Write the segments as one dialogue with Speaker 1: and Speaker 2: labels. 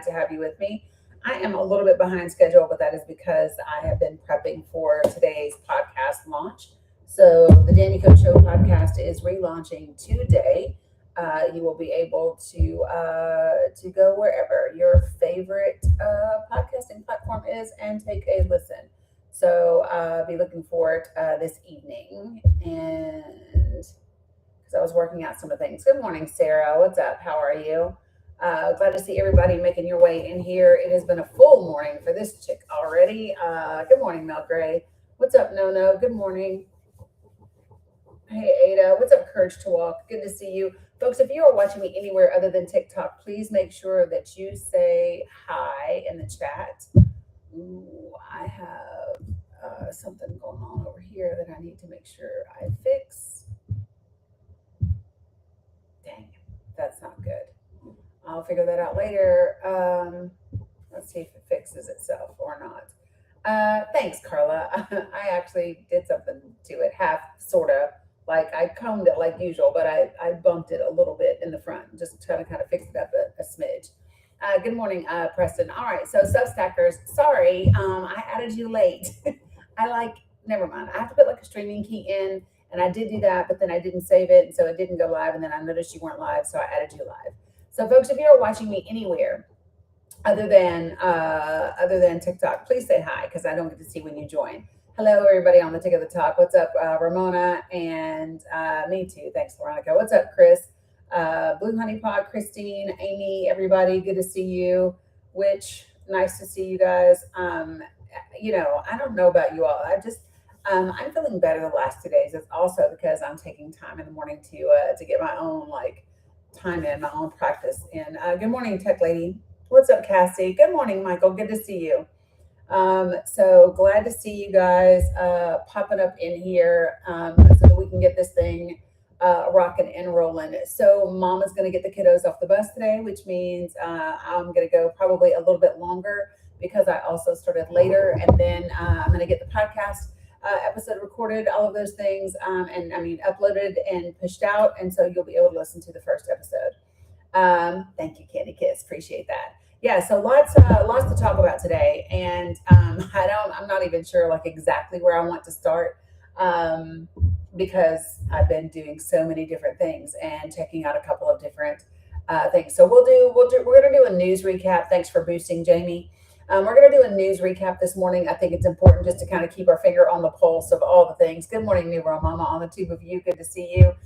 Speaker 1: glad to have you with me. I am a little bit behind schedule, but that is because I have been prepping for today's podcast launch. So the Danny Coach Show podcast is relaunching today. You will be able to go wherever your favorite podcasting platform is and take a listen. So be looking for it this evening. And because I was working out some of the things. Good morning, Sarah. What's up? How are you? Glad to see everybody making your way in here. It has been a full morning for this chick already. Good morning, Mel Gray. What's up, No No? Good morning. Hey, Ada. What's up, Courage to Walk? Good to see you. Folks, if you are watching me anywhere other than TikTok, please make sure that you say hi in the chat. Ooh, I have something going on over here that I need to make sure I fix. Dang, that's not good. I'll figure that out later. Let's see if it fixes itself or not. Thanks, Carla. I actually did something to it, half, sort of. Like I combed it like usual, but I bumped it a little bit in the front, just trying to kind of fix it up a smidge. Good morning, Preston. All right, so Substackers, sorry, I added you late. Never mind. I have to put like a streaming key in, and I did do that, but then I didn't save it, and so it didn't go live, and then I noticed you weren't live, so I added you live. So, folks, if you're watching me anywhere other than TikTok, please say hi because I don't get to see when you join. Hello, everybody on the Tick of the Talk. What's up, Ramona? And me too. Thanks, Veronica. What's up, Chris? Blue Honey Pod, Christine, Amy, everybody. Good to see you. Which, nice to see you guys. I don't know about you all. I'm feeling better the last 2 days. It's also because I'm taking time in the morning to get my own time in, my own practice in. Good morning, Tech Lady. What's up, Cassie? Good morning, Michael. Good to see you. So glad to see you guys popping up in here so that we can get this thing rocking and rolling. So Mama's going to get the kiddos off the bus today, which means I'm going to go probably a little bit longer because I also started later. And then I'm going to get the podcast episode recorded, all of those things, uploaded and pushed out. And so you'll be able to listen to the first episode. Thank you, Candy Kiss. Appreciate that. Yeah, so lots to talk about today, and I'm not even sure exactly where I want to start because I've been doing so many different things and checking out a couple of different things. So we're gonna do a news recap. Thanks for boosting, Jamie. We're gonna do a news recap this morning. I think it's important just to kind of keep our finger on the pulse of all the things. Good morning, New World Mama, on the tube of you. Good to see you.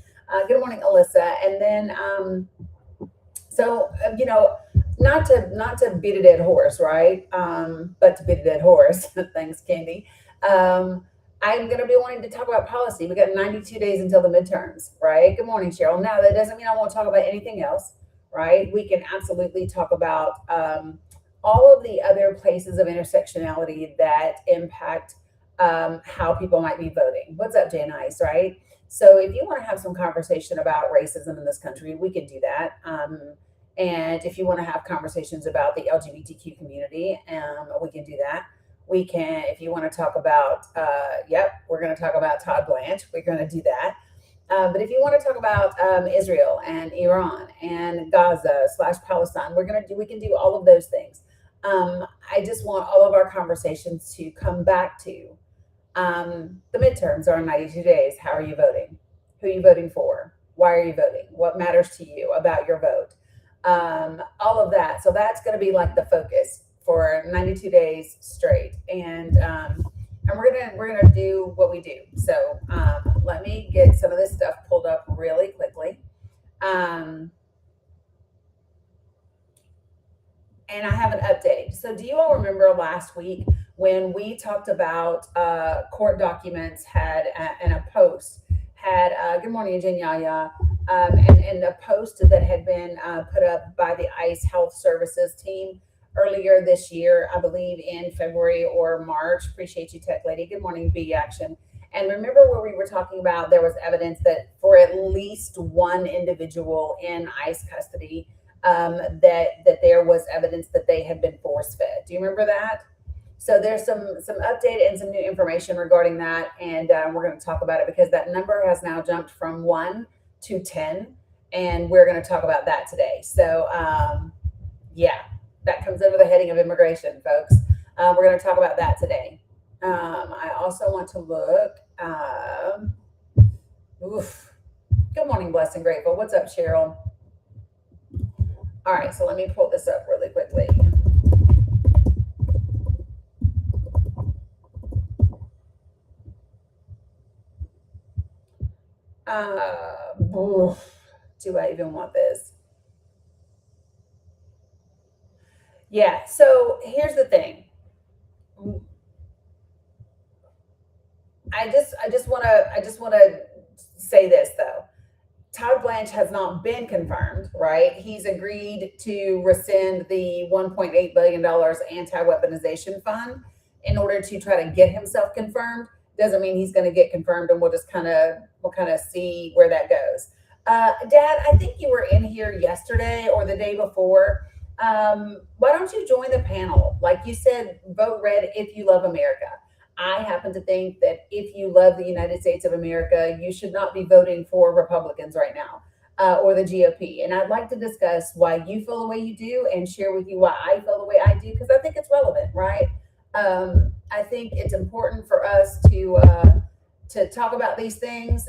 Speaker 1: Good morning, Alyssa, and then. Not to beat a dead horse, right? But to beat a dead horse. Thanks, Candy. I'm going to be wanting to talk about policy. We got 92 days until the midterms, right? Good morning, Cheryl. Now, that doesn't mean I won't talk about anything else, right? We can absolutely talk about all of the other places of intersectionality that impact how people might be voting. What's up, Jay Nice, right? So if you want to have some conversation about racism in this country, we can do that. And if you want to have conversations about the LGBTQ community, we can do that. We can, if you want to talk about, we're going to talk about Todd Blanche. We're going to do that. But if you want to talk about Israel and Iran and Gaza / Palestine, we can do all of those things. I just want all of our conversations to come back to the midterms are in 92 days. How are you voting? Who are you voting for? Why are you voting? What matters to you about your vote? All of that. So that's going to be the focus for 92 days straight. And we're gonna do what we do. So let me get some of this stuff pulled up really quickly. And I have an update. So do you all remember last week when we talked about court documents and a post had, good morning, Jen Yaya, and a post that had been put up by the ICE Health Services team earlier this year, I believe in February or March. Appreciate you, Tech Lady. Good morning, B Action. And remember where we were talking about there was evidence that for at least one individual in ICE custody, that there was evidence that they had been force-fed. Do you remember that? So there's some update and some new information regarding that, and we're going to talk about it because that number has now jumped from 1 to 10, and we're going to talk about that today. So, that comes under the heading of immigration, folks. We're going to talk about that today. I also want to look. Oof. Good morning, blessed and grateful. What's up, Cheryl? All right, so let me pull this up really quickly. Do I even want this? Yeah, so here's the thing. I just want to say this though. Todd Blanche has not been confirmed, right? He's agreed to rescind the $1.8 billion anti-weaponization fund in order to try to get himself confirmed. Doesn't mean he's going to get confirmed, and we'll kind of see where that goes. Dad, I think you were in here yesterday or the day before. Why don't you join the panel? Like you said, vote red if you love America. I happen to think that if you love the United States of America, you should not be voting for Republicans right now or the GOP. And I'd like to discuss why you feel the way you do and share with you why I feel the way I do, because I think it's relevant, right? I think it's important for us to talk about these things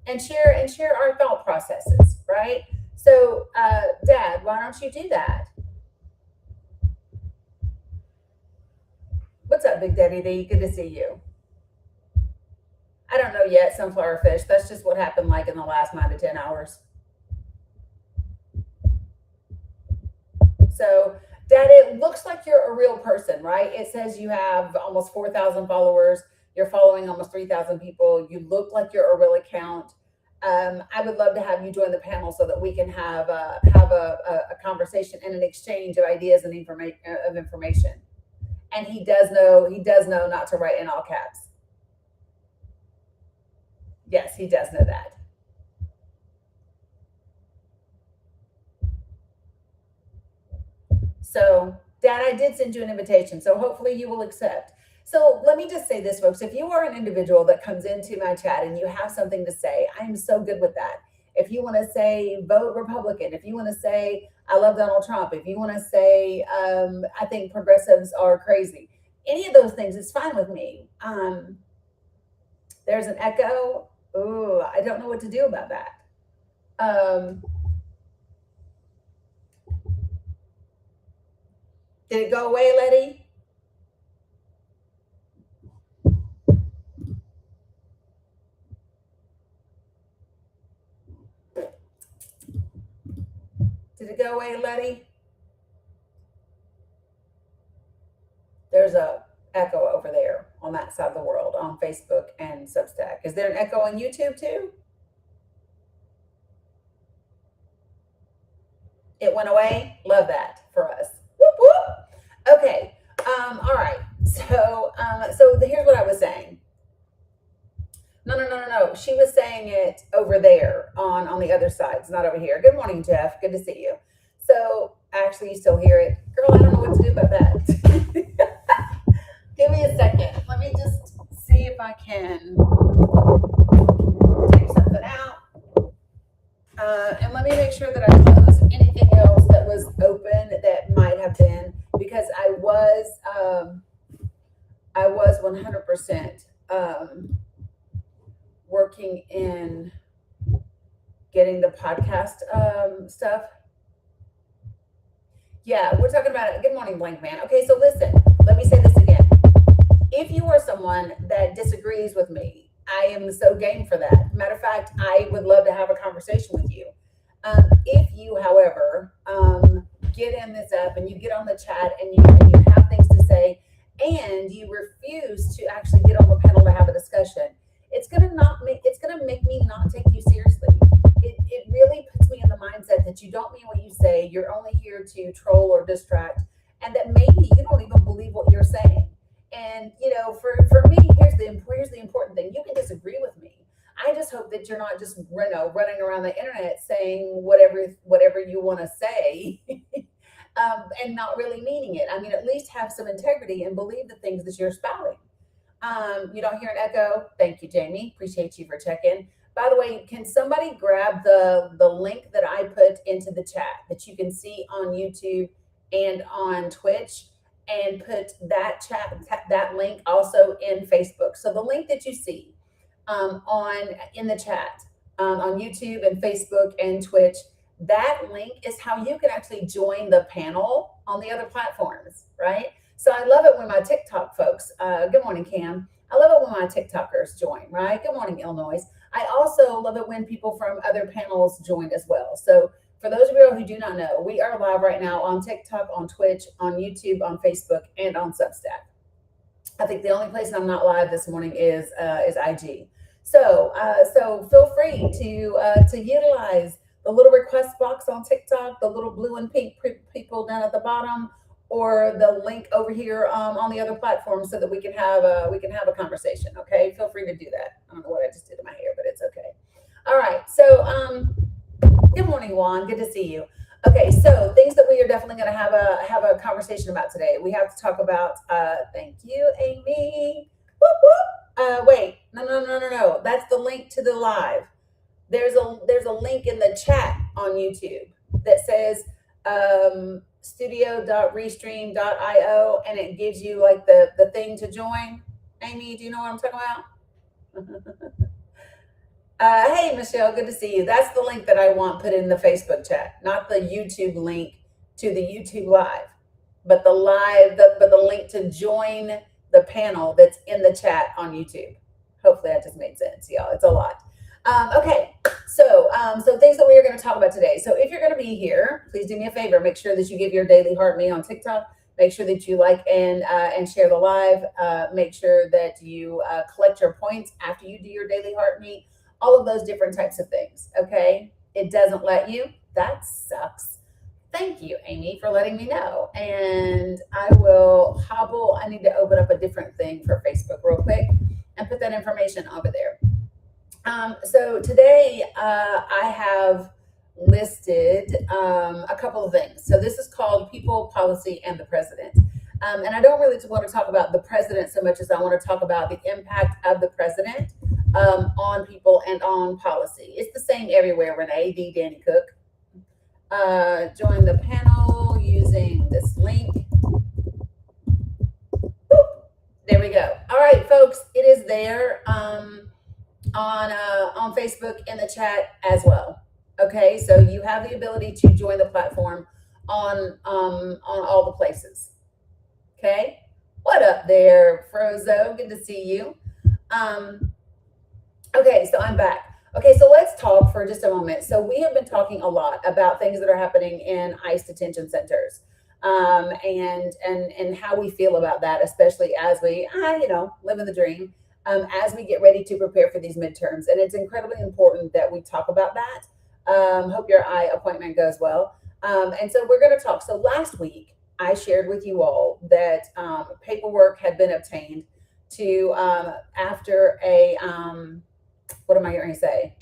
Speaker 1: and share our thought processes, right? So, Dad, why don't you do that? What's up, Big Daddy D? Good to see you. I don't know yet, sunflower fish. That's just what happened like in the last 9 to 10 hours. So, Dad, it looks like you're a real person, right? It says you have almost 4,000 followers. You're following almost 3,000 people. You look like you're a real account. I would love to have you join the panel so that we can have a conversation and an exchange of ideas and information. And he does know not to write in all caps. Yes, he does know that. So, Dad, I did send you an invitation, so hopefully you will accept. So let me just say this, folks. If you are an individual that comes into my chat and you have something to say, I'm so good with that. If you want to say vote Republican, if you want to say I love Donald Trump, if you want to say I think progressives are crazy, any of those things is fine with me. There's an echo. Ooh, I don't know what to do about that. Did it go away, Letty? Did it go away, Letty? There's a echo over there on that side of the world on Facebook and Substack. Is there an echo on YouTube too? It went away. Love that for us. Whoop whoop. Okay. All right. So here's what I was saying. No. She was saying it over there on the other side. It's not over here. Good morning, Jeff. Good to see you. So actually, you still hear it, girl. I don't know what to do about that. Give me a second. Let me just see if I can take something out. And let me make sure that I close anything else that was open that might have been, because I was 100% working in getting the podcast stuff. Yeah, we're talking about it. Good morning, Blank Man. Okay, so listen, let me say this again. If you are someone that disagrees with me, I am so game for that. Matter of fact, I would love to have a conversation with you. If you, however, get in this up and you get on the chat and you have things to say and you refuse to actually get on the panel to have a discussion, it's gonna make me not take you seriously. It really puts me in the mindset that you don't mean what you say. You're only here to troll or distract, and that maybe you don't even believe what you're saying. And for me, here's the important thing. You can disagree with me. I just hope that you're not just running around the internet saying whatever you want to say, and not really meaning it. I mean, at least have some integrity and believe the things that you're spouting. You don't hear an echo. Thank you, Jamie. Appreciate you for checking. By the way, can somebody grab the link that I put into the chat that you can see on YouTube and on Twitch, and put that link also in Facebook. So the link that you see on in the chat on YouTube and Facebook and Twitch, that link is how you can actually join the panel on the other platforms, right? So I love it when my TikTok folks, good morning, Cam. I love it when my TikTokers join, right? Good morning, Illinois. I also love it when people from other panels join as well. So for those of you who do not know, we are live right now on TikTok, on Twitch, on YouTube, on Facebook, and on Substack. I think the only place I'm not live this morning is IG. So feel free to utilize the little request box on TikTok, the little blue and pink people down at the bottom, or the link over here on the other platform, so that we can have a conversation. Okay, feel free to do that. I don't know what I just did to my hair, but it's okay. All right. So good morning, Juan. Good to see you. Okay, so things that we are definitely going to have a conversation about today. We have to talk about. Thank you, Amy. Whoop, whoop. Wait, no. That's the link to the live. There's a link in the chat on YouTube that says studio.restream.io, and it gives you like the thing to join. Amy, do you know what I'm talking about? Hey, Michelle, good to see you. That's the link that I want put in the Facebook chat, not the YouTube link to the YouTube live, but the link to join the panel that's in the chat on YouTube. Hopefully that just made sense, y'all. It's a lot. Okay, so things that we are going to talk about today. So if you're going to be here, please do me a favor. Make sure that you give your daily heart me on TikTok. Make sure that you like and share the live. Make sure that you collect your points after you do your daily heart me. All of those different types of things. Okay, it doesn't let you. That sucks. Thank you, Amy, for letting me know. And I will hobble. I need to open up a different thing for Facebook real quick and put that information over there. So today I have listed a couple of things. So this is called People, Policy, and the President. And I don't really want to talk about the president so much as I want to talk about the impact of the president on people and on policy. It's the same everywhere, Renee, D. Dani Cook. Join the panel using this link. Boop. There we go. All right, folks, it is there on Facebook in the chat as well. Okay, so you have the ability to join the platform on all the places. Okay, what up there, Frozo? Good to see you. Okay, so I'm back. Okay, so let's talk for just a moment. So we have been talking a lot about things that are happening in ICE detention centers, and how we feel about that, especially as we, living the dream, as we get ready to prepare for these midterms. And it's incredibly important that we talk about that. Hope your eye appointment goes well. And so we're going to talk. So last week, I shared with you all that paperwork had been obtained to after a what am I going to say?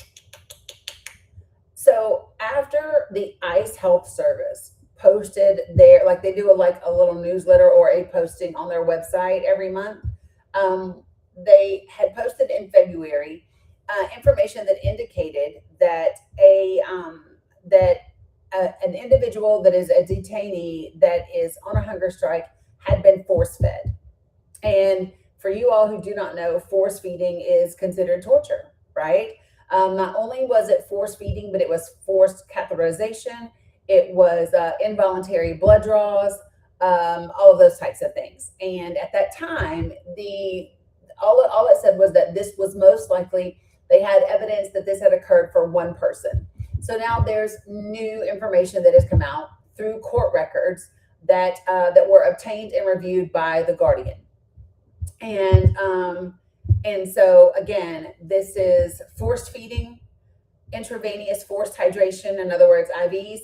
Speaker 1: So after the ICE Health Service posted their, like they do a little newsletter or a posting on their website every month, they had posted in February information that indicated that an individual that is a detainee that is on a hunger strike had been force fed. And for you all who do not know, force feeding is considered torture, right? Not only was it force feeding, but it was forced catheterization. It was involuntary blood draws, all of those types of things. And at that time, all it said was that this was most likely, they had evidence that this had occurred for one person. So now there's new information that has come out through court records that were obtained and reviewed by the Guardian. And so again, this is forced feeding, intravenous forced hydration, in other words, IVs,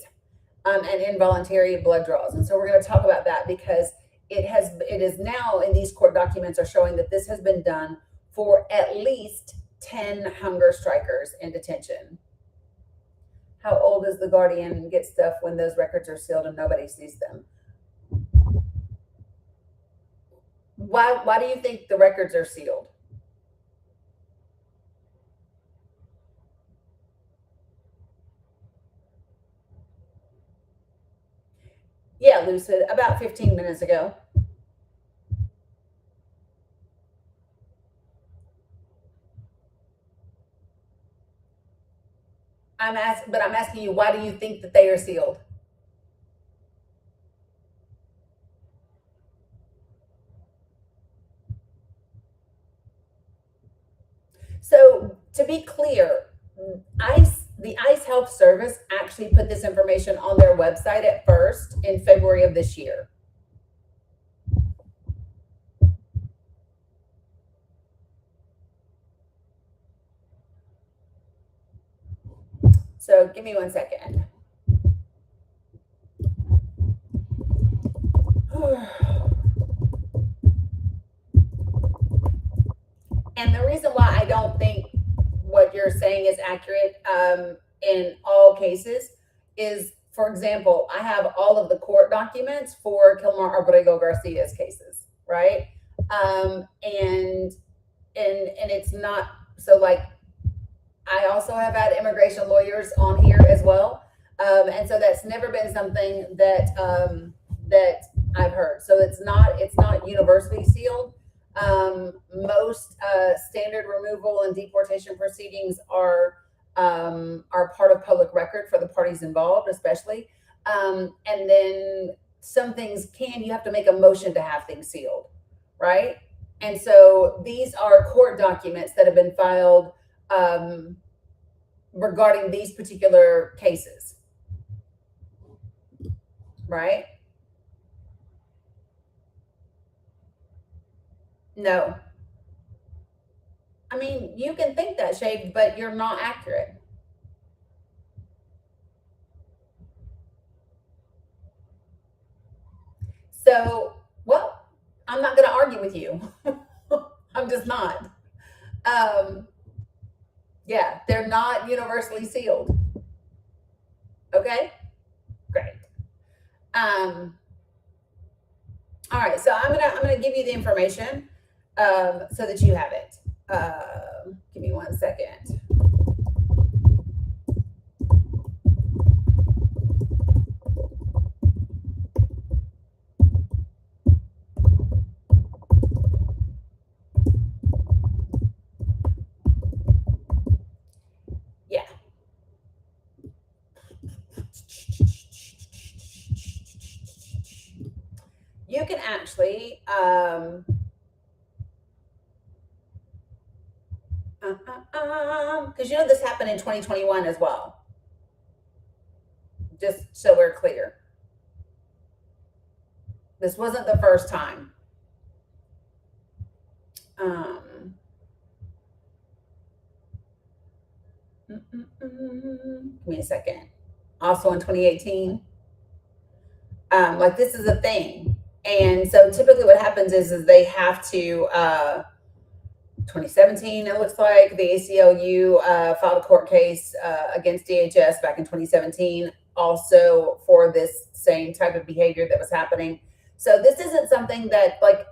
Speaker 1: and involuntary blood draws. And so we're going to talk about that because it is now in these court documents are showing that this has been done for at least 10 hunger strikers in detention. How old does the Guardian get stuff when those records are sealed and nobody sees them? Why do you think the records are sealed? Yeah, Lucid, about 15 minutes ago. I'm asking you, why do you think that they are sealed? So to be clear, the ICE Health Service actually put this information on their website at first in February of this year. So give me 1 second. And the reason why I don't think what you're saying is accurate in all cases is, for example, I have all of the court documents for Kilmar Abrego Garcia's cases, right? And it's not so like I also have had immigration lawyers on here as well, and so that's never been something that that I've heard. So it's not universally sealed. Most standard removal and deportation proceedings are part of public record for the parties involved, especially. And then some things you have to make a motion to have things sealed, right? And so these are court documents that have been filed regarding these particular cases, right? No. I mean, you can think that, Shay, but you're not accurate. So, well, I'm not going to argue with you. I'm just not. Yeah, they're not universally sealed. Okay, great. All right, so I'm gonna give you the information so that you have it. Give me 1 second. Yeah. You can actually because you know this happened in 2021 as well. Just so we're clear, this wasn't the first time. Give me a second. Also in 2018, like this is a thing, and so typically what happens is they have to. 2017, it looks like the ACLU filed a court case against DHS back in 2017, also for this same type of behavior that was happening. So this isn't something that like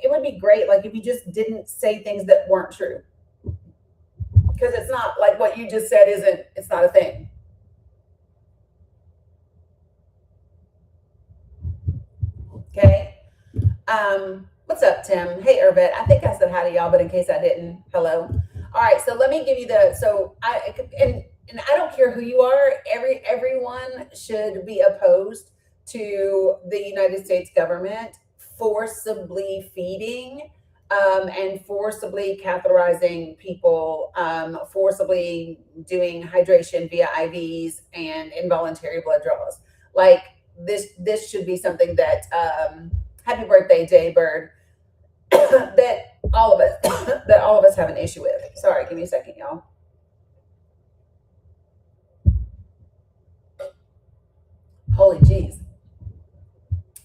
Speaker 1: it would be great like if you just didn't say things that weren't true, because it's not like what you just said it's not a thing. Okay. What's up, Tim? Hey, Irvette. I think I said hi to y'all, but in case I didn't, hello. All right, so let me give you and I don't care who you are. Everyone should be opposed to the United States government forcibly feeding and forcibly catheterizing people, forcibly doing hydration via IVs and involuntary blood draws. Like this should be something that happy birthday, Jay Bird. that all of us have an issue with. Sorry, give me a second, y'all. Holy jeez.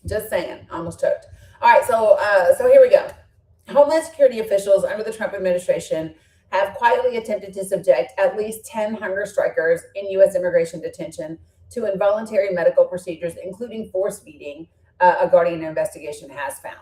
Speaker 1: Just saying, almost choked. All right, so here we go. Homeland Security officials under the Trump administration have quietly attempted to subject at least 10 hunger strikers in U.S. immigration detention to involuntary medical procedures, including force feeding, a Guardian investigation has found.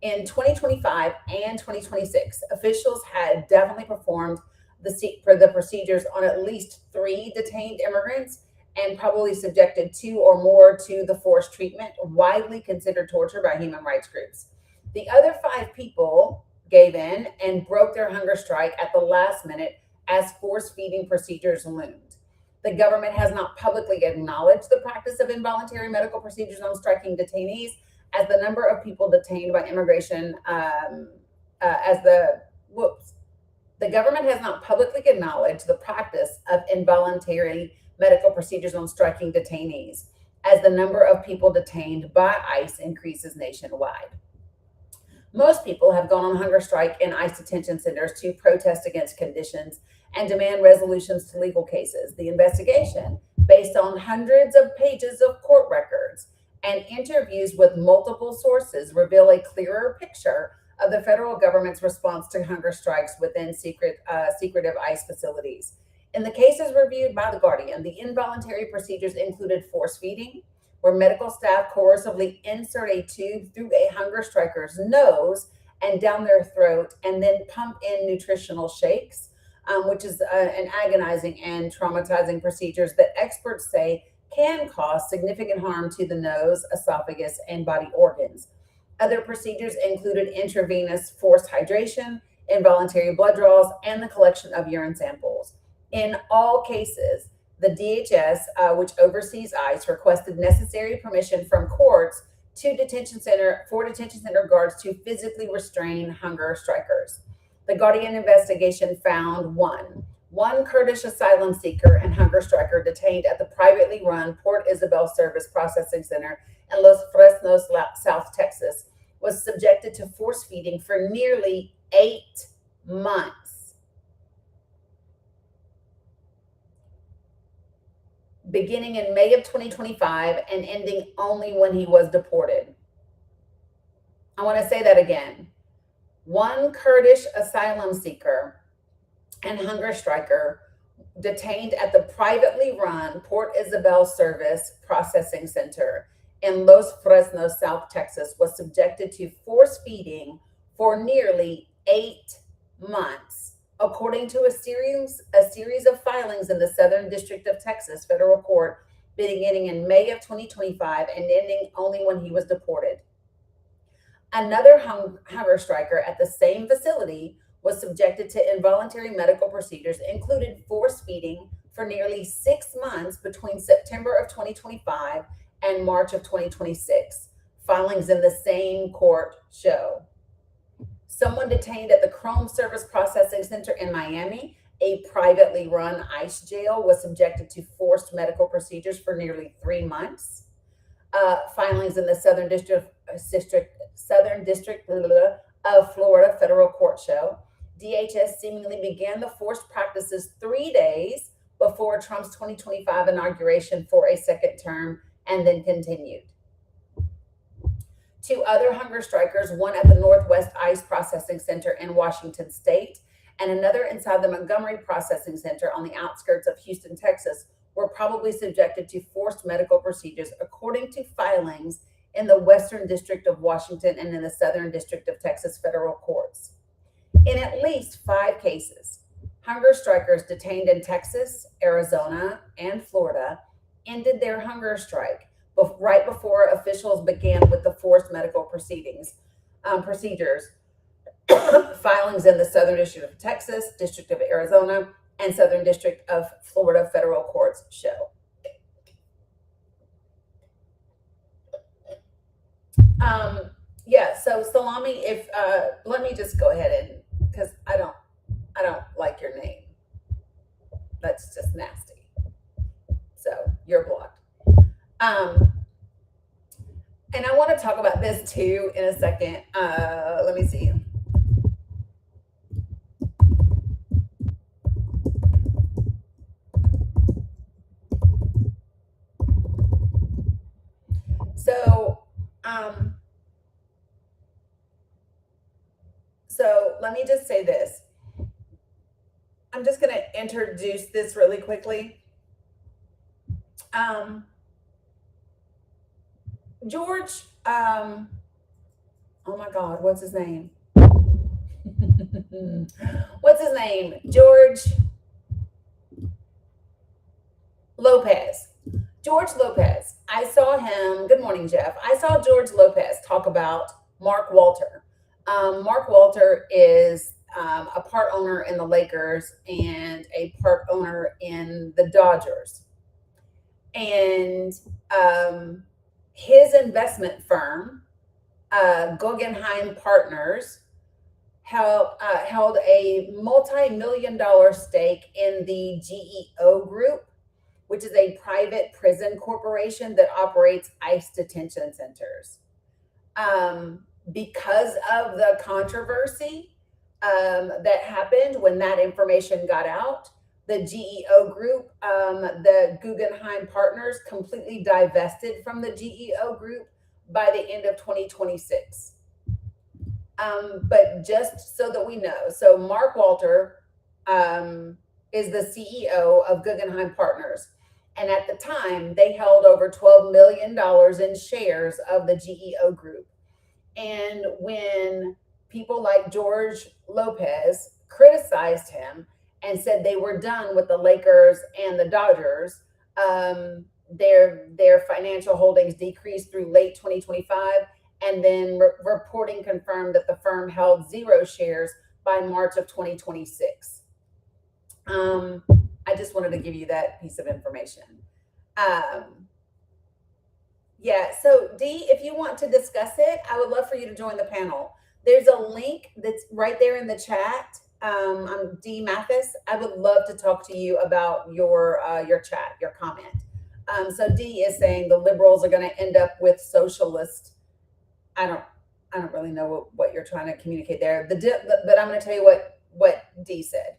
Speaker 1: In 2025 and 2026, officials had definitely performed the procedures on at least 3 detained immigrants, and probably subjected 2 or more to the forced treatment, widely considered torture by human rights groups. The other 5 people gave in and broke their hunger strike at the last minute as force feeding procedures loomed. The government has not publicly acknowledged the practice of involuntary medical procedures on striking detainees, as the number of people detained by immigration the government has not publicly acknowledged the practice of involuntary medical procedures on striking detainees, as the number of people detained by ICE increases nationwide. Most people have gone on hunger strike in ICE detention centers to protest against conditions and demand resolutions to legal cases. The investigation, based on hundreds of pages of court records and interviews with multiple sources, reveal a clearer picture of the federal government's response to hunger strikes within secretive ICE facilities. In the cases reviewed by The Guardian, the involuntary procedures included force feeding, where medical staff coercively insert a tube through a hunger striker's nose and down their throat, and then pump in nutritional shakes, which is an agonizing and traumatizing procedures that experts say can cause significant harm to the nose, esophagus, and body organs. Other procedures included intravenous forced hydration, involuntary blood draws, and the collection of urine samples. In all cases, the DHS, which oversees ICE, requested necessary permission from courts for detention center guards to physically restrain hunger strikers. The Guardian investigation found one Kurdish asylum seeker and hunger striker detained at the privately run Port Isabel Service Processing Center in Los Fresnos, South Texas, was subjected to force feeding for nearly 8 months, beginning in May of 2025 and ending only when he was deported. I want to say that again. One Kurdish asylum seeker and hunger striker detained at the privately run Port Isabel Service Processing Center in Los Fresnos, South Texas, was subjected to force feeding for nearly 8 months, according to a series of filings in the Southern District of Texas federal court, beginning in May of 2025 and ending only when he was deported. Another hunger striker at the same facility was subjected to involuntary medical procedures, including force feeding for nearly 6 months between September of 2025 and March of 2026. Filings in the same court show. Someone detained at the Chrome Service Processing Center in Miami, a privately run ICE jail, was subjected to forced medical procedures for nearly 3 months. Filings in the Southern District of Florida federal court show. DHS seemingly began the forced practices 3 days before Trump's 2025 inauguration for a second term, and then continued. 2 other hunger strikers, one at the Northwest ICE Processing Center in Washington State and another inside the Montgomery Processing Center on the outskirts of Houston, Texas, were probably subjected to forced medical procedures, according to filings in the Western District of Washington and in the Southern District of Texas federal courts. In at least 5 cases, hunger strikers detained in Texas, Arizona, and Florida ended their hunger strike right before officials began with the forced medical procedures. Filings in the Southern District of Texas, District of Arizona, and Southern District of Florida federal courts show. So Salami, if let me just go ahead and, because I don't like your name. That's just nasty. So you're blocked. And I want to talk about this too in a second. Let me see. So let me just say this. I'm just going to introduce this really quickly. George, oh my God, what's his name? What's his name? George Lopez. George Lopez. I saw him. Good morning, Jeff. I saw George Lopez talk about Mark Walter. Mark Walter is a part owner in the Lakers and a part owner in the Dodgers. And his investment firm, Guggenheim Partners, held a multi-million-dollar stake in the GEO Group, which is a private prison corporation that operates ICE detention centers. Because of the controversy that happened when that information got out, the GEO Group, the Guggenheim Partners, completely divested from the GEO Group by the end of 2026. But just so that we know, so Mark Walter is the CEO of Guggenheim Partners. And at the time, they held over $12 million in shares of the GEO Group. And when people like George Lopez criticized him and said they were done with the Lakers and the Dodgers, their financial holdings decreased through late 2025, and then reporting confirmed that the firm held 0 shares by March of 2026. I just wanted to give you that piece of information. Yeah, so Dee, if you want to discuss it, I would love for you to join the panel. There's a link that's right there in the chat. I'm Dee Mathis. I would love to talk to you about your chat, your comment. So Dee is saying the liberals are going to end up with socialist. I don't really know what you're trying to communicate there. But I'm going to tell you what Dee said.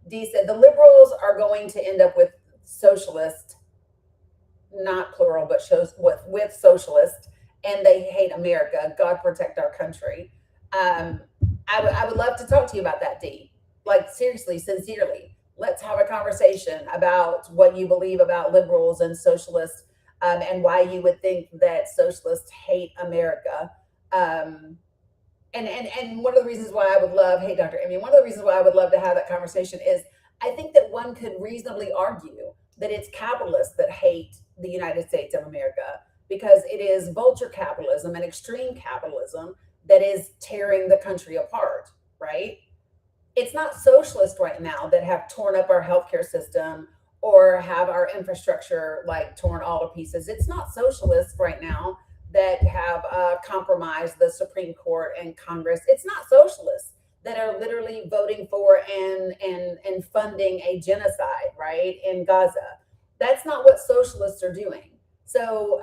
Speaker 1: Dee said the liberals are going to end up with socialist, not plural, but shows with socialist, and they hate America. God protect our country. I would love to talk to you about that, Dee. Like seriously, sincerely, let's have a conversation about what you believe about liberals and socialists, and why you would think that socialists hate America. And one of the reasons why I would love, hey, Dr. Emmy, one of the reasons why I would love to have that conversation is I think that one could reasonably argue that it's capitalists that hate the United States of America, because it is vulture capitalism and extreme capitalism that is tearing the country apart, right? It's not socialists right now that have torn up our healthcare system or have our infrastructure like torn all to pieces. It's not socialists right now that have compromised the Supreme Court and Congress. It's not socialists that are literally voting for and funding a genocide, right, in Gaza. That's not what socialists are doing. So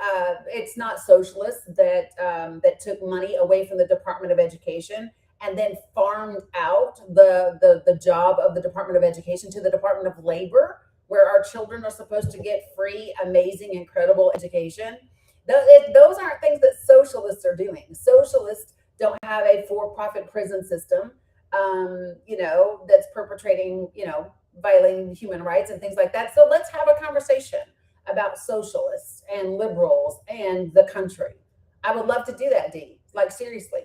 Speaker 1: it's not socialists that took money away from the Department of Education and then farmed out the job of the Department of Education to the Department of Labor, where our children are supposed to get free, amazing, incredible education. Those aren't things that socialists are doing. Socialists don't have a for-profit prison system, that's perpetrating, violating human rights and things like that. So let's have a conversation about socialists and liberals and the country. I would love to do that, Dee. Like seriously.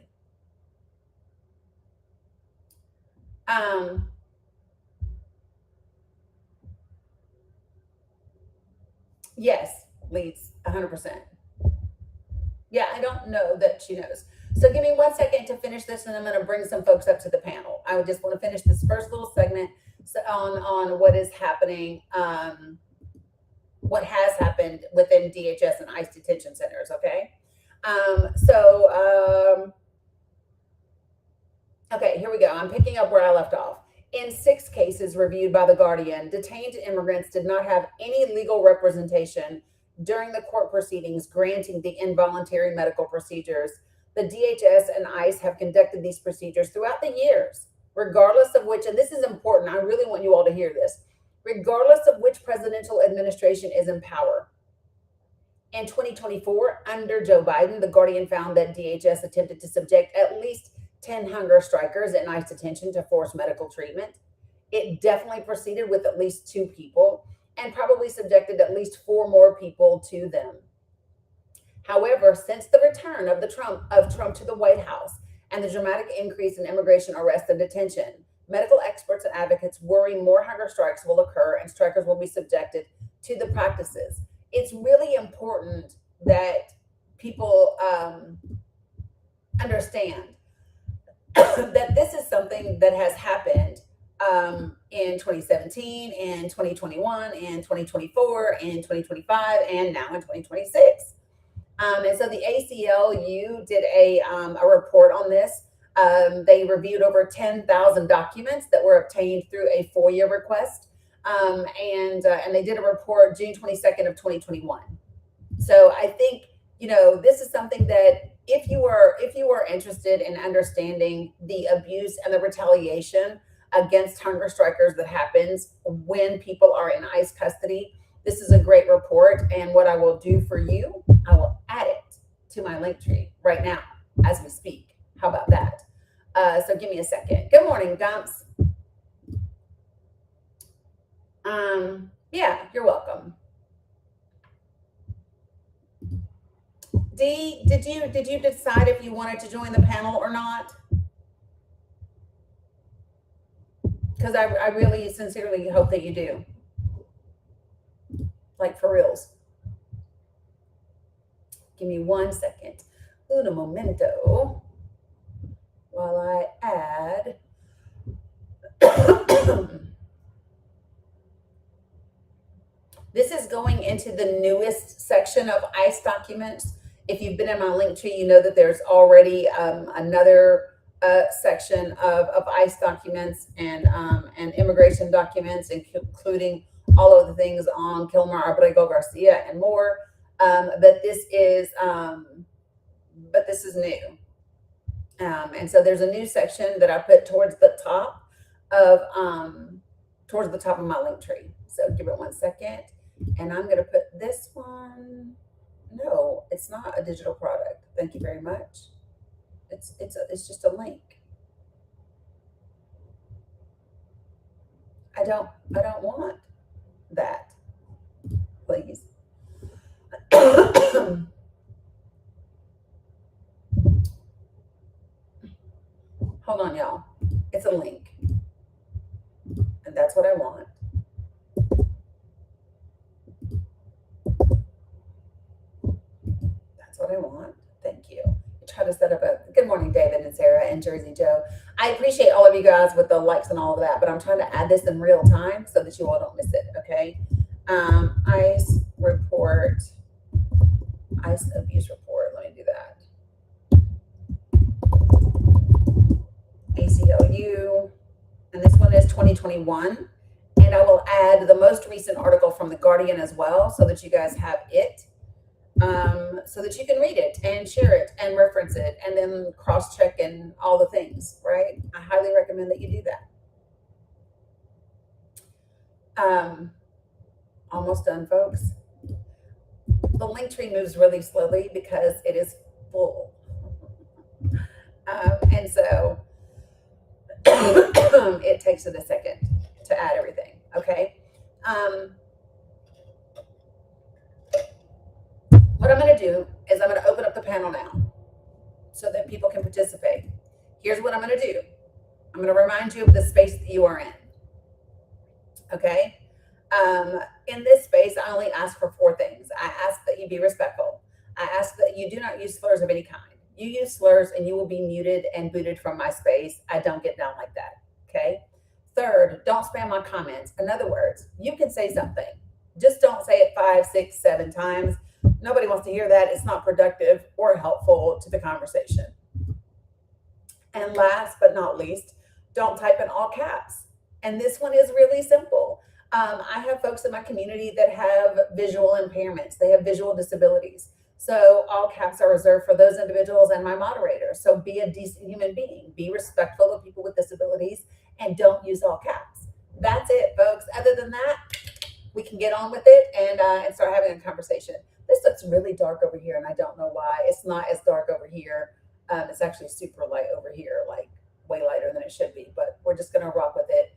Speaker 1: Yes, Leeds, 100%. Yeah, I don't know that she knows. So give me 1 second to finish this, and I'm going to bring some folks up to the panel. I would just want to finish this first little segment on what is happening, what has happened within DHS and ICE detention centers, okay? Okay, here we go. I'm picking up where I left off. In 6 cases reviewed by The Guardian, detained immigrants did not have any legal representation during the court proceedings granting the involuntary medical procedures. The DHS and ICE have conducted these procedures throughout the years, regardless of which, and this is important, I really want you all to hear this, regardless of which presidential administration is in power. In 2024, under Joe Biden, The Guardian found that DHS attempted to subject at least 10 hunger strikers in ICE detention to forced medical treatment. It definitely proceeded with at least 2 people and probably subjected at least 4 more people to them. However, since the return of Trump to the White House and the dramatic increase in immigration arrests and detention, medical experts and advocates worry more hunger strikes will occur and strikers will be subjected to the practices. it's really important that people understand that this is something that has happened in 2017, in 2021, in 2024, in 2025, and now in 2026. And so the ACLU did a report on this. They reviewed over 10,000 documents that were obtained through a FOIA request. And they did a report June 22nd of 2021. So I think, this is something that if you are interested in understanding the abuse and the retaliation against hunger strikers that happens when people are in ICE custody, this is a great report. And what I will do for you, I will add it to my link tree right now as we speak. How about that? So give me a second. Good morning, Dumps. Yeah, you're welcome. Dee, did you decide if you wanted to join the panel or not? Because I really sincerely hope that you do. Like for reals. Give me 1 second. Un momento. While I add. This is going into the newest section of ICE documents. If you've been in my link tree, you know that there's already another section of ICE documents and immigration documents, including all of the things on Kilmer, Abrego, Garcia, and more. But this is new. And so there's a new section that I put towards the top of my link tree. So give it 1 second. And I'm going to put this one. No, it's not a digital product. Thank you very much. It's just a link. I don't want that. Please. Hold on, y'all. It's a link. And that's what I want. What I want. Thank you. Try to set up good morning, David and Sarah and Jersey Joe. I appreciate all of you guys with the likes and all of that, but I'm trying to add this in real time so that you all don't miss it. Okay. ICE report, ICE abuse report. Let me do that. ACLU, and this one is 2021. And I will add the most recent article from The Guardian as well so that you guys have it. So that you can read it and share it and reference it and then cross-check and all the things, right? I highly recommend that you do that. Almost done, folks. The link tree moves really slowly because it is full. And so it takes it a second to add everything, okay? What I'm going to do is I'm going to open up the panel now so that people can participate. Here's what I'm going to do. I'm going to remind you of the space that you are in. Okay? In this space, I only ask for 4 things. I ask that you be respectful. I ask that you do not use slurs of any kind. You use slurs and you will be muted and booted from my space. I don't get down like that. Okay? Third, don't spam my comments. In other words, you can say something. Just don't say it 5, 6, 7 times. Nobody wants to hear that. It's not productive or helpful to the conversation. And last but not least, don't type in all caps. And this one is really simple. I have folks in my community that have visual impairments. They have visual disabilities. So all caps are reserved for those individuals and my moderator. So be a decent human being. Be respectful of people with disabilities and don't use all caps. That's it, folks. Other than that, we can get on with it and start having a conversation. This looks really dark over here, and I don't know why. It's not as dark over here. It's actually super light over here, like way lighter than it should be, but we're just going to rock with it.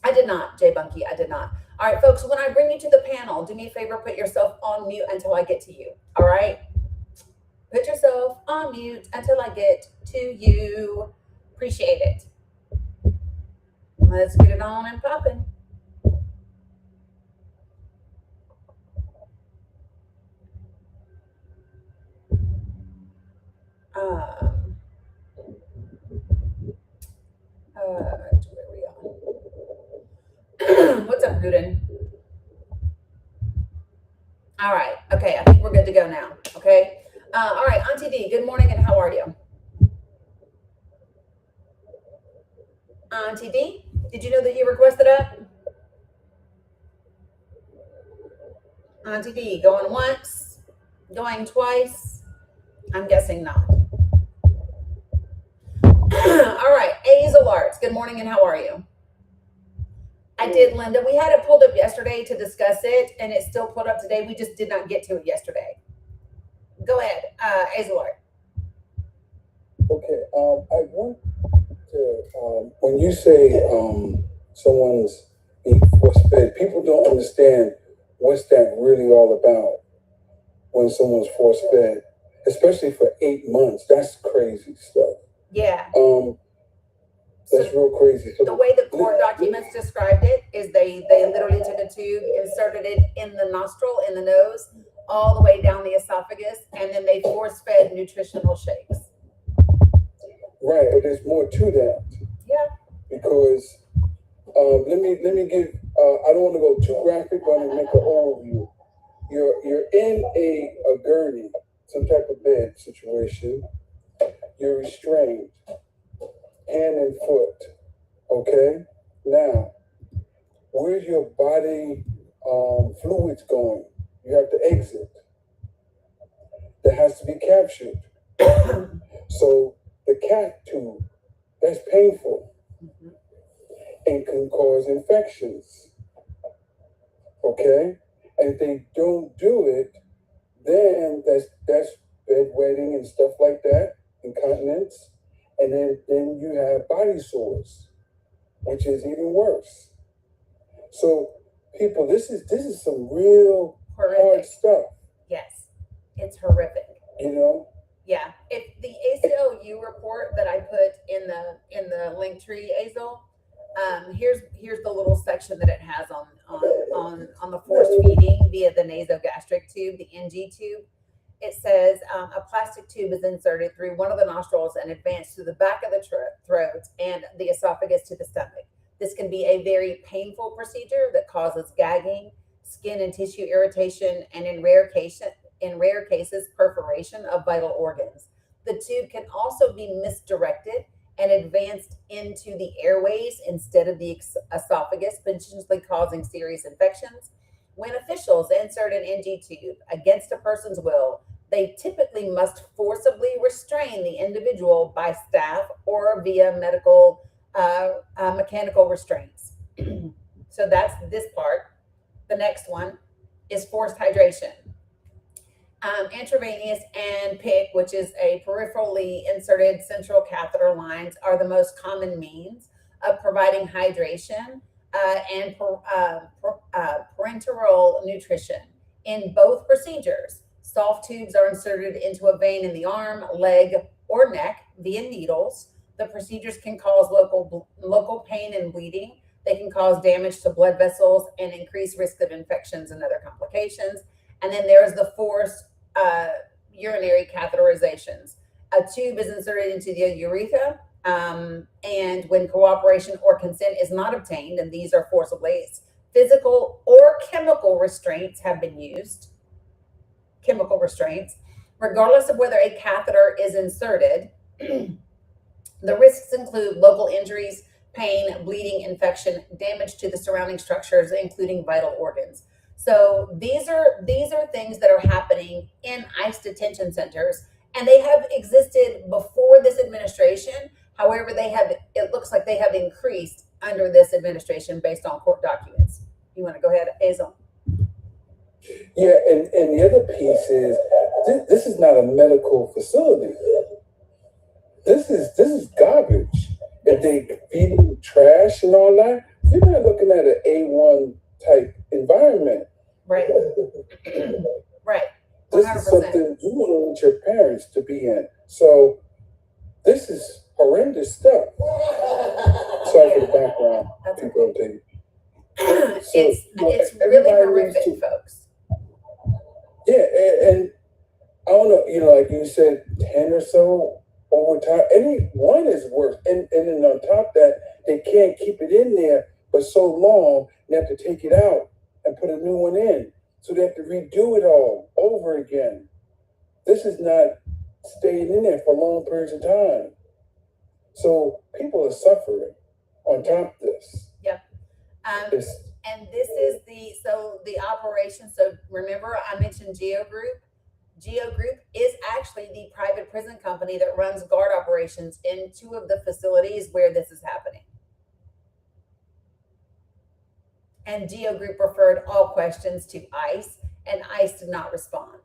Speaker 1: I did not, Jay Bunky, I did not. All right, folks, when I bring you to the panel, do me a favor, put yourself on mute until I get to you, all right? Put yourself on mute until I get to you. Appreciate it. Let's get it on and popping. Where are we on? What's up, Gruden? All right. Okay. I think we're good to go now. Okay. All right. Auntie D, good morning and how are you? Auntie D, did you know that you requested up? Auntie D, going once, going twice? I'm guessing not. All right. A's alerts. Good morning and how are you? I did, Linda. We had it pulled up yesterday to discuss it, and it's still pulled up today. We just did not get to it yesterday. Go ahead, Azalard.
Speaker 2: Okay. I want to. When you say someone's being force fed, people don't understand what's that really all about. When someone's force fed, especially for 8 months, that's crazy stuff.
Speaker 1: Yeah.
Speaker 2: That's real crazy.
Speaker 1: So the way the court documents described it is they literally took a tube, inserted it in the nostril, in the nose, all the way down the esophagus, and then they force fed nutritional shakes.
Speaker 2: Right, but there's more to that.
Speaker 1: Yeah.
Speaker 2: Because let me give. I don't want to go too graphic, but I'm gonna make an overview. You're in a gurney, some type of bed situation. You're restrained, hand and foot. Okay. Now, where's your body fluids going? You have to exit. That has to be captured. So the cat tube, that's painful and can cause infections. Okay? And if they don't do it, then that's bedwetting and stuff like that, incontinence. And then you have body sores, which is even worse. So people, this is some real hard stuff.
Speaker 1: Yes. It's horrific.
Speaker 2: You know?
Speaker 1: Yeah. If the ACLU report that I put in the link tree, Azel, here's the little section that it has on the forced feeding via the nasogastric tube, the NG tube. It says a plastic tube is inserted through one of the nostrils and advanced to the back of the throat and the esophagus to the stomach. This can be a very painful procedure that causes gagging, skin and tissue irritation, and in rare cases, perforation of vital organs. The tube can also be misdirected and advanced into the airways instead of the esophagus, potentially causing serious infections. When officials insert an NG tube against a person's will, they typically must forcibly restrain the individual by staff or via mechanical restraints. So that's this part. The next one is forced hydration. Intravenous and PICC, which is a peripherally inserted central catheter lines, are the most common means of providing hydration and parenteral nutrition. In both procedures, soft tubes are inserted into a vein in the arm, leg, or neck via needles. The procedures can cause local pain and bleeding. They can cause damage to blood vessels and increase risk of infections and other complications. And then there's the forced urinary catheterizations. A tube is inserted into the urethra, and when cooperation or consent is not obtained, and these are forcibly, physical or chemical restraints have been used. Chemical restraints, regardless of whether a catheter is inserted. The risks include local injuries, pain, bleeding, infection, damage to the surrounding structures, including vital organs. So these are things that are happening in ICE detention centers, and they have existed before this administration. However, it looks like they have increased under this administration based on court documents. You want to go ahead, Azel?
Speaker 2: Yeah, and the other piece is this is not a medical facility. This is garbage. If they feed trash and all that, you're not looking at an A1 type environment.
Speaker 1: Right. Right. 100%.
Speaker 2: This is something you want your parents to be in. So this is horrendous stuff. Sorry for the background.
Speaker 1: That's
Speaker 2: people
Speaker 1: okay.
Speaker 2: So,
Speaker 1: it's really horrific, folks.
Speaker 2: Yeah, and I don't know, like you said, 10 or so over time. Any one is worse. And then on top of that, they can't keep it in there for so long, they have to take it out and put a new one in. So they have to redo it all over again. This is not staying in there for long periods of time. So people are suffering on top of this.
Speaker 1: Yep.
Speaker 2: It's,
Speaker 1: And this is the operation. So remember, I mentioned Geo Group. Geo Group is actually the private prison company that runs guard operations in two of the facilities where this is happening. And Geo Group referred all questions to ICE, and ICE did not respond.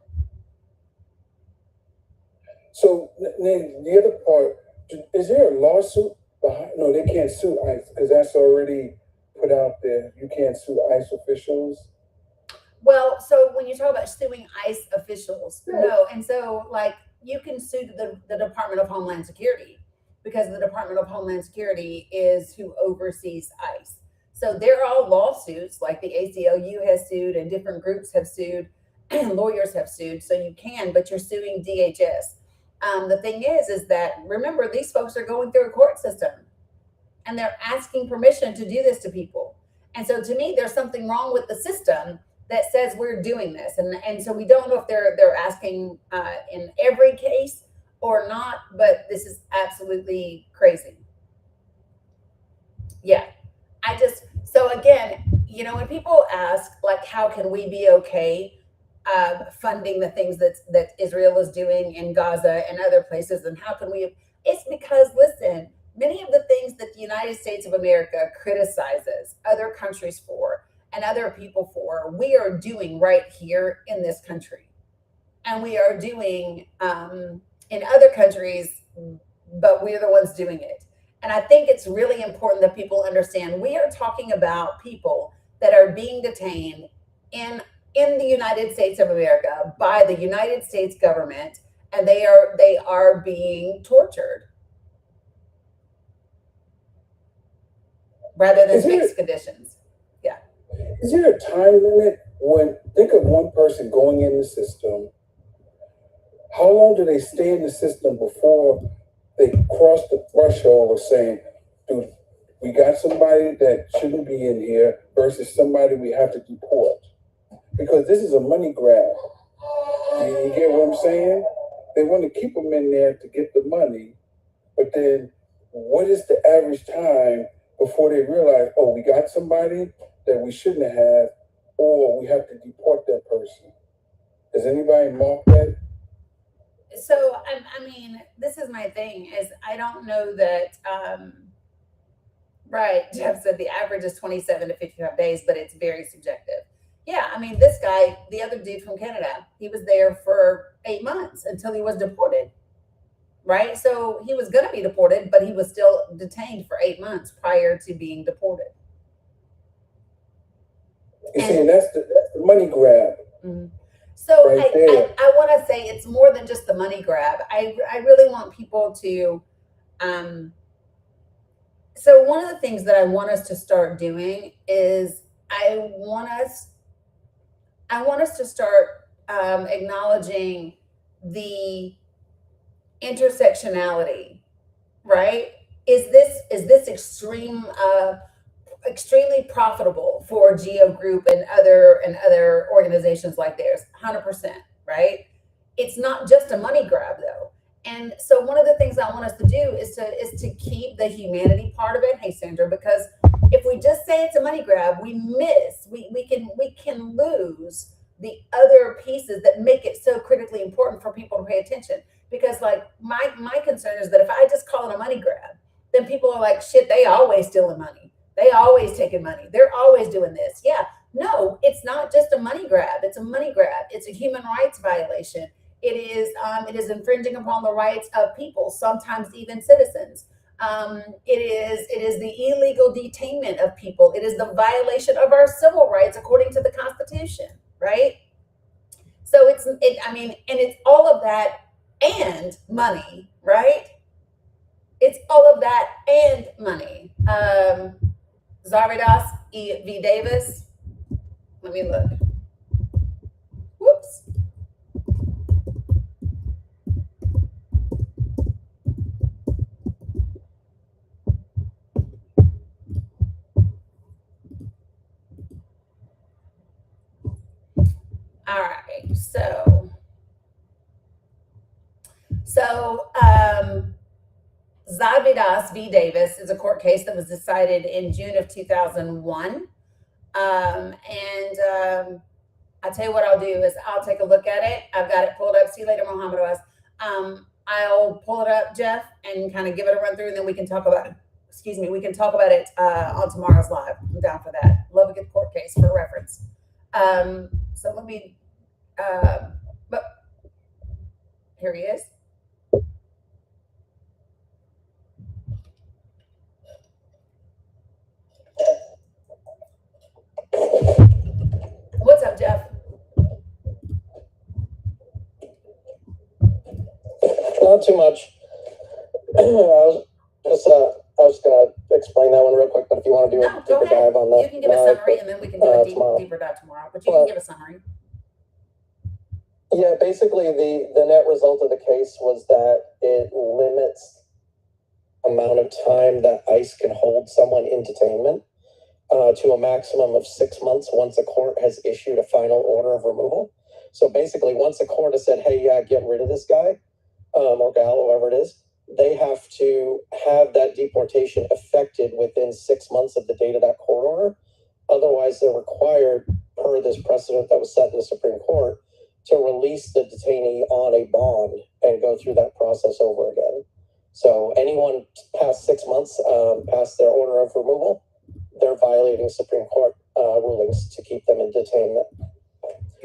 Speaker 2: so the other part, is there a lawsuit behind? No, they can't sue ICE because that's already put out there. You can't sue ICE officials.
Speaker 1: Well, so when you talk about suing ICE officials, no. And so, like, you can sue the Department of Homeland Security because the Department of Homeland Security is who oversees ICE. So there are all lawsuits, like the ACLU has sued and different groups have sued, lawyers have sued. So you can, but you're suing DHS. The thing is that, remember, these folks are going through a court system and they're asking permission to do this to people. And so to me, there's something wrong with the system that says we're doing this. And so we don't know if they're asking in every case or not, but this is absolutely crazy. Yeah. So again, when people ask, like, how can we be okay funding the things that Israel is doing in Gaza and other places, and how can we, it's because, listen, many of the things that the United States of America criticizes other countries for and other people for, we are doing right here in this country. And we are doing in other countries, but we're the ones doing it. And I think it's really important that people understand we are talking about people that are being detained in the United States of America by the United States government, and they are being tortured rather than fixed conditions. Yeah.
Speaker 2: Is there a time limit when, think of one person going in the system, how long do they stay in the system before they cross the threshold of saying, dude, we got somebody that shouldn't be in here versus somebody we have to deport? Because this is a money grab. You get what I'm saying? They want to keep them in there to get the money, but then what is the average time before they realize, oh, we got somebody that we shouldn't have, or we have to deport that person? Does anybody mark that?
Speaker 1: So, I mean, this is my thing, is I don't know that, right, Jeff said the average is 27 to 55 days, but it's very subjective. Yeah, I mean, this guy, the other dude from Canada, he was there for 8 months until he was deported, right? So he was going to be deported, but he was still detained for 8 months prior to being deported.
Speaker 2: You see, and that's the money grab.
Speaker 1: Mm-hmm. So
Speaker 2: right
Speaker 1: I want to say it's more than just the money grab. I really want people to, so one of the things that I want us to start doing is I want us to start acknowledging the intersectionality, right? Is this extremely profitable for Geo Group and other organizations like theirs? 100%, right? It's not just a money grab though. And so one of the things I want us to do is to keep the humanity part of it. Hey, Sandra, because if we just say it's a money grab, we can lose the other pieces that make it so critically important for people to pay attention. Because, like, my concern is that if I just call it a money grab, then people are like, shit, they always stealing money. They always taking money. They're always doing this. Yeah, no, it's not just a money grab. It's a money grab. It's a human rights violation. It is infringing upon the rights of people, sometimes even citizens. It is the illegal detainment of people. It is the violation of our civil rights according to the Constitution, right? So and it's all of that and money, right? It's all of that and money. Zaridas V. Davis. Let me look. Whoops. So, Zabidas v. Davis is a court case that was decided in June of 2001. I tell you what I'll do is I'll take a look at it. I've got it pulled up. See you later, Mohammed Was. I'll pull it up, Jeff, and kind of give it a run through, and then we can talk about it. Excuse me, we can talk about it on tomorrow's live. I'm down for that. Love a good court case for reference. So let me, but here he is. What's up, Jeff?
Speaker 3: Not too much. I was just gonna explain that one real quick, but if you want to do a deeper dive on that,
Speaker 1: you can give a summary, and then we can do a deeper dive tomorrow. But you can give a summary.
Speaker 3: Yeah, basically the net result of the case was that it limits amount of time that ICE can hold someone in detainment to a maximum of 6 months once a court has issued a final order of removal. So basically, once a court has said, "Hey, yeah, get rid of this guy," or gal, whoever it is, they have to have that deportation effected within 6 months of the date of that court order. Otherwise, they're required, per this precedent that was set in the Supreme Court, to release the detainee on a bond and go through that process over again. So anyone past 6 months past their order of removal, they're violating Supreme Court rulings to keep them in detainment.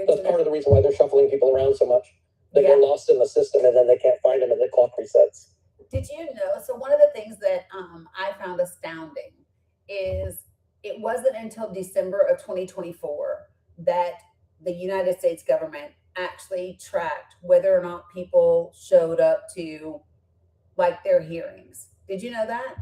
Speaker 3: That's part of the reason why they're shuffling people around so much. They get lost in the system, and then they can't find them, and the clock resets.
Speaker 1: Did you know? So one of the things that I found astounding is it wasn't until December of 2024 that the United States government actually tracked whether or not people showed up to like their hearings. Did you know that?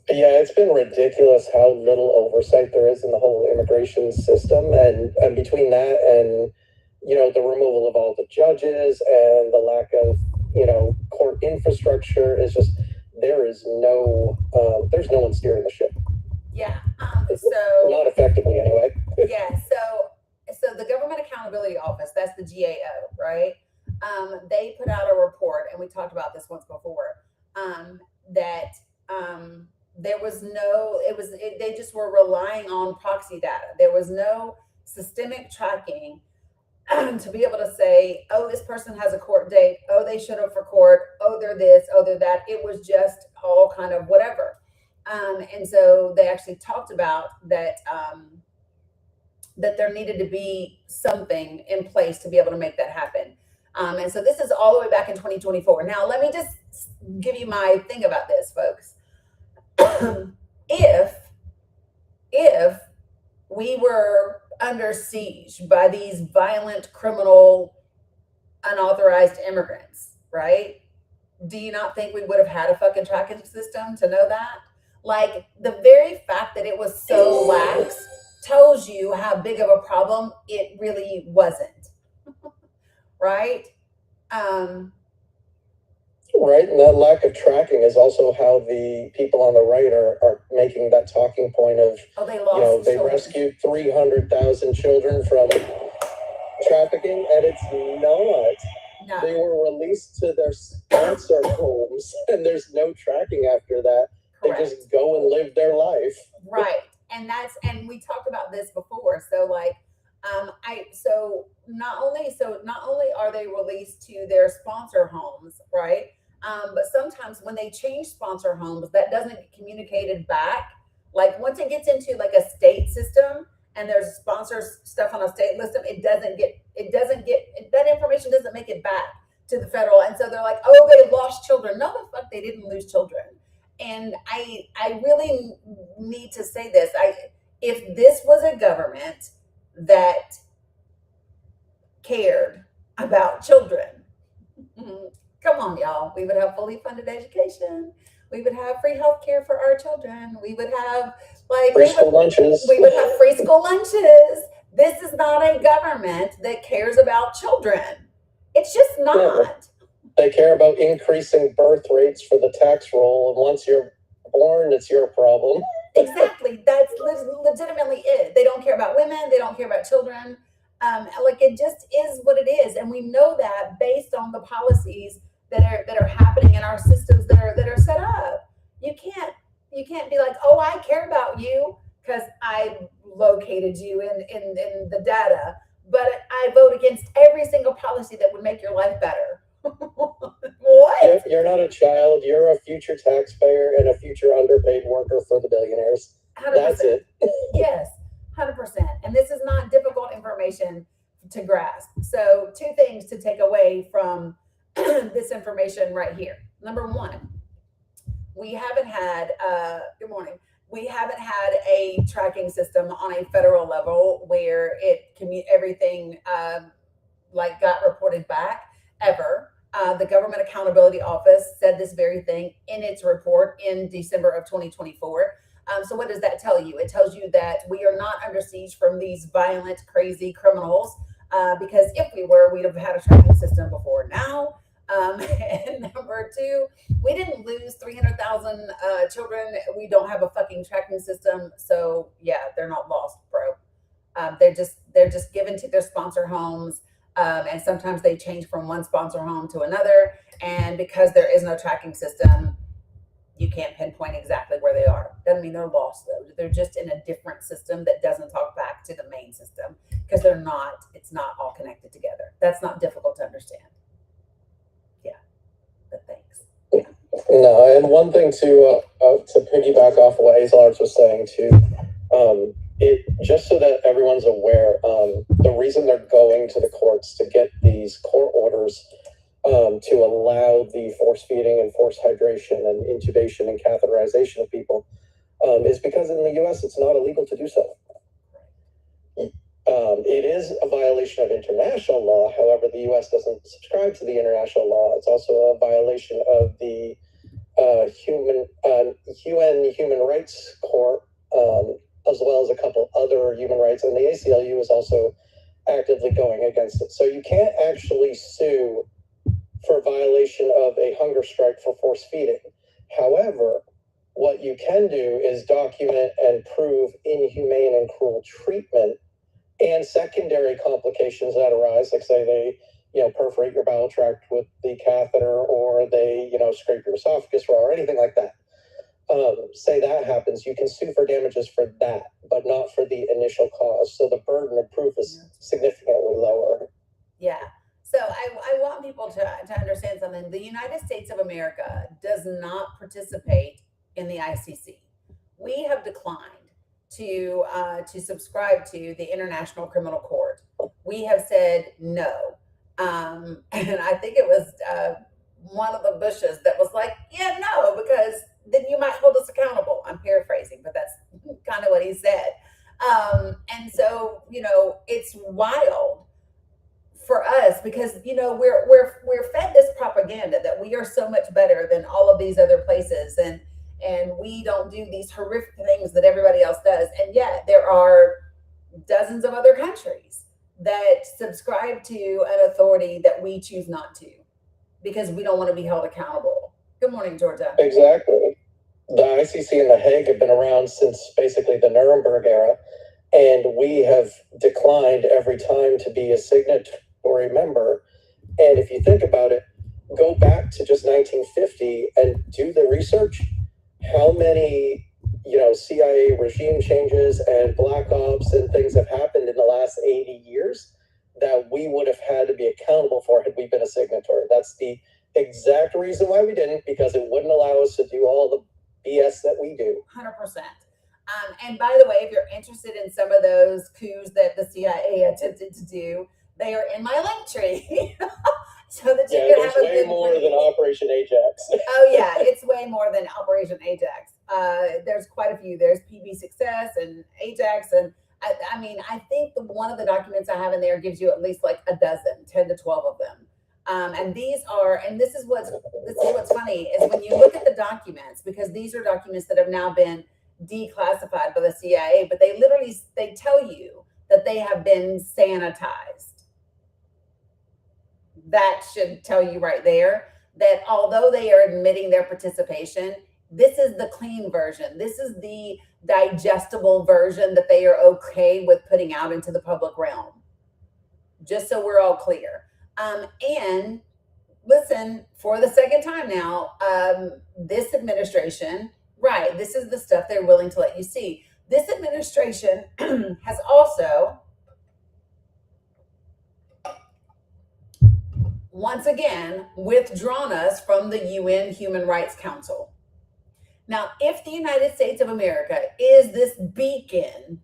Speaker 3: Yeah, it's been ridiculous how little oversight there is in the whole immigration system, and between that and the removal of all the judges and the lack of court infrastructure is just there's no one steering the ship.
Speaker 1: Yeah. So
Speaker 3: not effectively anyway.
Speaker 1: Yeah. So the Government Accountability Office, that's the GAO, right? They put out a report, and we talked about this once before. That there was they just were relying on proxy data. There was no systemic tracking to be able to say, oh, this person has a court date. Oh, they showed up for court. Oh, they're this. Oh, they're that. It was just all kind of whatever. And so they actually talked about that, that there needed to be something in place to be able to make that happen. And so this is all the way back in 2024. Now, let me just give you my thing about this, folks. If we were under siege by these violent, criminal, unauthorized immigrants, right? Do you not think we would have had a fucking tracking system to know that? Like, the very fact that it was so lax tells you how big of a problem it really wasn't. Right?
Speaker 3: Right, and that lack of tracking is also how the people on the right are making that talking point of, they rescued 300,000 children from trafficking, and it's not. No. They were released to their sponsor homes, and there's no tracking after that. Correct. They just go and live their life.
Speaker 1: Right, and we talked about this before. So not only are they released to their sponsor homes, right? But sometimes when they change sponsor homes, that doesn't get communicated back. Like, once it gets into like a state system and there's sponsor stuff on a state system, that information doesn't make it back to the federal. And so they're like, oh, they lost children. No, the fuck, they didn't lose children. And I really need to say this. If this was a government that cared about children, come on, y'all, we would have fully funded education. We would have free health care for our children. We would have
Speaker 3: free school lunches.
Speaker 1: We would have free school lunches. This is not a government that cares about children. It's just not.
Speaker 3: Yeah, they care about increasing birth rates for the tax roll, and once you're born, it's your problem.
Speaker 1: Exactly. That's legitimately it. They don't care about women. They don't care about children. Like it just is what it is, and we know that based on the policies that are happening in our systems that are set up. You can't be like, oh, I care about you because I located you in the data, but I vote against every single policy that would make your life better. What?
Speaker 3: You're not a child. You're a future taxpayer and a future underpaid worker for the billionaires.
Speaker 1: 100%.
Speaker 3: That's it.
Speaker 1: Yes, 100%. And this is not difficult information to grasp. So, two things to take away from this information right here. Number one, we haven't had, good morning, we haven't had a tracking system on a federal level where everything like got reported back ever. The Government Accountability Office said this very thing in its report in December of 2024. So what does that tell you? It tells you that we are not under siege from these violent, crazy criminals. Because if we were, we'd have had a tracking system before now. And number two, we didn't lose 300,000 children. We don't have a fucking tracking system. So yeah, they're not lost, bro. They're just given to their sponsor homes. And sometimes they change from one sponsor home to another. And because there is no tracking system, you can't pinpoint exactly where they are. Doesn't mean they're lost though. They're just in a different system that doesn't talk back to the main system because it's not all connected together. That's not difficult to understand. Yeah, but thanks. Yeah.
Speaker 3: No, and one thing to piggyback off what Hazel was saying too, it just so that everyone's aware, the reason they're going to the courts to get these court orders to allow the force feeding and force hydration and intubation and catheterization of people is because in the U.S. it's not illegal to do so. It is a violation of international law. However, the U.S. doesn't subscribe to the international law. It's also a violation of the UN Human Rights Court, as well as a couple other human rights. And the ACLU is also actively going against it. So you can't actually sue for violation of a hunger strike for force feeding. However, what you can do is document and prove inhumane and cruel treatment and secondary complications that arise, like say they, perforate your bowel tract with the catheter, or they, scrape your esophagus raw, or anything like that. Say that happens, you can sue for damages for that, but not for the initial cause. So the burden of proof is significantly lower.
Speaker 1: Yeah. So I want people to understand something. The United States of America does not participate in the ICC. We have declined to subscribe to the International Criminal Court. We have said no. And I think it was one of the Bushes that was like, yeah, no, because then you might hold us accountable. I'm paraphrasing, but that's kind of what he said. And so, it's wild for us because we're fed this propaganda that we are so much better than all of these other places, and we don't do these horrific things that everybody else does. And yet there are dozens of other countries that subscribe to an authority that we choose not to because we don't want to be held accountable. Good morning, Georgia.
Speaker 3: Exactly. The ICC and The Hague have been around since basically the Nuremberg era, and we have declined every time to be a signatory member. And if you think about it, go back to just 1950 and do the research. How many, CIA regime changes and black ops and things have happened in the last 80 years that we would have had to be accountable for had we been a signatory? That's the exact reason why we didn't, because it wouldn't allow us to do all the BS that we do.
Speaker 1: 100%. And by the way, if you're interested in some of those coups that the CIA attempted to do, they are in my link tree. So that you can have a
Speaker 3: way more than Operation Ajax.
Speaker 1: Oh yeah, it's way more than Operation Ajax. There's quite a few. There's PB Success and Ajax, and I think one of the documents I have in there gives you at least like a dozen, 10 to 12 of them. And this is what's funny is when you look at the documents, because these are documents that have now been declassified by the CIA, but they tell you that they have been sanitized. That should tell you right there that although they are admitting their participation, this is the clean version. This is the digestible version that they are okay with putting out into the public realm. just so we're all clear. And listen, for the second time now, this administration, right, this is the stuff they're willing to let you see. This administration has also, once again, withdrawn us from the UN Human Rights Council. Now, if the United States of America is this beacon,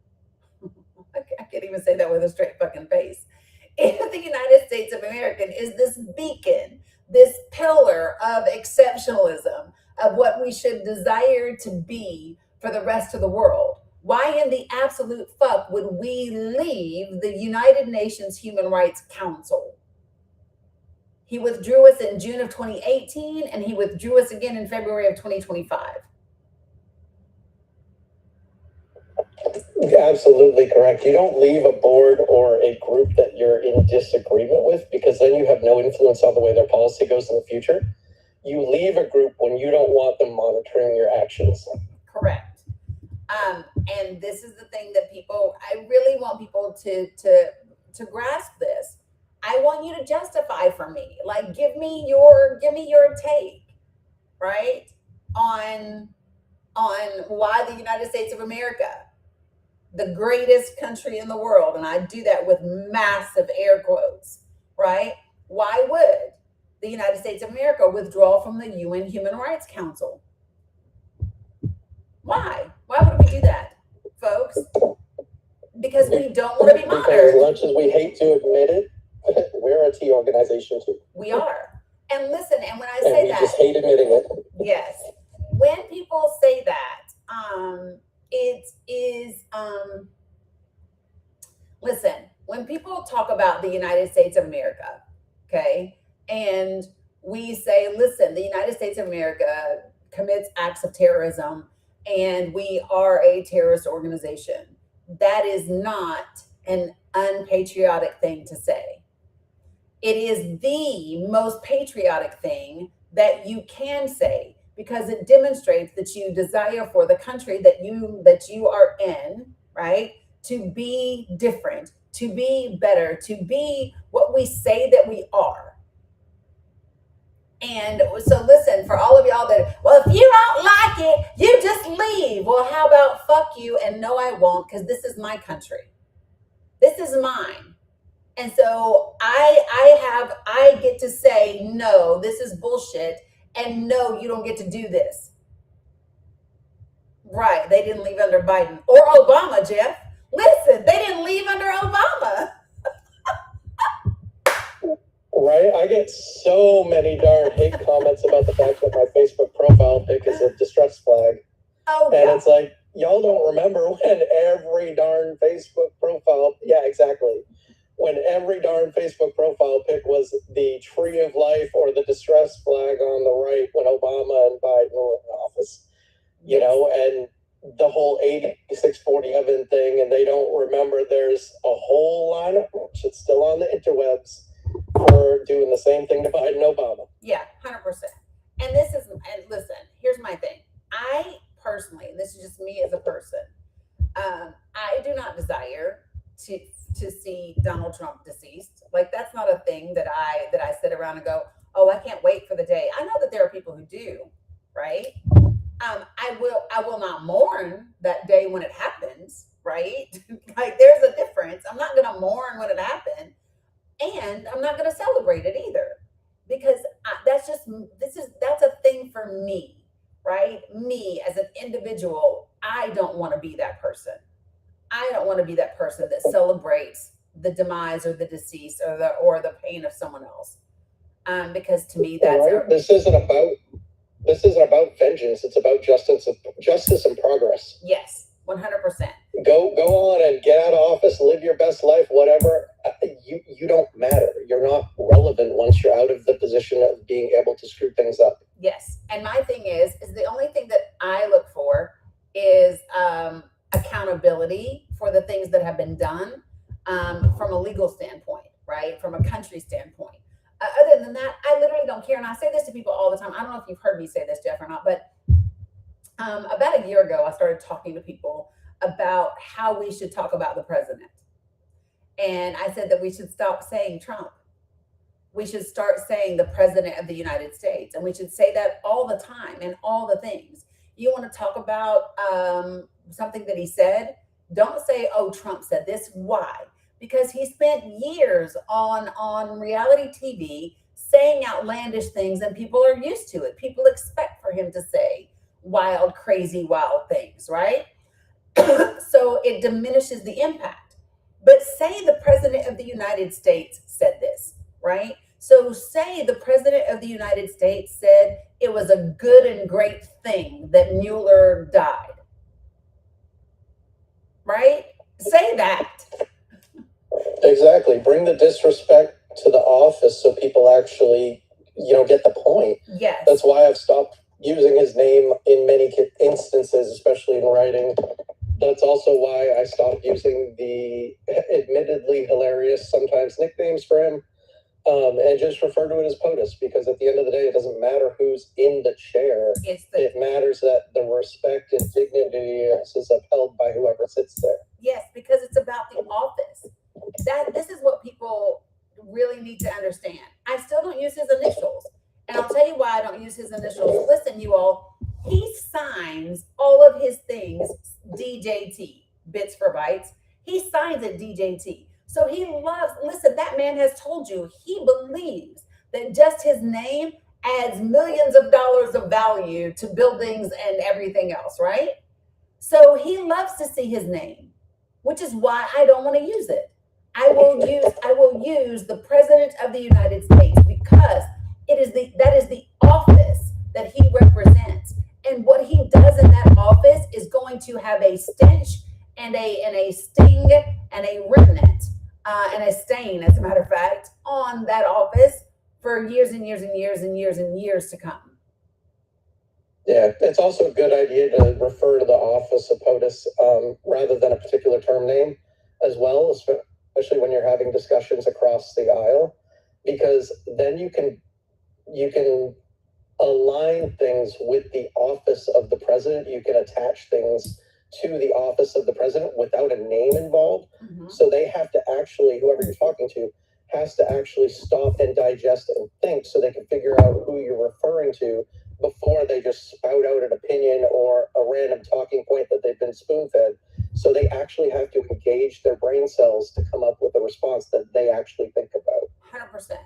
Speaker 1: I can't even say that with a straight fucking face. If the United States of America is this beacon, this pillar of exceptionalism, of what we should desire to be for the rest of the world, why in the absolute fuck would we leave the United Nations Human Rights Council? He withdrew us in June of 2018, and he withdrew us again in February of 2025.
Speaker 3: Absolutely correct. You don't leave a board or a group that you're in disagreement with, because then you have no influence on the way their policy goes in the future. You leave a group when you don't want them monitoring your actions.
Speaker 1: Correct. And this is the thing that I really want people to grasp this. I want you to justify for me, like, give me your take, right, on why the United States of America, the greatest country in the world, and I do that with massive air quotes, right? Why would the United States of America withdraw from the UN Human Rights Council? Why? Why would we do that, folks? Because we don't want to be monitored.
Speaker 3: Because as much as we hate to admit it, we're a T organization too.
Speaker 1: We are. And listen, and when I say that,
Speaker 3: we just hate admitting it.
Speaker 1: Yes. When people say that, it is, listen, when people talk about the United States of America, okay, and we say, listen, the United States of America commits acts of terrorism and we are a terrorist organization, that is not an unpatriotic thing to say. It is the most patriotic thing that you can say, because it demonstrates that you desire for the country that you are in, right, to be different, to be better, to be what we say that we are. And so listen, for all of y'all that, well, if you don't like it, you just leave. Well, how about fuck you and no, I won't, because this is my country. This is mine. And so I get to say, no, this is bullshit. And no, you don't get to do this. Right. They didn't leave under Biden or Obama, Jeff. Listen, they didn't leave under Obama.
Speaker 3: Right? I get so many darn hate comments about the fact that my Facebook profile pic is a distress flag.
Speaker 1: Oh,
Speaker 3: and
Speaker 1: yeah.
Speaker 3: It's like, y'all don't remember when every darn Facebook profile, yeah, exactly. When every darn Facebook profile pic was the tree of life or the distress flag on the right when Obama and Biden were in office, you know, and the whole 86-47 thing, and they don't remember there's a whole line of books that's still on the interwebs for doing the same thing to Biden and Obama.
Speaker 1: Yeah, 100%. And listen, here's my thing. I personally, this is just me as a person, I do not desire to see Donald Trump deceased. Like, that's not a thing that I sit around and go, oh, I can't wait for the day. I know that there are people who do, right? I will not mourn that day when it happens, right? Like, there's a difference. I'm not going to mourn when it happened, and I'm not going to celebrate it either, because that's a thing for me, right? Me as an individual, I don't want to be that person. I don't want to be that person that celebrates the demise or the deceased or the pain of someone else. Because to me, that's
Speaker 3: right. This isn't about vengeance. It's about justice and progress.
Speaker 1: Yes, 100%.
Speaker 3: Go on and get out of office, live your best life, whatever. You don't matter. You're not relevant once you're out of the position of being able to screw things up.
Speaker 1: Yes. And my thing is the only thing that I look for is accountability for the things that have been done from a legal standpoint, right? From a country standpoint. Other than that, I literally don't care. And I say this to people all the time. I don't know if you've heard me say this, Jeff, or not, but about a year ago, I started talking to people about how we should talk about the president. And I said that we should stop saying Trump. We should start saying the president of the United States. And we should say that all the time and all the things. You want to talk about something that he said? Don't say, oh, Trump said this. Why? Because he spent years on reality TV saying outlandish things, and people are used to it. People expect for him to say wild, crazy, wild things, right? So it diminishes the impact. But say the president of the United States said this, right? So say the president of the United States said it was a good and great thing that Mueller died, right? Say that.
Speaker 3: Exactly. Bring the disrespect to the office so people actually, get the point.
Speaker 1: Yes.
Speaker 3: That's why I've stopped using his name in many instances, especially in writing. That's also why I stopped using the admittedly hilarious sometimes nicknames for him, and just refer to it as POTUS, because at the end of the day, it doesn't matter who's in the chair. It matters that the respect and dignity is upheld by whoever sits there.
Speaker 1: Yes, because it's about the office. This is what people really need to understand. I still don't use his initials. And I'll tell you why I don't use his initials. Listen, you all, he signs all of his things DJT, bits for bytes. He signs it DJT. So he loves, listen, that man has told you he believes that just his name adds millions of dollars of value to buildings and everything else, right? So he loves to see his name, which is why I don't want to use it. I will use the president of the United States because that is the office that he represents. And what he does in that office is going to have a stench and a sting and a remnant and a stain, as a matter of fact, on that office for years and years and years and years and years to come.
Speaker 3: Yeah, it's also a good idea to refer to the office of POTUS rather than a particular term name as well, especially when you're having discussions across the aisle, because then you can align things with the office of the president. You can attach things to the office of the president without a name involved. Mm-hmm. So they have to actually, whoever you're talking to, has to actually stop and digest and think so they can figure out who you're referring to before they just spout out an opinion or a random talking point that they've been spoon-fed. So they actually have to engage their brain cells to come up with a response that they actually think about.
Speaker 1: 100%.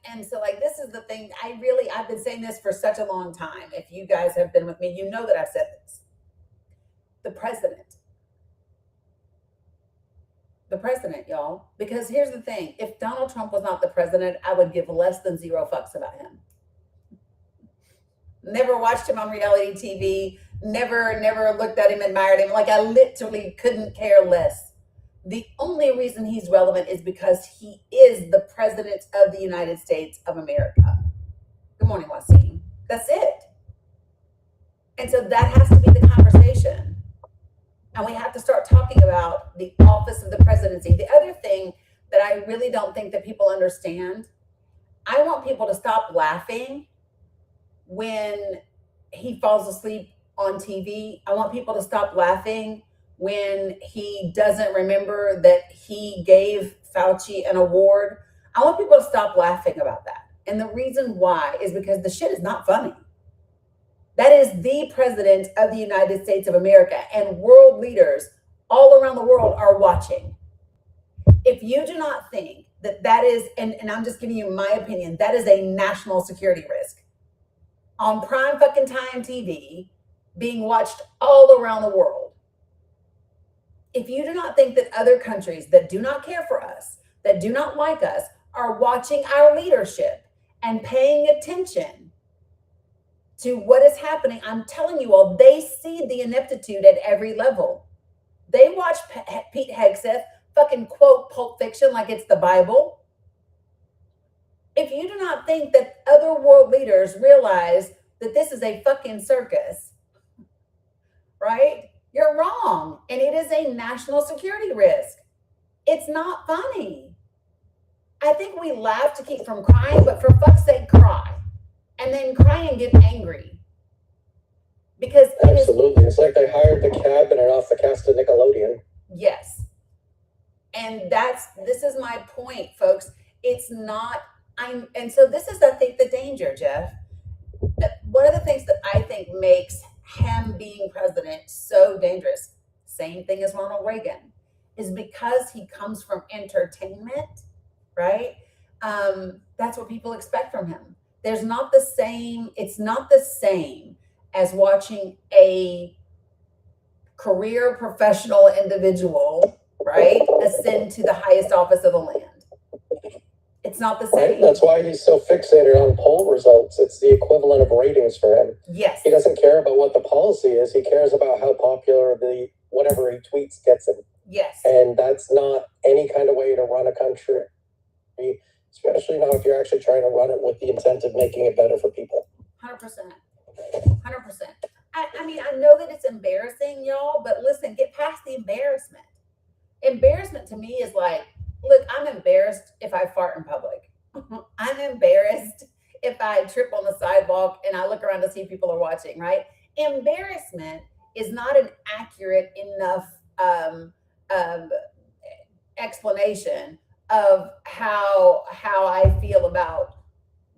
Speaker 1: And so, like, this is the thing. I've been saying this for such a long time. If you guys have been with me, you know that I've said this. The president, y'all. Because here's the thing. If Donald Trump was not the president, I would give less than 0 fucks about him. Never watched him on reality TV. Never looked at him, admired him. Like, I literally couldn't care less. The only reason he's relevant is because he is the president of the United States of America. Good morning, Wasim. That's it. And so that has to be the conversation. And we have to start talking about the office of the presidency. The other thing that I really don't think that people understand, I want people to stop laughing when he falls asleep on TV. I want people to stop laughing when he doesn't remember that he gave Fauci an award. I want people to stop laughing about that. And the reason why is because the shit is not funny. That is the president of the United States of America, and world leaders all around the world are watching. If you do not think that is, and I'm just giving you my opinion, that is a national security risk. On prime fucking time TV, being watched all around the world. If you do not think that other countries that do not care for us, that do not like us, are watching our leadership and paying attention to what is happening, I'm telling you all, they see the ineptitude at every level. They watch Pete Hegseth fucking quote Pulp Fiction like it's the Bible. If you do not think that other world leaders realize that this is a fucking circus, right? You're wrong. And it is a national security risk. It's not funny. I think we laugh to keep from crying, but for fuck's sake, cry. And then cry and get angry. Because
Speaker 3: absolutely. It's like they hired the cabinet off the cast of Nickelodeon.
Speaker 1: Yes. And this is my point, folks. It's not, and so this is, I think, the danger, Jeff. One of the things that I think makes him being president so dangerous, same thing as Ronald Reagan, is because he comes from entertainment, right? That's what people expect from him. There's not the same, it's not the same as watching a career professional individual, right, ascend to the highest office of the land. It's not the same.
Speaker 3: Right? That's why he's so fixated on poll results. It's the equivalent of ratings for him.
Speaker 1: Yes.
Speaker 3: He doesn't care about what the policy is. He cares about how popular the whatever he tweets gets him.
Speaker 1: Yes.
Speaker 3: And that's not any kind of way to run a country, especially not if you're actually trying to run it with the intent of making it better for people.
Speaker 1: 100%. 100%. I mean, I know that it's embarrassing, y'all, but listen, get past the embarrassment. Embarrassment to me is like, look, I'm embarrassed if I fart in public. I'm embarrassed if I trip on the sidewalk and I look around to see if people are watching, right? Embarrassment is not an accurate enough explanation of how I feel about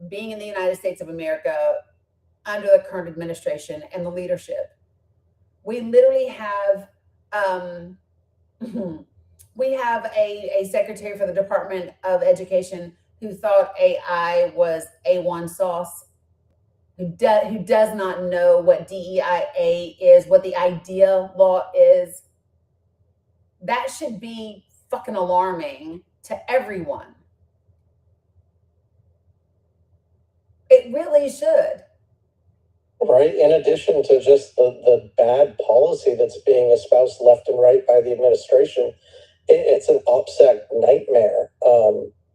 Speaker 1: being in the United States of America under the current administration and the leadership. We literally have we have a secretary for the Department of Education who thought AI was A1 sauce, who does not know what DEIA is, what the IDEA law is. That should be fucking alarming to everyone. It really should.
Speaker 3: Right. In addition to just the bad policy that's being espoused left and right by the administration, it's an OPSEC nightmare.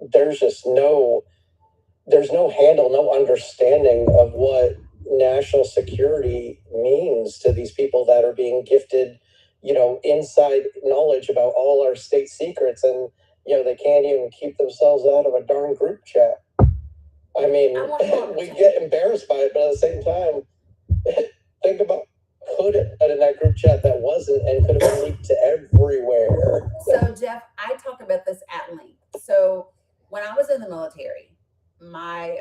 Speaker 3: There's no handle, no understanding of what national security means to these people that are being gifted, inside knowledge about all our state secrets, and they can't even keep themselves out of a darn group chat. I mean, we get embarrassed by it, but at the same time, think about could it in that group chat that wasn't and could have been leaked to everywhere.
Speaker 1: So Jeff, I talk about this at length. So when I was in the military, my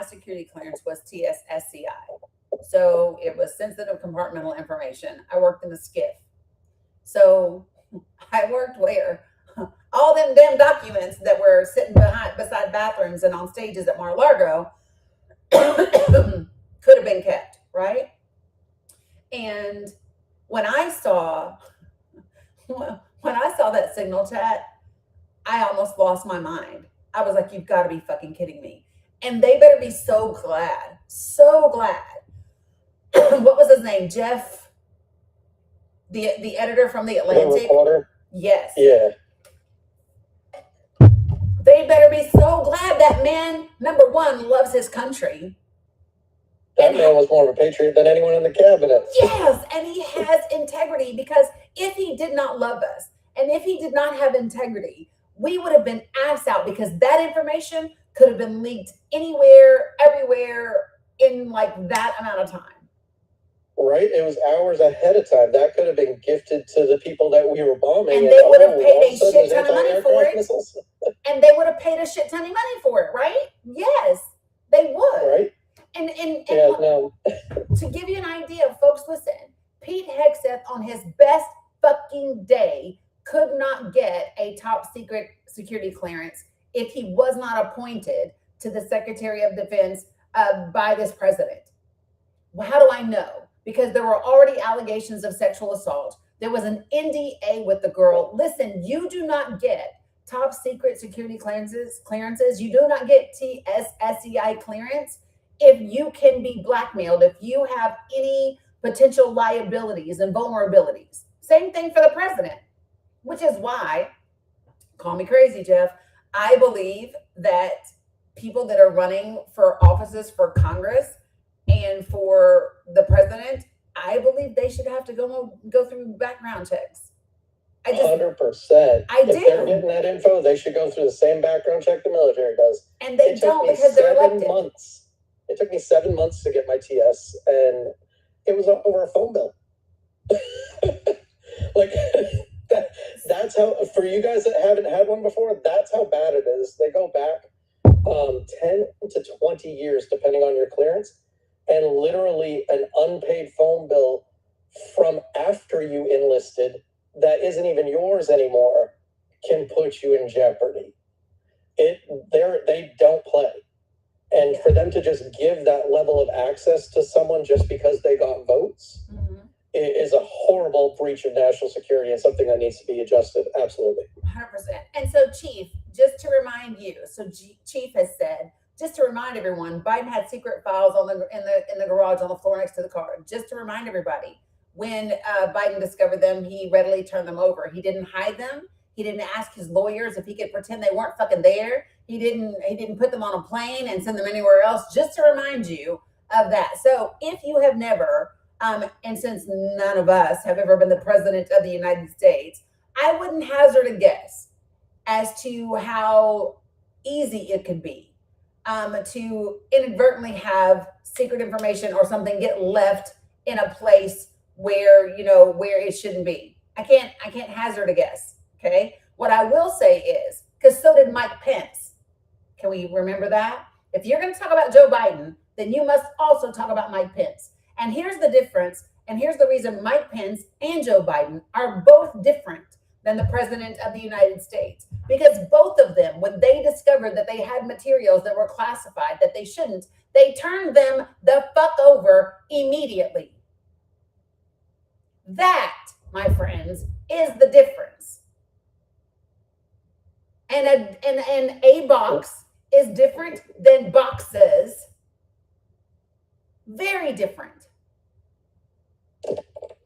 Speaker 1: security clearance was TSSCI. So it was sensitive compartmental information. I worked in the SCIF. So I worked where all them damn documents that were sitting beside bathrooms and on stages at Mar-a-Lago could have been kept, right? And when I saw that signal chat, I almost lost my mind. I was like, you've got to be fucking kidding me. And they better be so glad. What was his name? Jeff, the editor from the Atlantic. Yes.
Speaker 3: Yeah.
Speaker 1: They better be so glad that man, number one, loves his country.
Speaker 3: That man was more of a patriot than anyone in the cabinet.
Speaker 1: Yes, and he has integrity, because if he did not love us and if he did not have integrity, we would have been ass out, because that information could have been leaked anywhere, everywhere in like that amount of time.
Speaker 3: Right? It was hours ahead of time. That could have been gifted to the people that we were bombing.
Speaker 1: And they would have paid a shit ton of money for it. And they would have paid a shit ton of money for it, right? Yes, they would.
Speaker 3: Right?
Speaker 1: And
Speaker 3: yeah, no.
Speaker 1: To give you an idea, folks, listen, Pete Hegseth on his best fucking day could not get a top secret security clearance if he was not appointed to the Secretary of Defense by this president. Well, how do I know? Because there were already allegations of sexual assault. There was an NDA with the girl. Listen, you do not get top secret security clearances. You do not get TSSCI clearance if you can be blackmailed, if you have any potential liabilities and vulnerabilities. Same thing for the president, which is why, call me crazy, Jeff, I believe that people that are running for offices for Congress and for the president, I believe they should have to go through background checks.
Speaker 3: 100%.
Speaker 1: I do.
Speaker 3: If they're getting that info, they should go through the same background check the military does.
Speaker 1: And they don't, because they're elected.
Speaker 3: It took me 7 months to get my TS, and it was over a phone bill. Like, That's how, for you guys that haven't had one before, that's how bad it is. They go back 10 to 20 years, depending on your clearance, and literally an unpaid phone bill from after you enlisted that isn't even yours anymore can put you in jeopardy. They don't play. And for them to just give that level of access to someone just because they got votes is a horrible breach of national security and something that needs to be adjusted. Absolutely.
Speaker 1: 100%. And so, Chief, just to remind you, Chief has said, just to remind everyone, Biden had secret files in the garage on the floor next to the car. Just to remind everybody, when Biden discovered them, he readily turned them over. He didn't hide them. He didn't ask his lawyers if he could pretend they weren't fucking there. He didn't put them on a plane and send them anywhere else. Just to remind you of that. So if you have never, and since none of us have ever been the president of the United States, I wouldn't hazard a guess as to how easy it could be to inadvertently have secret information or something get left in a place where it shouldn't be. I can't hazard a guess. Okay. What I will say is, because so did Mike Pence. Can we remember that? If you're going to talk about Joe Biden, then you must also talk about Mike Pence. And here's the difference. And here's the reason Mike Pence and Joe Biden are both different than the president of the United States. Because both of them, when they discovered that they had materials that were classified that they shouldn't, they turned them the fuck over immediately. That, my friends, is the difference. And a box is different than boxes. Very different.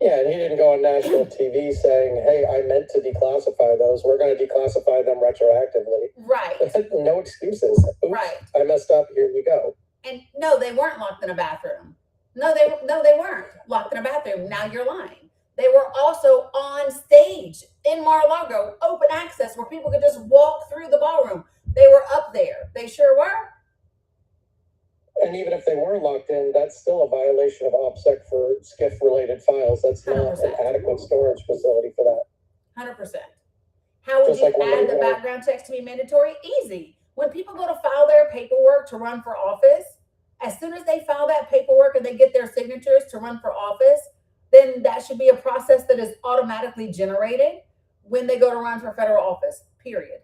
Speaker 3: Yeah, and he didn't go on national TV saying, hey, I meant to declassify those. We're going to declassify them retroactively.
Speaker 1: Right.
Speaker 3: No excuses. Oops,
Speaker 1: right.
Speaker 3: I messed up. Here we go.
Speaker 1: And no, they weren't locked in a bathroom. No, they weren't locked in a bathroom. Now you're lying. They were also on stage in Mar-a-Lago, open access, where people could just walk through the ballroom. They were up there. They sure were.
Speaker 3: And even if they were locked in, that's still a violation of OPSEC for SCIF-related files. That's not
Speaker 1: 100%.
Speaker 3: an adequate storage facility for that.
Speaker 1: 100%. How would
Speaker 3: Just
Speaker 1: you
Speaker 3: like when
Speaker 1: add
Speaker 3: they
Speaker 1: the
Speaker 3: were-
Speaker 1: background checks to be mandatory? Easy. When people go to file their paperwork to run for office, as soon as they file that paperwork and they get their signatures to run for office, then that should be a process that is automatically generated when they go to run for federal office, period.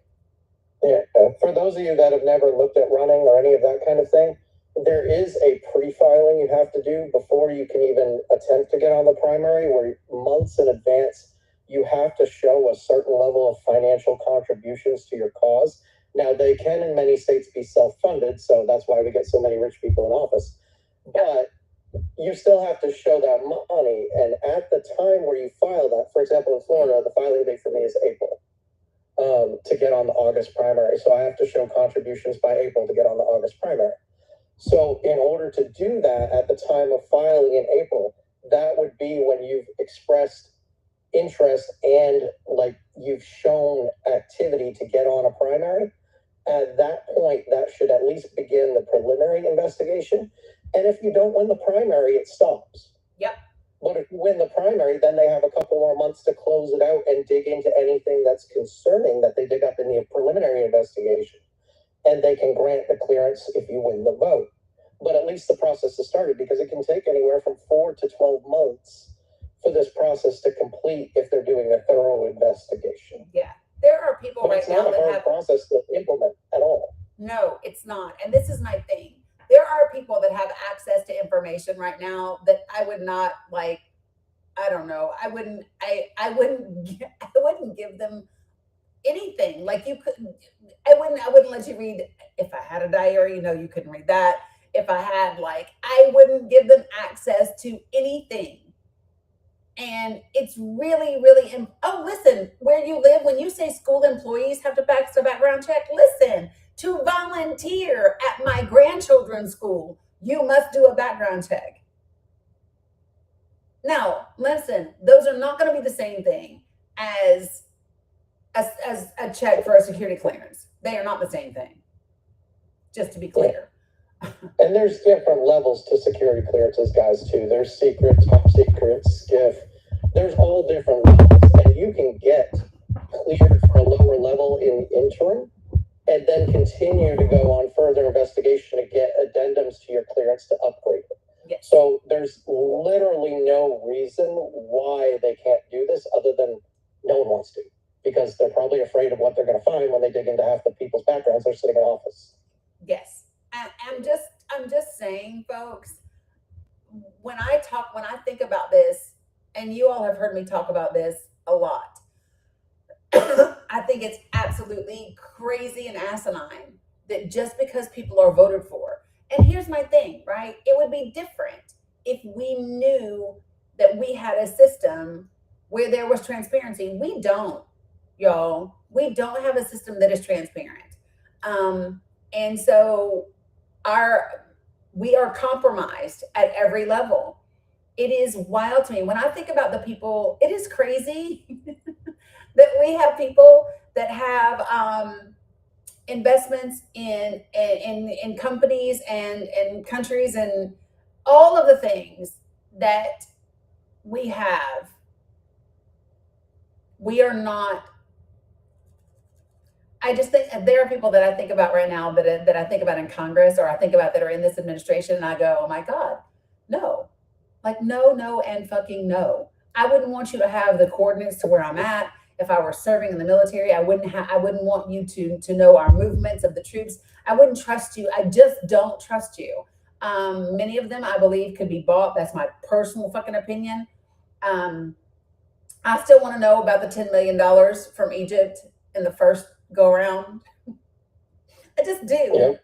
Speaker 3: Yeah, for those of you that have never looked at running or any of that kind of thing, there is a pre-filing you have to do before you can even attempt to get on the primary, where months in advance you have to show a certain level of financial contributions to your cause. Now, they can in many states be self-funded, so that's why we get so many rich people in office. But you still have to show that money, and at the time where you file that, for example, in Florida, the filing date for me is April to get on the August primary. So I have to show contributions by April to get on the August primary. So in order to do that at the time of filing in April, that would be when you've expressed interest and like you've shown activity to get on a primary. At that point, that should at least begin the preliminary investigation. And if you don't win the primary, it stops.
Speaker 1: Yep.
Speaker 3: But if you win the primary, then they have a couple more months to close it out and dig into anything that's concerning that they dig up in the preliminary investigation. And they can grant the clearance if you win the vote. But at least the process has started, because it can take anywhere from 4 to 12 months for this process to complete if they're doing a thorough investigation.
Speaker 1: Yeah. There are people
Speaker 3: But
Speaker 1: right
Speaker 3: it's
Speaker 1: now
Speaker 3: not a
Speaker 1: that
Speaker 3: hard
Speaker 1: have...
Speaker 3: process to implement at all.
Speaker 1: No, it's not. And this is my thing. There are people that have access to information right now that I would not like. I don't know. I wouldn't give them anything. Like you couldn't. I wouldn't let you read. If I had a diary, you couldn't read that. If I had I wouldn't give them access to anything. And it's really, really. Oh, listen, where you live, when you say school employees have to pass a background check, listen. To volunteer at my grandchildren's school, you must do a background check. Now, listen, those are not going to be the same thing as a check for a security clearance. They are not the same thing. Just to be clear.
Speaker 3: And there's different levels to security clearances, guys, too. There's secret, top secret, SCIF. There's all different levels. And you can get cleared for a lower level in the interim and then continue to go on further investigation to get addendums to your clearance to upgrade it.
Speaker 1: Yes.
Speaker 3: So there's literally no reason why they can't do this other than no one wants to, because they're probably afraid of what they're going to find when they dig into half the people's backgrounds they're sitting in office.
Speaker 1: Yes. I'm just saying, folks, when I think about this, and you all have heard me talk about this a lot, I think it's absolutely crazy and asinine that just because people are voted for, and here's my thing, right? It would be different if we knew that we had a system where there was transparency. We don't, y'all. We don't have a system that is transparent. And so we are compromised at every level. It is wild to me. When I think about the people, it is crazy that we have people that have investments in companies and countries and all of the things that we have. We are not. I just think there are people that I think about right now that I think about in Congress, or I think about that are in this administration, and I go, oh my God, no. Like, no, and fucking no. I wouldn't want you to have the coordinates to where I'm at. If I were serving in the military, I wouldn't want you to know our movements of the troops. I wouldn't trust you. I just don't trust you. Many of them, I believe, could be bought. That's my personal fucking opinion. I still want to know about the $10 million from Egypt in the first go around. I just do. Yeah.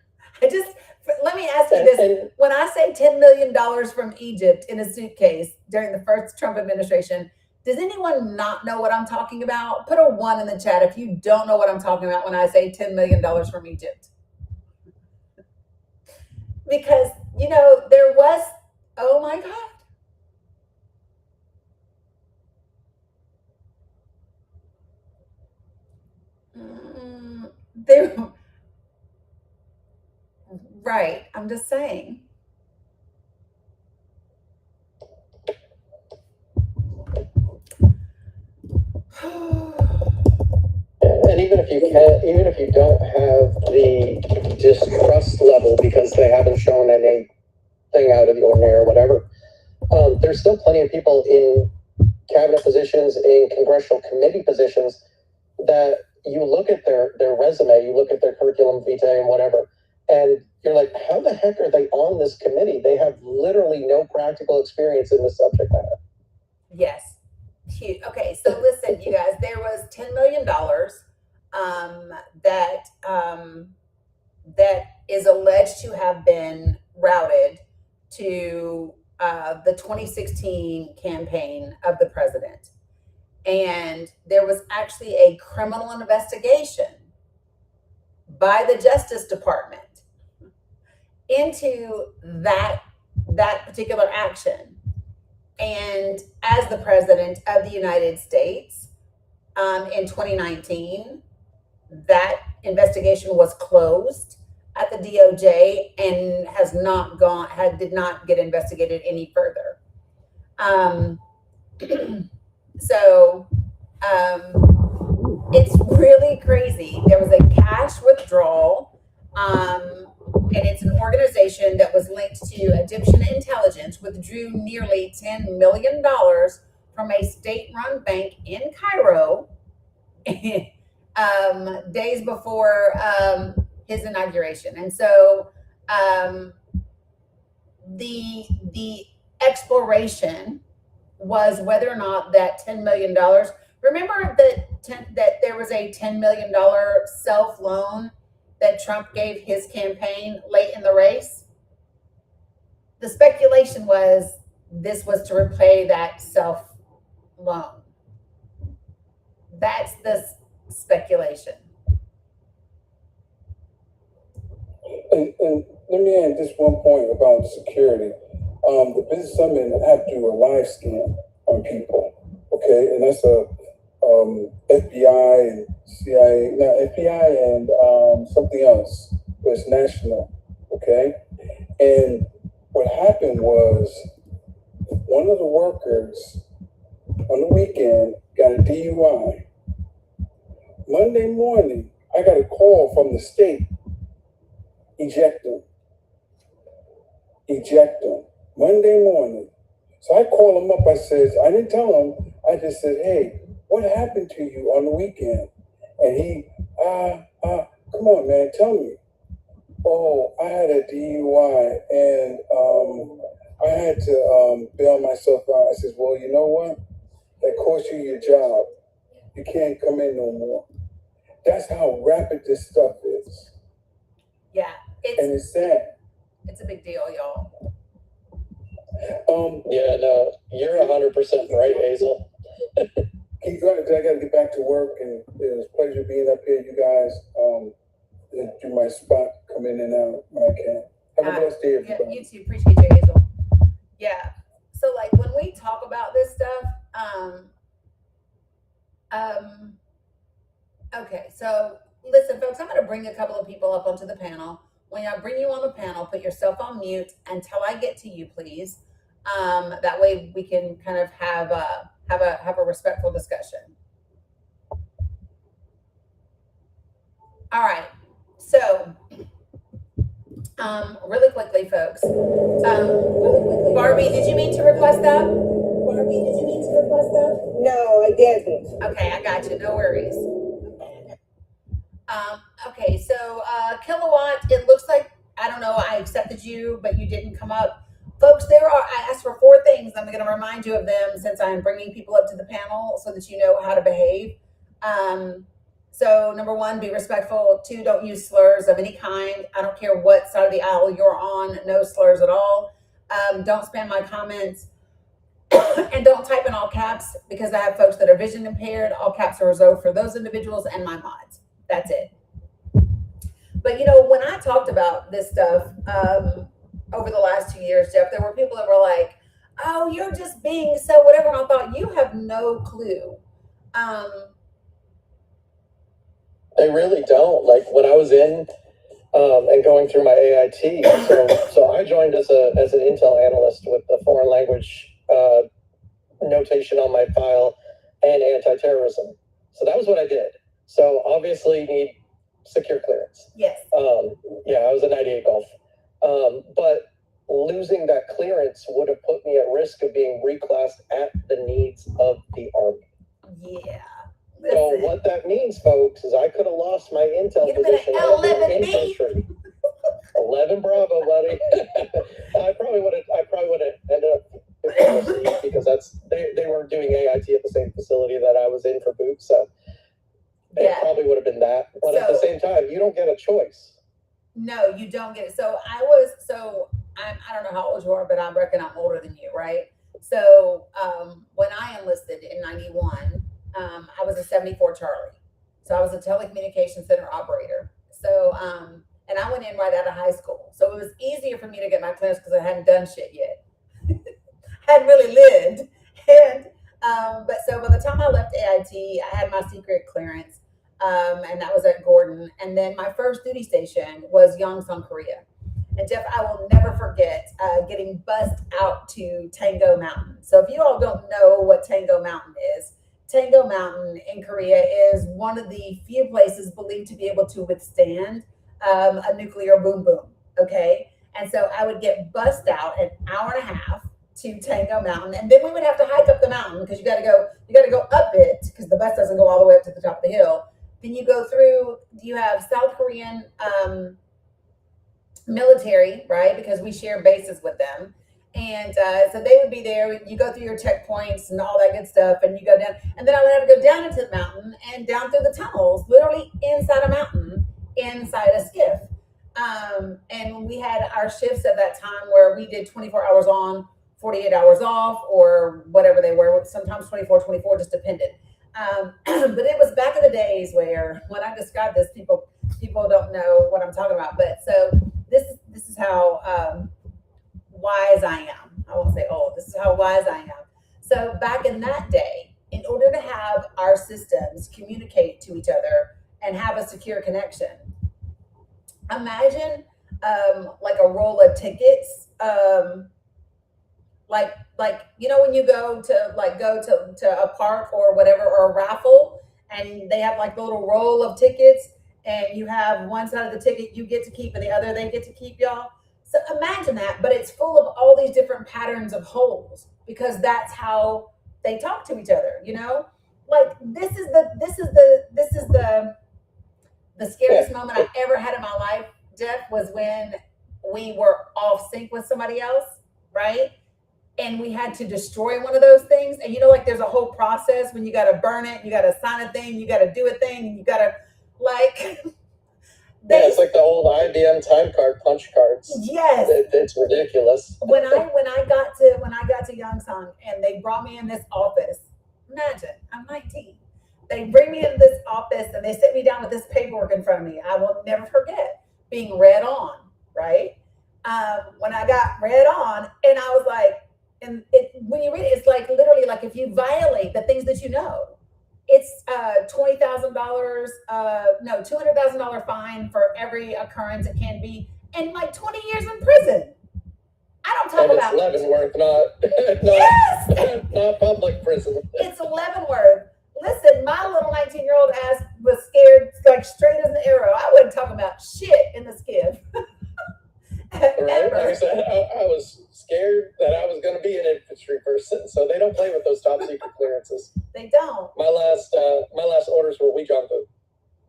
Speaker 1: Let me ask you this. When I say $10 million from Egypt in a suitcase during the first Trump administration, does anyone not know what I'm talking about? Put a 1 in the chat if you don't know what I'm talking about when I say $10 million from Egypt. Because, there was, oh my God. Right. I'm just saying.
Speaker 3: And even if you don't have the distrust level because they haven't shown anything out of the ordinary or whatever, there's still plenty of people in cabinet positions, in congressional committee positions, that you look at their resume, you look at their curriculum vitae and whatever, and you're like, how the heck are they on this committee? They have literally no practical experience in the subject matter.
Speaker 1: Yes. Cute. Okay, so listen, you guys, there was $10 million that is alleged to have been routed to the 2016 campaign of the president. And there was actually a criminal investigation by the Justice Department into that particular action. And as the president of the United States, in 2019, that investigation was closed at the DOJ and did not get investigated any further. So it's really crazy. There was a cash withdrawal, and it's an organization that was linked to Egyptian intelligence, withdrew nearly $10 million from a state-run bank in Cairo days before his inauguration. And so the exploration was whether or not that $10 million, remember that there was a $10 million self-loan that Trump gave his campaign late in the race? The speculation was this was to repay that self-loan. That's the speculation.
Speaker 2: And let me add this one point about security. The business summit had to do a live scan on people, okay? And that's a FBI and CIA, no, FBI and something else, but it's national, okay? And what happened was one of the workers on the weekend got a DUI. Monday morning, I got a call from the state. Eject him. Eject him. Monday morning. So I call him up. I says, I didn't tell him. I just said, hey, what happened to you on the weekend? And he, come on, man, tell me. Oh, I had a DUI and I had to bail myself out. I says, well, you know what? That cost you your job. You can't come in no more. That's how rapid this stuff is.
Speaker 1: Yeah,
Speaker 2: And it's sad.
Speaker 1: It's a big deal, y'all.
Speaker 3: Yeah, no, you're 100% right, Hazel.
Speaker 2: Keith, I got to get back to work, and it was a pleasure being up here. You guys, do my spot, come in and out when I can. Have a blessed day, everybody.
Speaker 1: Yeah, you too. Appreciate you, Hazel. Yeah. So, like, when we talk about this stuff, okay, so listen, folks, I'm going to bring a couple of people up onto the panel. When I bring you on the panel, put yourself on mute until I get to you, please. That way we can kind of have a respectful discussion. All right. So, really quickly, folks. Barbie, did you mean to request that?
Speaker 4: No, I didn't.
Speaker 1: Okay, I got you. No worries. Okay, so Kilowatt, it looks like, I don't know, I accepted you, but you didn't come up. Folks, I asked for 4 things. I'm going to remind you of them since I'm bringing people up to the panel so that you know how to behave. So number 1, be respectful. 2, don't use slurs of any kind. I don't care what side of the aisle you're on, no slurs at all. Don't spam my comments. And don't type in all caps because I have folks that are vision impaired. All caps are reserved for those individuals and my mods. That's it. But when I talked about this stuff over the last 2 years, Jeff, there were people that were like, oh, you're just being so whatever. And I thought, you have no clue.
Speaker 3: They really don't. Like when I was in and going through my AIT, so I joined as an Intel analyst with the foreign language notation on my file and anti-terrorism. So that was what I did. So obviously need secure clearance.
Speaker 1: Yes.
Speaker 3: Yeah, I was a 98 Golf. But losing that clearance would have put me at risk of being reclassed at the needs of the Army.
Speaker 1: Yeah.
Speaker 3: So what that means, folks, is I could have lost my Intel position in infantry. 11 Bravo, buddy. I probably would have ended up because they were doing AIT at the same facility that I was in for boots, so it probably would have been that. But at the same time, you don't get a choice.
Speaker 1: No, you don't get it. So I don't know how old you are, but I reckon I'm older than you, right? So when I enlisted in 91, I was a 74 Charlie. So I was a telecommunications center operator. So and I went in right out of high school. So it was easier for me to get my clearance because I hadn't done shit yet. Hadn't really lived. And but so by the time I left AIT, I had my secret clearance. And that was at Gordon. And then my first duty station was Yongsan, Korea. And Jeff, I will never forget getting bussed out to Tango Mountain. So if you all don't know what Tango Mountain is, Tango Mountain in Korea is one of the few places believed to be able to withstand a nuclear boom boom. Okay. And so I would get bussed out an hour and a half to Tango Mountain. And then we would have to hike up the mountain because you got to go up it because the bus doesn't go all the way up to the top of the hill. Then you go through, you have South Korean military, right? Because we share bases with them. And so they would be there. You go through your checkpoints and all that good stuff, and you go down. And then I would have to go down into the mountain and down through the tunnels, literally inside a mountain, inside a skiff. And we had our shifts at that time where we did 24 hours on, 48 hours off, or whatever they were. Sometimes 24, just depended. But it was back in the days where when I describe this, people don't know what I'm talking about. But so this is how wise I am. I won't say old. This is how wise I am. So back in that day, in order to have our systems communicate to each other and have a secure connection, imagine like a roll of tickets like when you go to a park or whatever, or a raffle, and they have like the little roll of tickets, and you have one side of the ticket you get to keep and the other they get to keep, y'all. So imagine that, but it's full of all these different patterns of holes, because that's how they talk to each other, like the scariest moment I ever had in my life, Jeff, was when we were off sync with somebody else, right? And we had to destroy one of those things. And like there's a whole process when you got to burn it, you got to sign a thing, you got to do a thing, and you got to like.
Speaker 3: Yeah, it's like the old IBM time card punch cards.
Speaker 1: Yes,
Speaker 3: it's ridiculous.
Speaker 1: when I got to Youngsong and they brought me in this office, imagine I'm 19. They bring me in this office and they sit me down with this paperwork in front of me. I will never forget being read on, right? When I got read on, and I was like, and when you read it, it's like literally like if you violate the things that it's $20,000, no, $200,000 fine for every occurrence it can be, and like 20 years in prison. I don't talk about
Speaker 3: Leavenworth, not
Speaker 1: yes,
Speaker 3: not public prison.
Speaker 1: It's Leavenworth. Listen, my little 19-year-old ass was scared like straight as an arrow. I wasn't talking about shit in the skiff.
Speaker 3: Right? Like I said, I was scared that I was going to be an infantry person, so they don't play with those top secret clearances.
Speaker 1: They don't.
Speaker 3: My last orders were Weejongbu.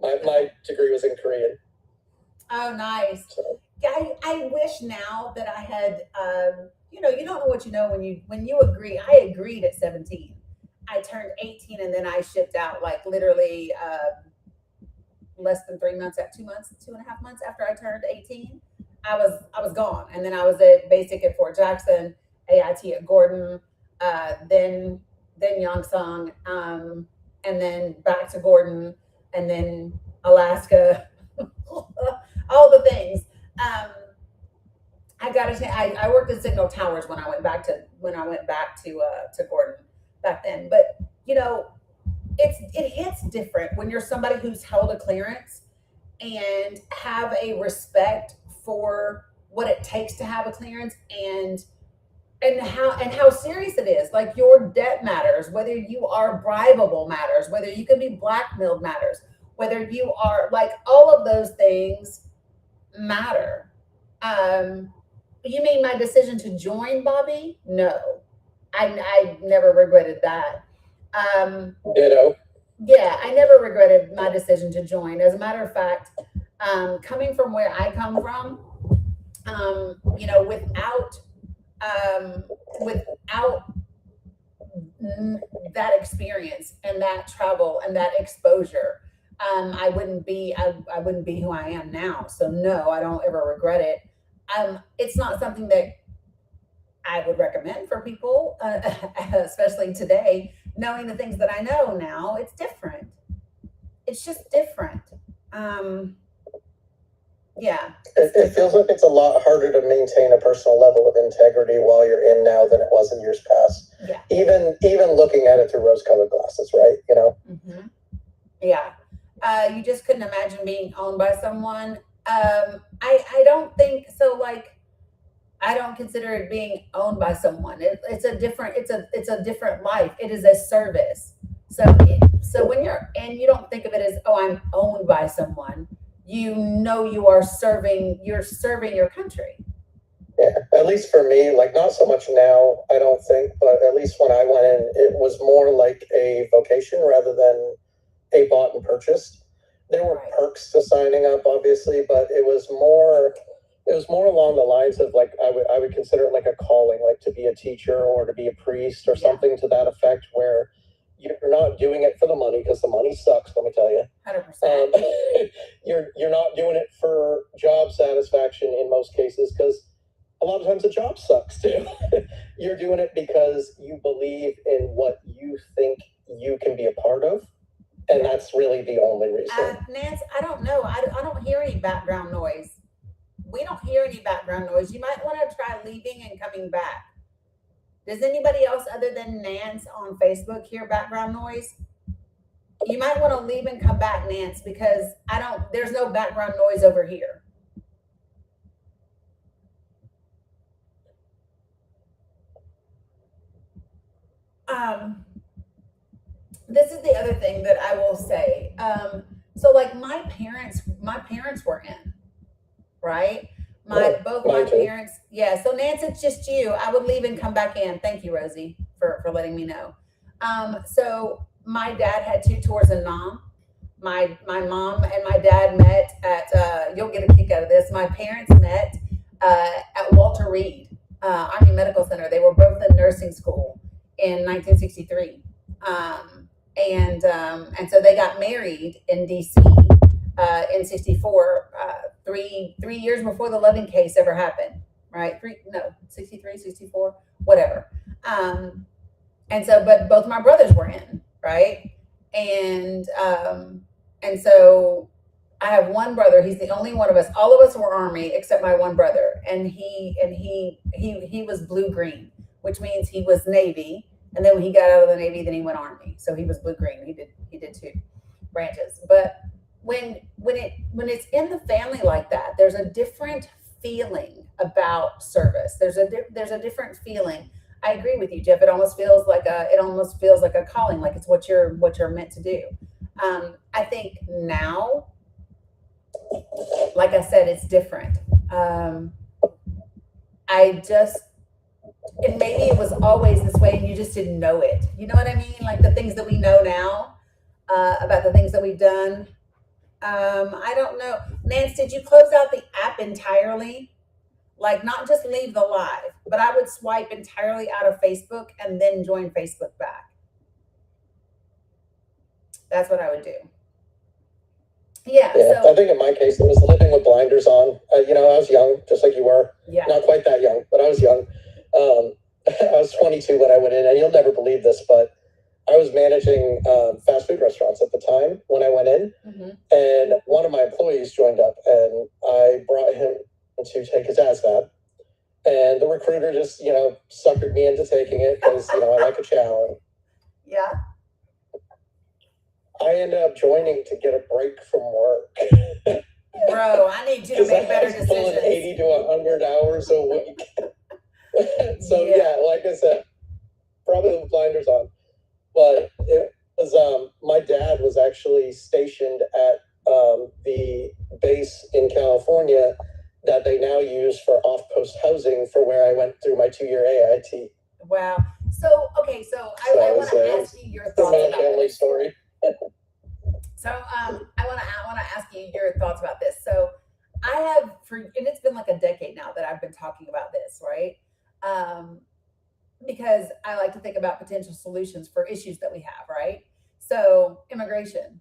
Speaker 3: My degree was in Korean.
Speaker 1: Oh, nice.
Speaker 3: So.
Speaker 1: I wish now that I had. You don't know what you know when you agree. I agreed at 17. I turned 18, and then I shipped out like literally less than 3 months, at 2 months, 2.5 months after I turned 18. I was gone, and then I was at basic at Fort Jackson, AIT at Gordon, then Youngsong, and then back to Gordon, and then Alaska, all the things. I worked at Signal Towers when I went back to Gordon back then, but it hits different when you're somebody who's held a clearance and have a respect for what it takes to have a clearance, and how serious it is. Like your debt matters, whether you are bribable matters, whether you can be blackmailed matters, whether you are like, all of those things matter. You mean my decision to join, Bobby? No, I never regretted that.
Speaker 3: Ditto.
Speaker 1: Yeah, I never regretted my decision to join. As a matter of fact, coming from where I come from, without that experience and that travel and that exposure, I wouldn't be who I am now. So no, I don't ever regret it. It's not something that I would recommend for people, especially today, knowing the things that I know now. It's different. It's just different. Yeah.
Speaker 3: It feels like it's a lot harder to maintain a personal level of integrity while you're in now than it was in years past.
Speaker 1: Yeah.
Speaker 3: Even looking at it through rose-colored glasses, right?
Speaker 1: Mm-hmm. Yeah. You just couldn't imagine being owned by someone. I don't think so. Like, I don't consider it being owned by someone. It's a different life. It is a service. So when you don't think of it as, oh, I'm owned by someone. You are serving your country.
Speaker 3: Yeah, at least for me, like not so much now, I don't think, but at least when I went in, it was more like a vocation rather than a bought and purchased. There were perks to signing up, obviously, but it was more along the lines of like I would consider it like a calling, like to be a teacher or to be a priest or something to that effect, where you're not doing it for the money, because the money sucks, let me tell you.
Speaker 1: 100%.
Speaker 3: You're not doing it for job satisfaction in most cases, because a lot of times the job sucks too. You're doing it because you believe in what you think you can be a part of. And that's really the only reason.
Speaker 1: Nance, I don't know. I don't hear any background noise. We don't hear any background noise. You might want to try leaving and coming back. Does anybody else other than Nance on Facebook hear background noise? You might want to leave and come back, Nance, because there's no background noise over here. this is the other thing that I will say. So like my parents were in, right? Both my
Speaker 3: mine too.
Speaker 1: parents, yeah. So Nance, it's just you. I would leave and come back in. Thank you, Rosie, for letting me know. So my dad had two tours in Nam. My mom and my dad met at you'll get a kick out of this. My parents met at Walter Reed Army Medical Center. They were both in nursing school in 1963. And so they got married in DC in 64, 3 years before the Loving case ever happened, right? 63, 64, whatever. And so, but both my brothers were in, right? And so I have one brother. He's the only one of us. All of us were Army except my one brother, and he was blue green, which means he was Navy. And then when he got out of the Navy, then he went Army. So he was blue green. He did two branches. But when it's in the family like that, there's a different feeling about service. There's a different feeling. I agree with you, Jeff. It almost feels like a calling, like it's what you're meant to do. I think now, like I said, it's different. And maybe it was always this way and you just didn't know it. You know what I mean? Like the things that we know now about the things that we've done. I don't know. Nance, did you close out the app entirely? Like not just leave the live, but I would swipe entirely out of Facebook and then join Facebook back. That's what I would do. Yeah.
Speaker 3: Yeah,
Speaker 1: So,
Speaker 3: I think in my case, it was living with blinders on. I was young, just like you were.
Speaker 1: yeah.
Speaker 3: Not quite that young, but I was young. I was 22 when I went in, and you'll never believe this, but I was managing fast food restaurants at the time when I went in, and one of my employees joined up, and I brought him to take his ASVAB, and the recruiter just, suckered me into taking it because, I like a challenge.
Speaker 1: Yeah.
Speaker 3: I ended up joining to get a break from work.
Speaker 1: Bro, I need you to make better
Speaker 3: I was pulling
Speaker 1: decisions.
Speaker 3: 80 to 100 hours a week. So yeah, like I said, probably with blinders on. But it was my dad was actually stationed at the base in California that they now use for off-post housing for where I went through my 2-year AIT.
Speaker 1: Wow. So okay, so I want to ask you your thoughts
Speaker 3: My
Speaker 1: about
Speaker 3: family
Speaker 1: this.
Speaker 3: story.
Speaker 1: So I want to ask you your thoughts about this. So I have and it's been like a decade now that I've been talking about this, right? Because I like to think about potential solutions for issues that we have, right? So immigration.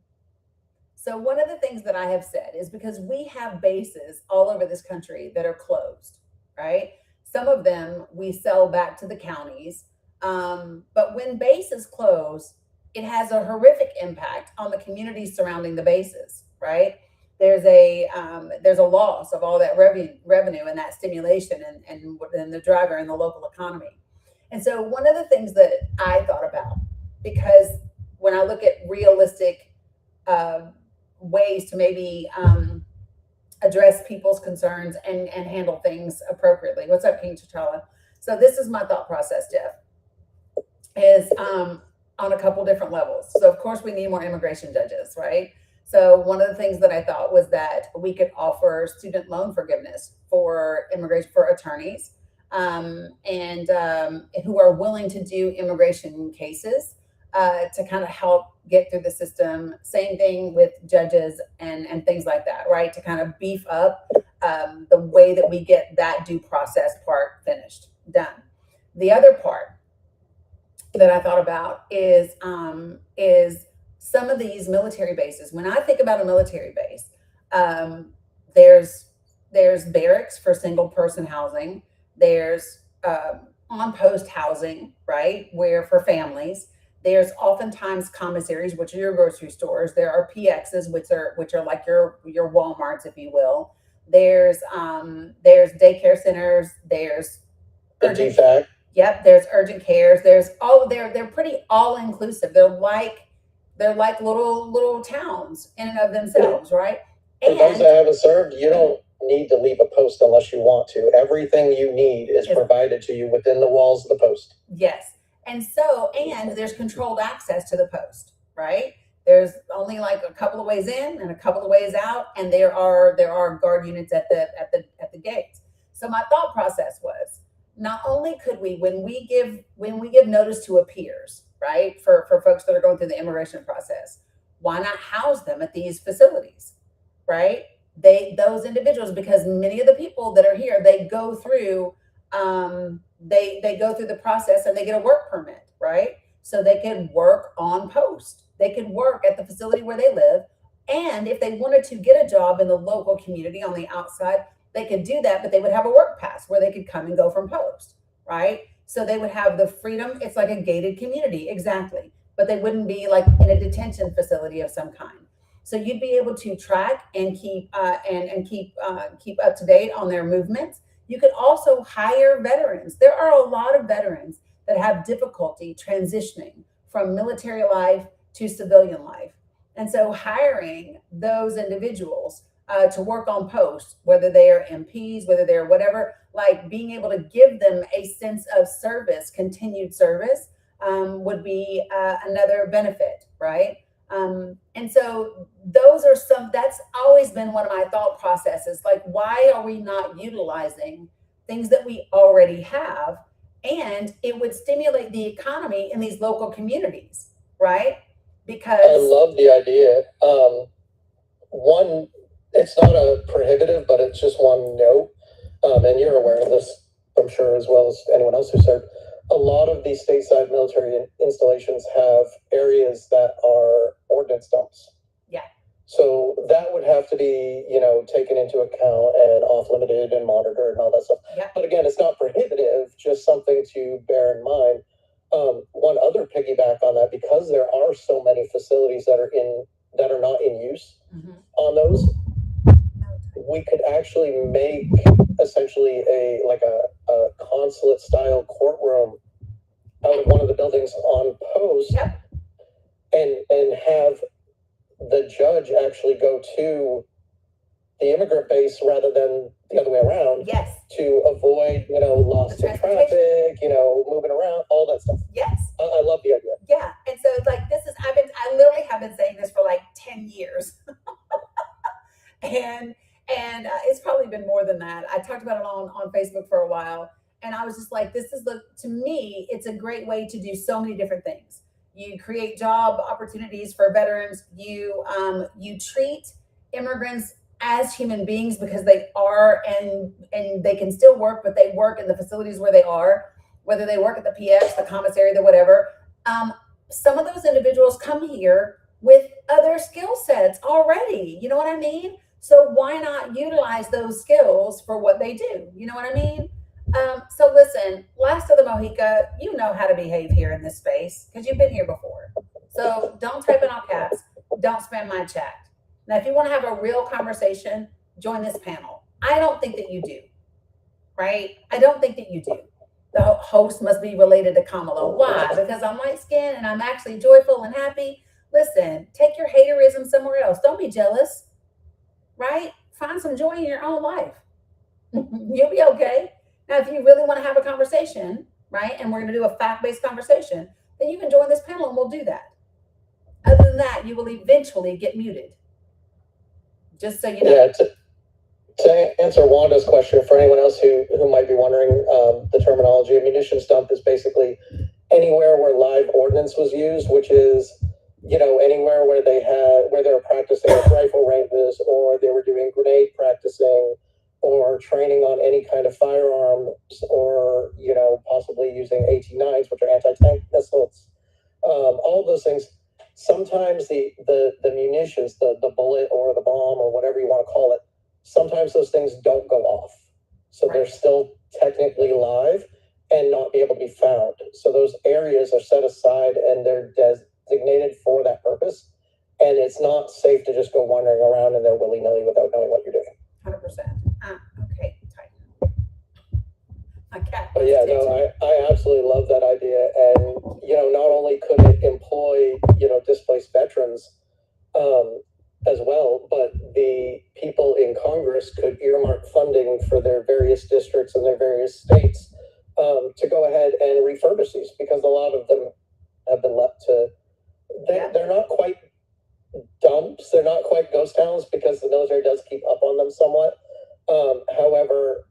Speaker 1: So one of the things that I have said is because we have bases all over this country that are closed, right? Some of them we sell back to the counties. But when bases close, it has a horrific impact on the communities surrounding the bases, right? There's a loss of all that revenue and that stimulation and the driver in the local economy. And so one of the things that I thought about, because when I look at realistic ways to maybe address people's concerns and handle things appropriately. What's up, King T'Challa? So this is my thought process, Jeff, is on a couple different levels. So of course we need more immigration judges, right? So one of the things that I thought was that we could offer student loan forgiveness for immigration, for attorneys, and who are willing to do immigration cases to kind of help get through the system. Same thing with judges and things like that, right? To kind of beef up the way that we get that due process part finished, done. The other part that I thought about is some of these military bases. When I think about a military base, there's barracks for single person housing. There's on post housing, right, where for families. There's oftentimes commissaries, which are your grocery stores. There are PXs, which are like your Walmarts, if you will. There's daycare centers. There's urgent. Yep. There's urgent cares. There's they're pretty all inclusive. They're like little towns in and of themselves, right?
Speaker 3: For those that haven't served, you don't need to leave a post unless you want to. Everything you need is provided to you within the walls of the post.
Speaker 1: Yes. And there's controlled access to the post, right? There's only like a couple of ways in and a couple of ways out, and there are guard units at the gates. So my thought process was, not only could we, when we give notice to peers, right, for folks that are going through the immigration process, why not house them at these facilities, right? Those individuals, because many of the people that are here, they go through they go through the process and they get a work permit, right? So they can work on post. They can work at the facility where they live. And if they wanted to get a job in the local community on the outside, they could do that, but they would have a work pass where they could come and go from post, right? So they would have the freedom. It's like a gated community, exactly. But they wouldn't be like in a detention facility of some kind. So you'd be able to track and keep keep up to date on their movements. You could also hire veterans. There are a lot of veterans that have difficulty transitioning from military life to civilian life. And so hiring those individuals to work on posts, whether they are MPs, whether they're whatever, like being able to give them a sense of service, continued service, would be another benefit, right? And so that's always been one of my thought processes. Like, why are we not utilizing things that we already have? And it would stimulate the economy in these local communities, right? Because
Speaker 3: I love the idea. One, it's not a prohibitive, but it's just one note. And you're aware of this, I'm sure, as well as anyone else who served. A lot of these stateside military installations have areas that are ordnance dumps.
Speaker 1: Yeah.
Speaker 3: So that would have to be, taken into account and off limited and monitored and all that stuff.
Speaker 1: Yeah.
Speaker 3: But again, it's not prohibitive, just something to bear in mind. One other piggyback on that, because there are so many facilities that are not in use on those, we could actually make essentially a consulate style courtroom out of one of the buildings on post.
Speaker 1: Yep.
Speaker 3: and have the judge actually go to the immigrant base rather than the other way around.
Speaker 1: Yes.
Speaker 3: To avoid, loss to traffic, moving around, all that stuff.
Speaker 1: Yes.
Speaker 3: I love the idea.
Speaker 1: Yeah. And so it's like, I literally have been saying this for like 10 years. and it's probably been more than that. I talked about it on Facebook for a while, and I was just like, to me, it's a great way to do so many different things. You create job opportunities for veterans. You treat immigrants as human beings, because they are, and they can still work, but they work in the facilities where they are, whether they work at the PX, the commissary, the whatever. Some of those individuals come here with other skill sets already. You know what I mean? So why not utilize those skills for what they do? You know what I mean? So listen, last of the Mohica, you know how to behave here in this space because you've been here before. So don't type in all caps. Don't spam my chat. Now, if you want to have a real conversation, join this panel. I don't think that you do, right? I don't think that you do. The host must be related to Kamala. Why? Because I'm light skinned and I'm actually joyful and happy. Listen, take your haterism somewhere else. Don't be jealous, right? Find some joy in your own life. You'll be okay. Now, if you really want to have a conversation, right, and we're going to do a fact-based conversation, then you can join this panel and we'll do that. Other than that, you will eventually get muted. Just so you know.
Speaker 3: Yeah, to answer Wanda's question, for anyone else who might be wondering, the terminology, a munitions dump is basically anywhere where live ordnance was used, which is, anywhere where they were practicing with rifle ranges, or they were doing grenade practicing, or training on any kind of firearms, or, possibly using AT-9s, which are anti-tank missiles, all those things. Sometimes the munitions, the bullet or the bomb or whatever you want to call it, sometimes those things don't go off. So
Speaker 1: Right.
Speaker 3: They're still technically live and not be able to be found. So those areas are set aside and they're designated for that purpose. And it's not safe to just go wandering around in there willy-nilly without knowing what you're doing.
Speaker 1: 100%. Okay, tight. My cat.
Speaker 3: But yeah, no, I absolutely love that idea. And, not only could it employ, displaced veterans as well, but the people in Congress could earmark funding for their various districts and their various states to go ahead and refurbish these, because a lot of them have been left to, they're not quite dumps, they're not quite ghost towns, because the military does keep up on them somewhat. However,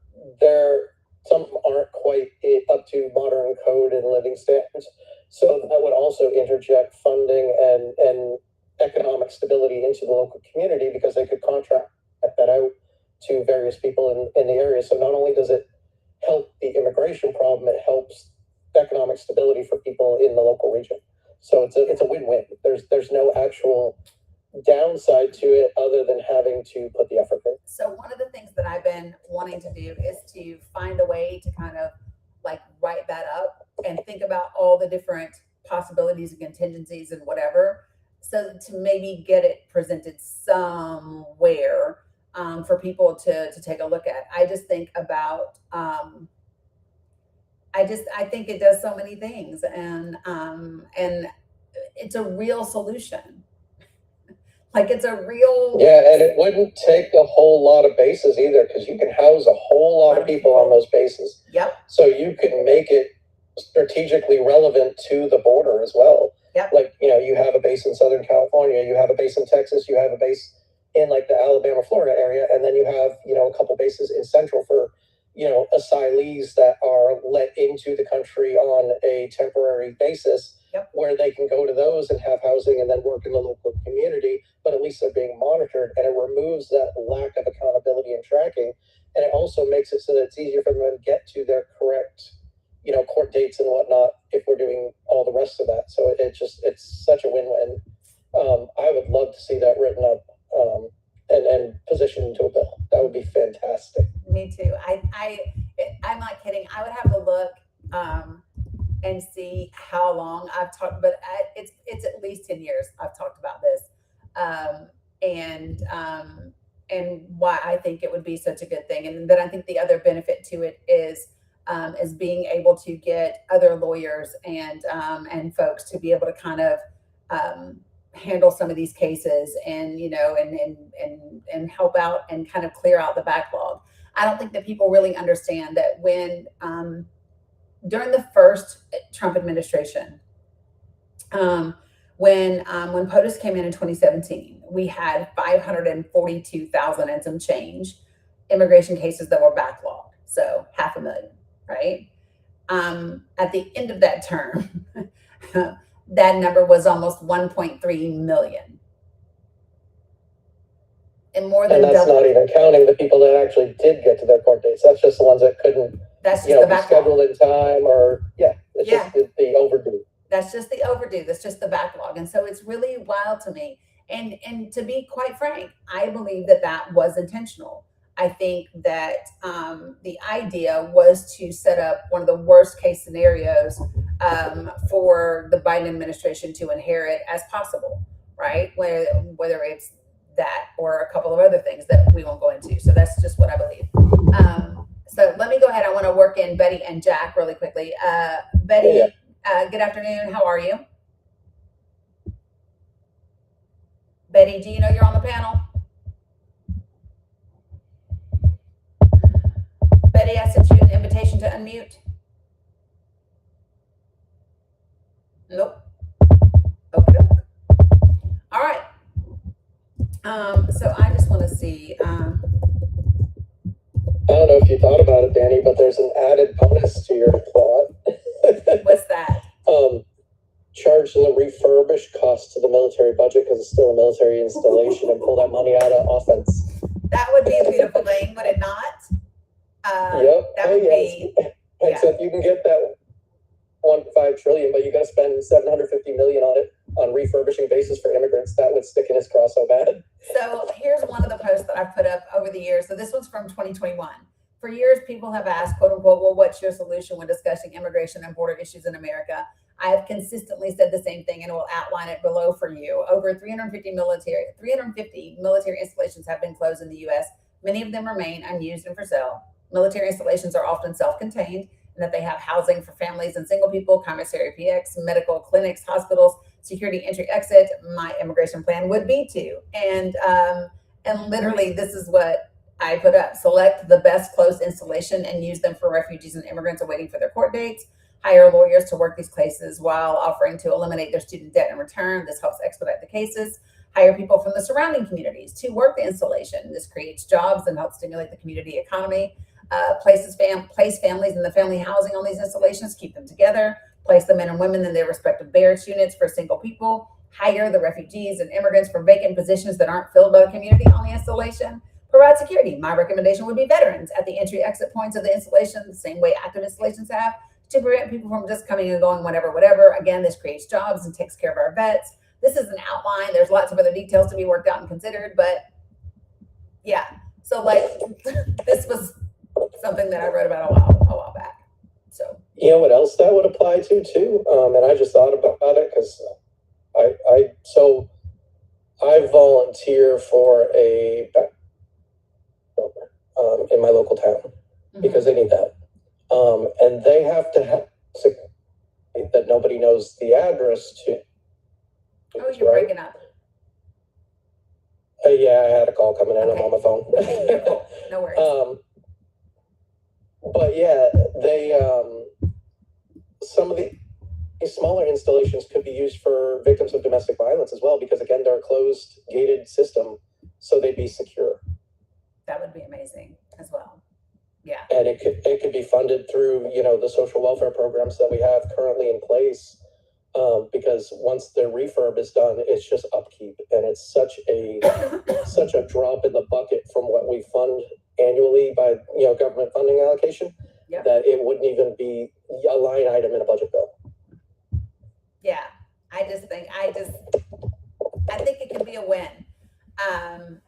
Speaker 3: some aren't quite up to modern code and living standards. So that would also interject funding and economic stability into the local community, because they could contract that out to various people in the area. So not only does it help the immigration problem, it helps economic stability for people in the local region. So it's a win-win. There's no actual downside to it other than having to put the effort in.
Speaker 1: So one of the things that I've been wanting to do is to find a way to kind of like write that up and think about all the different possibilities and contingencies and whatever, so to maybe get it presented somewhere for people to take a look at. I just think about I think it does so many things, and it's a real solution. Like it's a real,
Speaker 3: yeah, and it wouldn't take a whole lot of bases either, because you can house a whole lot of people on those bases.
Speaker 1: Yep.
Speaker 3: So you can make it strategically relevant to the border as well.
Speaker 1: Yep.
Speaker 3: Like, you have a base in Southern California, you have a base in Texas, you have a base in like the Alabama, Florida area, and then you have, a couple bases in Central for, asylees that are let into the country on a temporary basis.
Speaker 1: Yep.
Speaker 3: Where they can go to those and have housing and then work in the local community, but at least they're being monitored, and it removes that lack of accountability and tracking. And it also makes it so that it's easier for them to get to their correct, court dates and whatnot if we're doing all the rest of that. So it's such a win-win. I would love to see that written up and positioned into a bill. That would be fantastic.
Speaker 1: Me too. I'm not kidding. I would have to look and see how long I've talked, but it's at least 10 years I've talked about this, and why I think it would be such a good thing. And then I think the other benefit to it is being able to get other lawyers and folks to be able to kind of handle some of these cases, and and help out and kind of clear out the backlog. I don't think that people really understand that when during the first Trump administration, when POTUS came in 2017, we had 542,000 and some change immigration cases that were backlogged, so 500,000, right? At the end of that term, that number was almost 1.3 million. And more than
Speaker 3: that's
Speaker 1: double.
Speaker 3: Not even counting the people that actually did get to their court dates. That's just the ones that couldn't,
Speaker 1: that's just the
Speaker 3: be scheduled in time, or just the overdue.
Speaker 1: That's just the overdue. That's just the backlog. And so it's really wild to me. And to be quite frank, I believe that was intentional. I think that the idea was to set up one of the worst case scenarios for the Biden administration to inherit as possible, right? Whether it's that or a couple of other things that we won't go into. So that's just what I believe. So let me go ahead. I want to work in Betty and Jack really quickly. Betty, good afternoon. How are you? Betty, do you know you're on the panel? Betty, I sent you an invitation to unmute. Nope. Okay. All right. So I just want to see.
Speaker 3: I don't know if you thought about it, Dani, but there's an added bonus to your plot.
Speaker 1: What's that?
Speaker 3: Charge the refurbished cost to the military budget, because it's still a military installation, and pull that money out of offense.
Speaker 1: That would be a beautiful thing, would it not?
Speaker 3: Yep.
Speaker 1: That would be.
Speaker 3: Except you can get that 1.5 trillion, but you got to spend 750 million on it on refurbishing bases for immigrants. That would stick in his craw so bad.
Speaker 1: So here's one of the posts that I've put up over the years. So this one's from 2021. For years, people have asked, quote unquote, well, what's your solution when discussing immigration and border issues in America? I have consistently said the same thing, and will outline it below for you. Over 350 military installations have been closed in the U.S. Many of them remain unused and for sale. Military installations are often self-contained, and that they have housing for families and single people, commissary PX, medical clinics, hospitals, security entry exit. My immigration plan would be to, and literally this is what I put up, select the best closed installation and use them for refugees and immigrants awaiting for their court dates. Hire lawyers to work these cases while offering to eliminate their student debt in return. This helps expedite the cases. Hire people from the surrounding communities to work the installation. This creates jobs and helps stimulate the community economy. Place families in the family housing on these installations, keep them together. Place the men and women in their respective barracks units for single people. Hire the refugees and immigrants for vacant positions that aren't filled by the community on the installation. Provide security. My recommendation would be veterans at the entry exit points of the installation, the same way active installations have, to prevent people from just coming and going whatever. Again, this creates jobs and takes care of our vets. This is an outline. There's lots of other details to be worked out and considered, but yeah. So like this was something that I wrote about a while back. So
Speaker 3: you know what else that would apply to too? And I just thought about it because I volunteer for a in my local town because they need that. And they have to have that nobody knows the address to.
Speaker 1: Oh, you're breaking up.
Speaker 3: Yeah, I had a call coming in.
Speaker 1: Okay.
Speaker 3: I'm on my phone.
Speaker 1: No worries.
Speaker 3: But yeah, they some of the smaller installations could be used for victims of domestic violence as well, because again, they're a closed, gated system, so they'd be secure.
Speaker 1: That would be amazing as well. Yeah.
Speaker 3: And it could be funded through, you know, the social welfare programs that we have currently in place. Because once the refurb is done, it's just upkeep, and it's such a drop in the bucket from what we fund annually by, you know, government funding allocation,
Speaker 1: Yep.
Speaker 3: that it wouldn't even be a line item in a budget bill.
Speaker 1: Yeah. I think it could be a win. And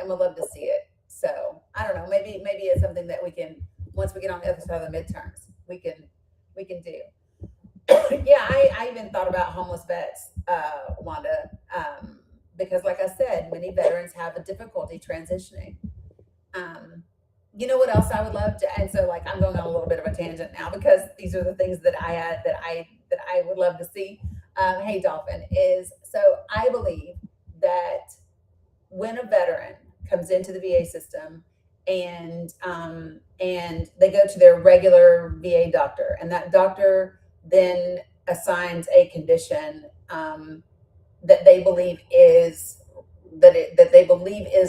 Speaker 1: we'd love to see it. So I don't know, maybe it's something that we can, once we get on the other side of the midterms, we can do. Yeah, I even thought about homeless vets, Wanda, because like I said, many veterans have a difficulty transitioning. You know what else I would love to, and so like I'm going on a little bit of a tangent now because these are the things that I would love to see. Hey Dolphin, is so I believe that when a veteran comes into the VA system and they go to their regular VA doctor, and that doctor then assigns a condition that they believe is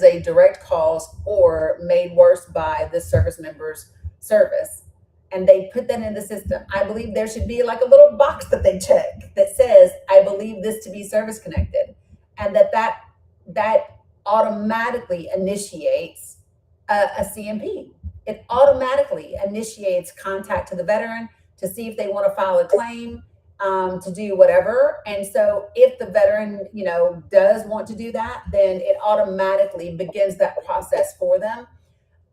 Speaker 1: a direct cause or made worse by the service member's service, and they put that in the system. I believe there should be like a little box that they check that says, I believe this to be service connected, and that automatically initiates a CMP. It automatically initiates contact to the veteran to see if they want to file a claim, to do whatever. And so if the veteran, you know, does want to do that, then it automatically begins that process for them.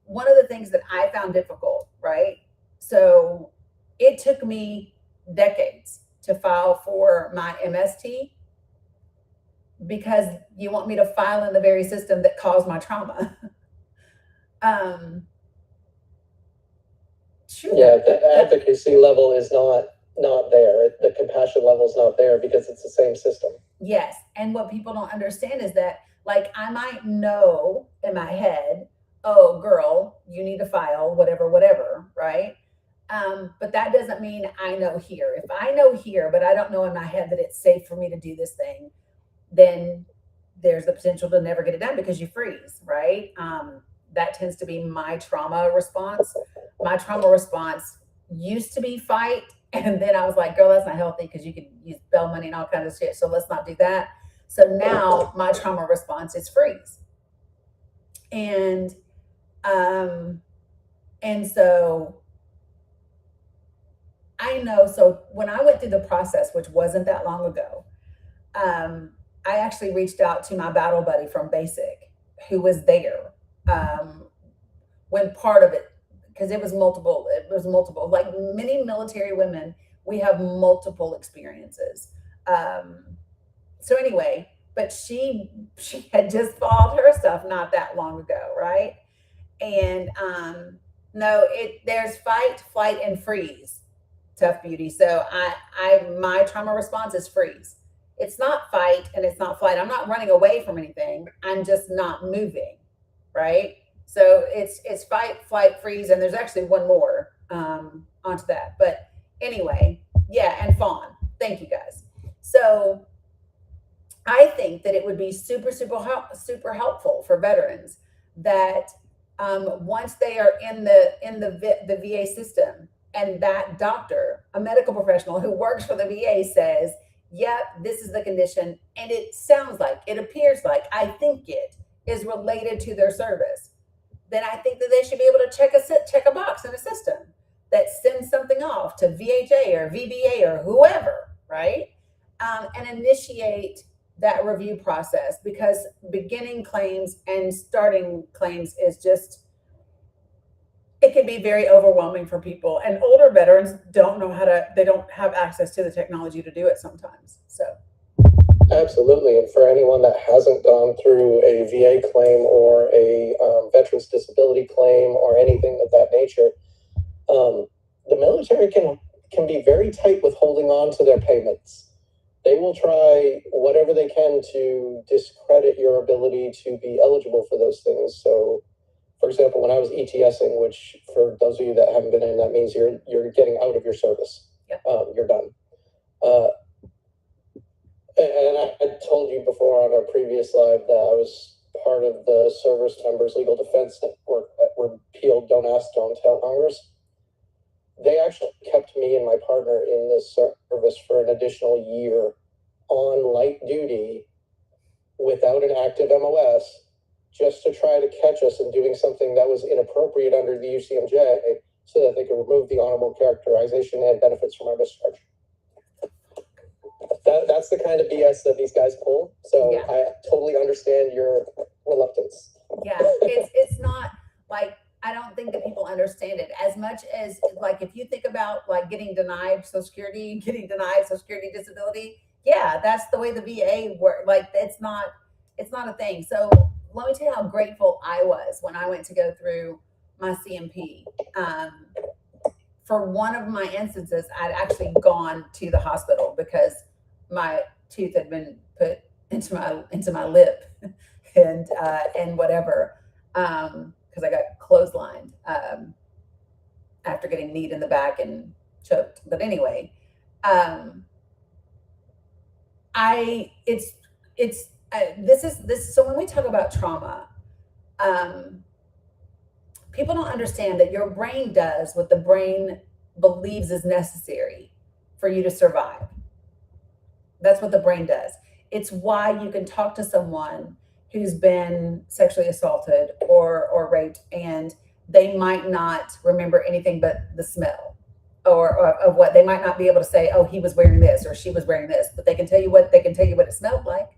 Speaker 1: One of the things that I found difficult, right? So it took me decades to file for my MST because you want me to file in the very system that caused my trauma. Sure.
Speaker 3: Yeah, the advocacy level is not there. The compassion level is not there because it's the same system.
Speaker 1: Yes. And what people don't understand is that, like, I might know in my head, oh, girl, you need to file whatever, right? But that doesn't mean I know here. If I know here, but I don't know in my head that it's safe for me to do this thing, then there's the potential to never get it done because you freeze, right? That tends to be my trauma response. My trauma response used to be fight. And then I was like, girl, that's not healthy because you can use bail money and all kinds of shit. So let's not do that. So now my trauma response is freeze. And so I know, so when I went through the process, which wasn't that long ago, I actually reached out to my battle buddy from Basic, who was there when part of it, because it was multiple, like many military women, we have multiple experiences. So anyway, but she had just filed her stuff not that long ago, right? And no, there's fight, flight, and freeze, Tough Beauty. So my trauma response is freeze. It's not fight and it's not flight. I'm not running away from anything. I'm just not moving. right? So it's fight, flight, freeze, and there's actually one more onto that. But anyway, yeah, and fawn. Thank you guys. So I think that it would be super helpful for veterans that once they are in the VA system, and that doctor, a medical professional who works for the VA, says, "Yep, this is the condition," and it sounds like, it appears like, I think it is related to their service. Then I think that they should be able to check a box in a system that sends something off to VHA or VBA or whoever, right? And initiate that review process, because beginning claims and starting claims is just, it can be very overwhelming for people, and older veterans don't know how to, they don't have access to the technology to do it sometimes. So
Speaker 3: Absolutely. And for anyone that hasn't gone through a VA claim or a veterans disability claim or anything of that nature, the military can be very tight with holding on to their payments. They will try whatever they can to discredit your ability to be eligible for those things. So, for example, when I was ETSing, which for those of you that haven't been in, that means you're getting out of your service.
Speaker 1: Yep.
Speaker 3: You're done. And I told you before on our previous live that I was part of the Service Members Legal Defense Network that repealed Don't Ask, Don't Tell Congress. They actually kept me and my partner in this service for an additional year on light duty without an active MOS, just to try to catch us in doing something that was inappropriate under the UCMJ, so that they could remove the honorable characterization and benefits from our discharge. That's the kind of BS that these guys pull. So
Speaker 1: yeah.
Speaker 3: I totally understand your reluctance.
Speaker 1: Yeah, it's not like, I don't think that people understand it as much as, like, if you think about like getting denied Social Security, disability, yeah, that's the way the VA work. Like, it's not a thing. So let me tell you how grateful I was when I went to go through my CMP. For one of my instances, I'd actually gone to the hospital because my tooth had been put into my lip and whatever. Because I got clotheslined after getting kneed in the back and choked. But anyway, this is so when we talk about trauma, people don't understand that your brain does what the brain believes is necessary for you to survive. That's what the brain does. It's why you can talk to someone who's been sexually assaulted or raped, and they might not remember anything but the smell or of what, they might not be able to say, oh, he was wearing this or she was wearing this, but they can tell you what it smelled like.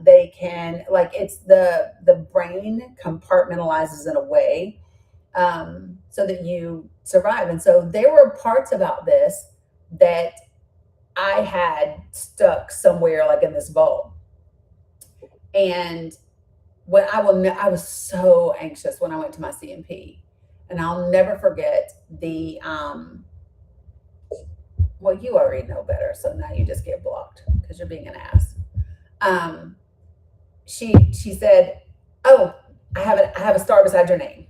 Speaker 1: They can, like, it's the brain compartmentalizes in a way so that you survive. And so there were parts about this that I had stuck somewhere, like in this vault. And when I was so anxious when I went to my CMP, and I'll never forget the well, you already know better, so now you just get blocked because you're being an ass. She said, "Oh, I have a star beside your name,"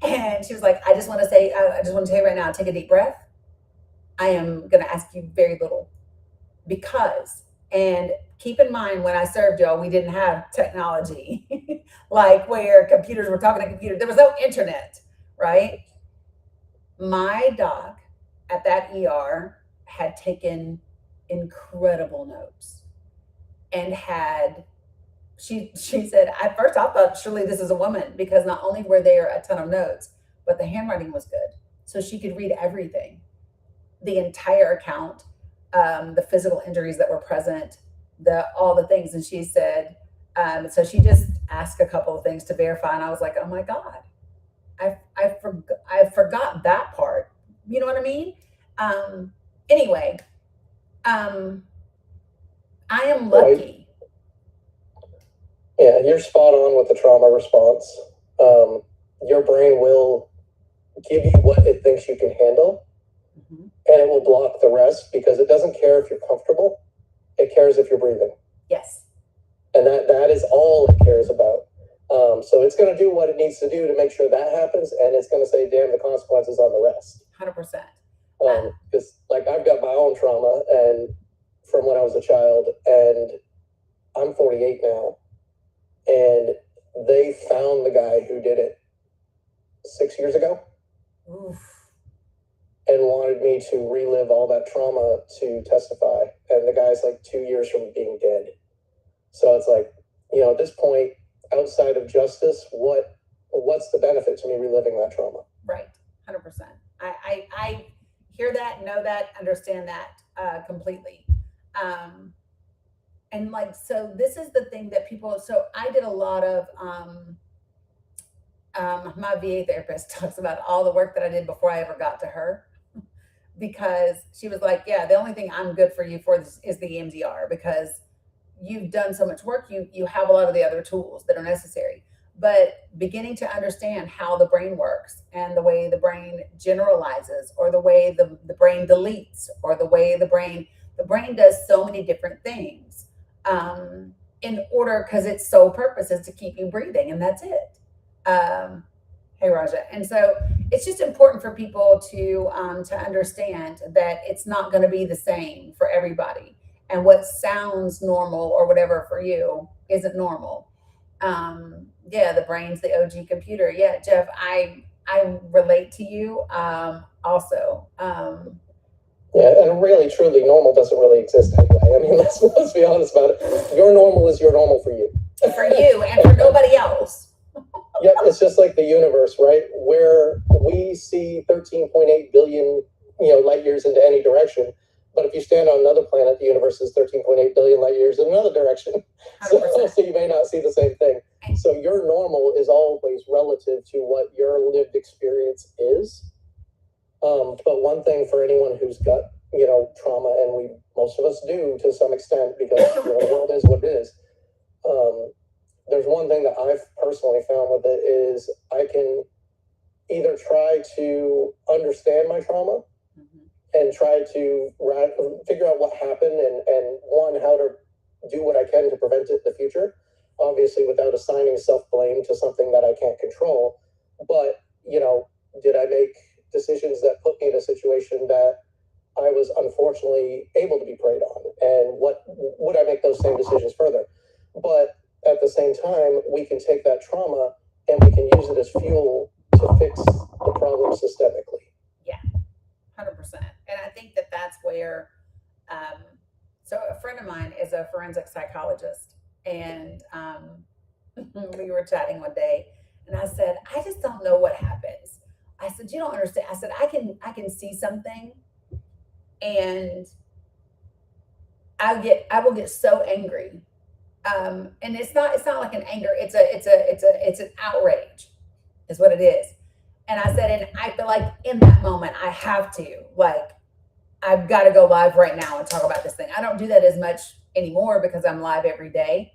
Speaker 1: and she was like, I just want to tell you right now, take a deep breath. I am going to ask you very little, because, and keep in mind, when I served y'all, we didn't have technology like where computers were talking to computers. There was no internet, right? My doc at that ER had taken incredible notes and she said, at first I thought surely this is a woman, because not only were there a ton of notes, but the handwriting was good. So she could read everything, the entire account, the physical injuries that were present, all the things. And she said, so she just asked a couple of things to verify. And I was like, oh my God, I forgot that part. You know what I mean? Anyway, I am lucky.
Speaker 3: Yeah, you're spot on with the trauma response. Your brain will give you what it thinks you can handle, and it will block the rest, because it doesn't care if you're comfortable. It cares if you're breathing.
Speaker 1: Yes.
Speaker 3: And that is all it cares about. So it's going to do what it needs to do to make sure that happens, and it's going to say, damn the consequences on the rest.
Speaker 1: 100%.
Speaker 3: Because like I've got my own trauma and from when I was a child, and I'm 48 now, and they found the guy who did it 6 years ago.
Speaker 1: Oof.
Speaker 3: And wanted me to relive all that trauma to testify. And the guy's like 2 years from being dead. So it's like, at this point, outside of justice, what's the benefit to me reliving that trauma?
Speaker 1: Right. 100%. I hear that, know that, understand that completely. And like, so this is the thing that people, so I did a lot of, my VA therapist talks about all the work that I did before I ever got to her, because she was like, yeah, the only thing I'm good for you for this is the EMDR, because you've done so much work. You have a lot of the other tools that are necessary, but beginning to understand how the brain works and the way the brain generalizes, or the way the brain deletes, or the way the brain does so many different things, in order, because its sole purpose is to keep you breathing, and that's it. Hey, Raja. And so it's just important for people to understand that it's not going to be the same for everybody. And what sounds normal or whatever for you isn't normal. Yeah, the brain's the OG computer. Yeah, Jeff, I relate to you also.
Speaker 3: Yeah, and really, truly, normal doesn't really exist anyway. I mean, let's be honest about it. Your normal is your normal for you.
Speaker 1: For you and for nobody else.
Speaker 3: Yep, it's just like the universe, right? Where we see 13.8 billion, light years into any direction. But if you stand on another planet, the universe is 13.8 billion light years in another direction. So you may not see the same thing. So your normal is always relative to what your lived experience is. But one thing for anyone who's got, trauma, and most of us do to some extent, because the world is what it is. There's one thing that I've personally found with it is I can either try to understand my trauma and try to figure out what happened and how to do what I can to prevent it in the future, obviously without assigning self-blame to something that I can't control. But, did I make decisions that put me in a situation that I was unfortunately able to be preyed on? And what would I make those same decisions further? But at the same time, we can take that trauma and we can use it as fuel to fix the problem systemically.
Speaker 1: Yeah, 100%. And I think that that's where, so a friend of mine is a forensic psychologist, and we were chatting one day, and I said, I just don't know what happens. I said, you don't understand. I said, I can see something, and I will get so angry. And it's not like an anger. It's an outrage is what it is. And I said, and I feel like in that moment, I have to, like, I've got to go live right now and talk about this thing. I don't do that as much anymore because I'm live every day.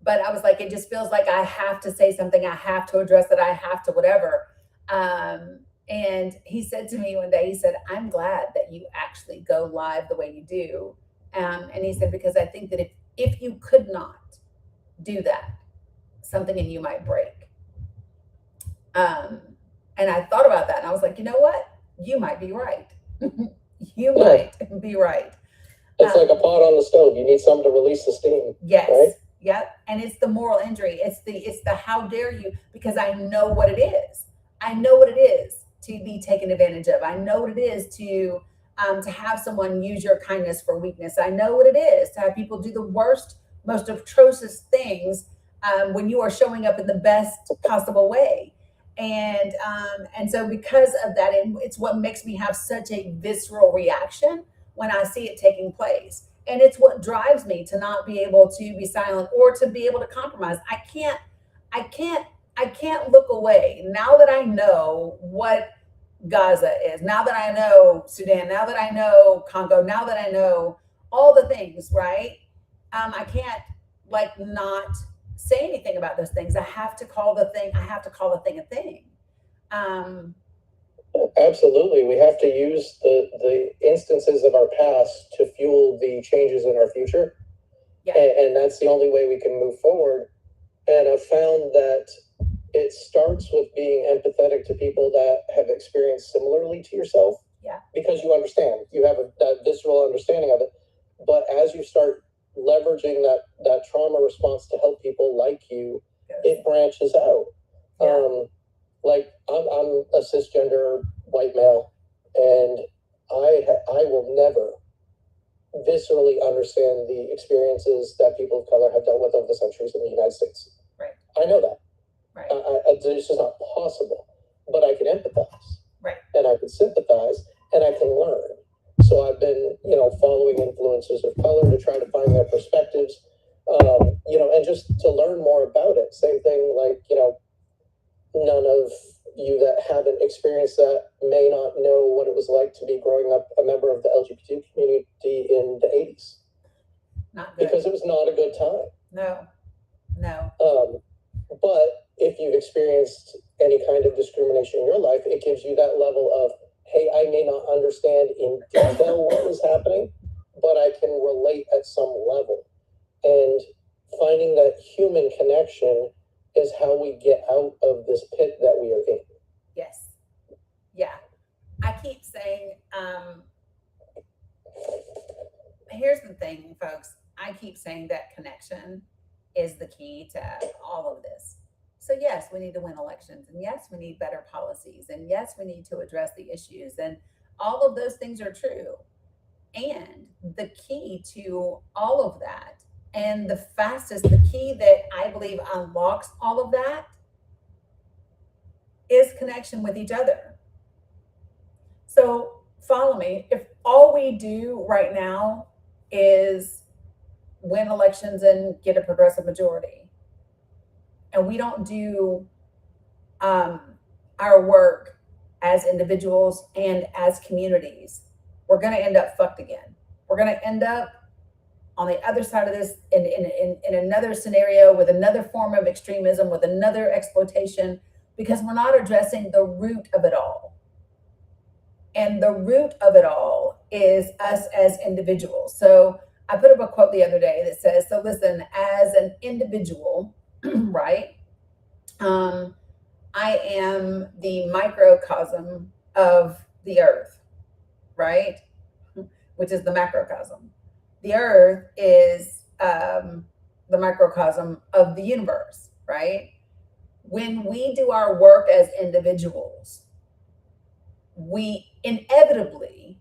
Speaker 1: But I was like, it just feels like I have to say something. I have to address it. I have to whatever. And he said to me one day, he said, I'm glad that you actually go live the way you do. And he said, because I think that if you could not do that, something in you might break. And I thought about that, and I was like, you know what? You might be right. You might be right.
Speaker 3: It's like a pot on the stove. You need something to release the steam.
Speaker 1: Yes.
Speaker 3: Right?
Speaker 1: Yep. And it's the moral injury. It's the how dare you, because I know what it is. I know what it is to be taken advantage of. I know what it is to have someone use your kindness for weakness. I know what it is to have people do the worst, most atrocious things when you are showing up in the best possible way. And so because of that, it's what makes me have such a visceral reaction when I see it taking place. And it's what drives me to not be able to be silent or to be able to compromise. I can't look away now that I know what Gaza is, now that I know Sudan, now that I know Congo, now that I know all the things, right? I can't not say anything about those things. I have to call the thing a thing.
Speaker 3: Absolutely. We have to use the instances of our past to fuel the changes in our future. Yeah. And that's the only way we can move forward. And I've found that it starts with being empathetic to people that have experienced similarly to yourself.
Speaker 1: Yeah.
Speaker 3: Because you understand, you have that visceral understanding of it. But as you start leveraging that trauma response to help people like you,
Speaker 1: Yes.
Speaker 3: it branches out.
Speaker 1: Yeah.
Speaker 3: Like I'm a cisgender white male, and I will never viscerally understand the experiences that people of color have dealt with over the centuries in the United States.
Speaker 1: Right.
Speaker 3: I know that.
Speaker 1: Right.
Speaker 3: It's just not possible. But I can empathize.
Speaker 1: Right.
Speaker 3: And I can sympathize, and I can learn. So I've been, following influencers of color to try to find their perspectives, and just to learn more about it. Same thing, like, none of you that haven't experienced that may not know what it was like to be growing up a member of the LGBT community in the 80s.
Speaker 1: Not good.
Speaker 3: Because it was not a good time.
Speaker 1: No.
Speaker 3: But if you've experienced any kind of discrimination in your life, it gives you that level of, hey, I may not understand in detail what was happening, but I can relate at some level. And finding that human connection is how we get out of this pit that we are in.
Speaker 1: Yes. Yeah. I keep saying, here's the thing, folks. I keep saying that connection is the key to all of this. So yes, we need to win elections, and yes, we need better policies, and yes, we need to address the issues, and all of those things are true. And the key to all of that, and the key that I believe unlocks all of that, is connection with each other. So follow me. If all we do right now is win elections and get a progressive majority, and we don't do our work as individuals and as communities, we're going to end up fucked again. We're going to end up on the other side of this in another scenario with another form of extremism, with another exploitation, because we're not addressing the root of it all. And the root of it all is us as individuals. So I put up a quote the other day that says, so listen, as an individual, right? I am the microcosm of the earth, right? Which is the macrocosm. The earth is the microcosm of the universe, right? When we do our work as individuals, we inevitably,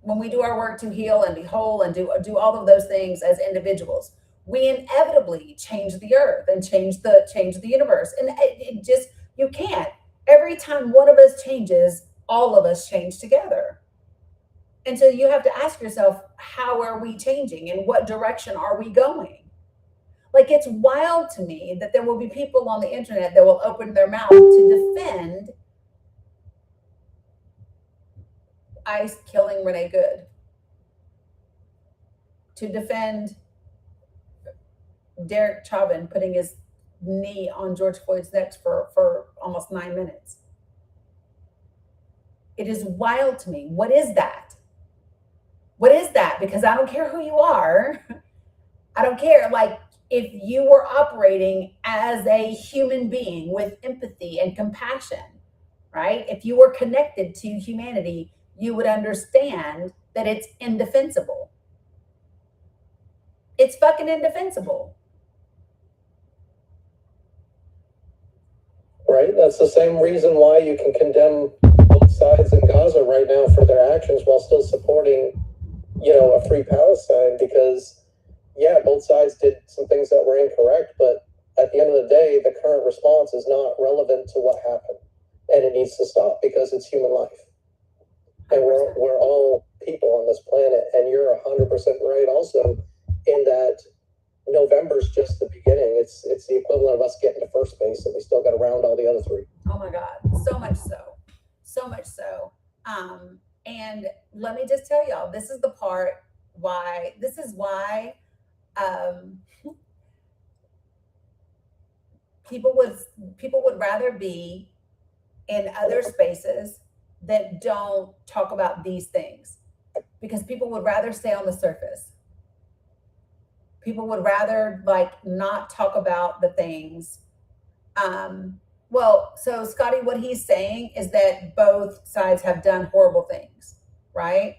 Speaker 1: when we do our work to heal and be whole and do all of those things as individuals, we inevitably change the earth and change the universe. And it just, you can't. Every time one of us changes, all of us change together. And so you have to ask yourself, how are we changing? In what direction are we going? Like, it's wild to me that there will be people on the internet that will open their mouth to defend ICE killing Renee Good, to defend Derek Chauvin putting his knee on George Floyd's neck for almost 9 minutes. It is wild to me. What is that? What is that? Because I don't care who you are. I don't care. Like, if you were operating as a human being with empathy and compassion, right? If you were connected to humanity, you would understand that it's indefensible. It's fucking indefensible.
Speaker 3: Right? That's the same reason why you can condemn both sides in Gaza right now for their actions while still supporting, a free Palestine, because, yeah, both sides did some things that were incorrect, but at the end of the day, the current response is not relevant to what happened, and it needs to stop because it's human life. And we're all people on this planet, and you're 100% right also in that November's just the beginning. It's the equivalent of us getting to first base, and we still got to round all the other three.
Speaker 1: Oh my God, so much so. And let me just tell y'all, this is the part why. This is why people would rather be in other spaces that don't talk about these things, because people would rather stay on the surface. People would rather like not talk about the things. Well, so Scotty, what he's saying is that both sides have done horrible things, right?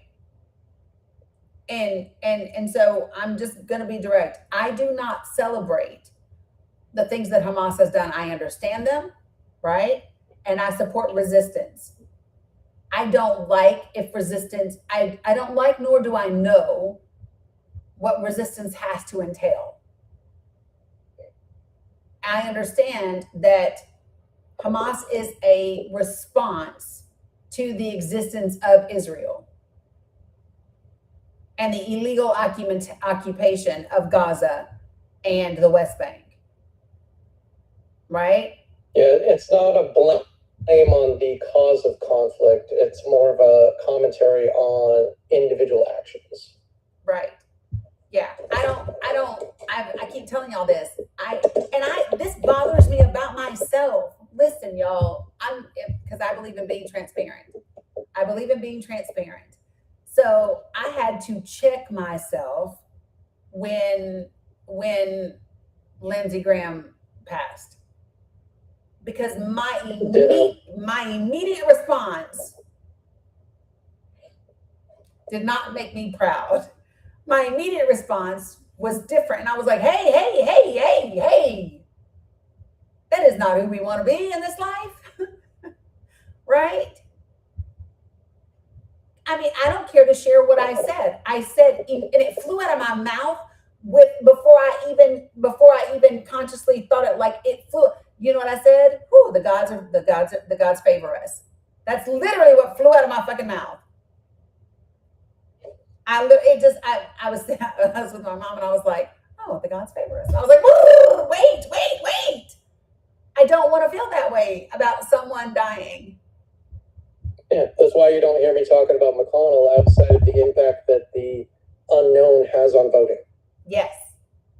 Speaker 1: And so I'm just gonna be direct. I do not celebrate the things that Hamas has done. I understand them, right? And I support resistance. I don't like if resistance, I don't like, nor do I know what resistance has to entail. I understand that Hamas is a response to the existence of Israel and the illegal occupation of Gaza and the West Bank. Right?
Speaker 3: Yeah, it's not a blame on the cause of conflict. It's more of a commentary on individual actions.
Speaker 1: Right. Yeah. I keep telling y'all this. This bothers me about myself. Listen, y'all, because I believe in being transparent. I believe in being transparent. So I had to check myself when Lindsey Graham passed. Because my immediate response did not make me proud. My immediate response was different. And I was like, hey, that is not who we want to be in this life. Right? I mean, I don't care to share what I said. I said, and it flew out of my mouth before I even consciously thought it. Like it flew. You know what I said? Whew, the gods favor us. That's literally what flew out of my fucking mouth. I was with my mom and I was like, oh, the gods favor us. And I was like, whoa, wait. I don't want to feel that way about someone dying.
Speaker 3: Yeah, that's why you don't hear me talking about McConnell outside of the impact that the unknown has on voting.
Speaker 1: Yes,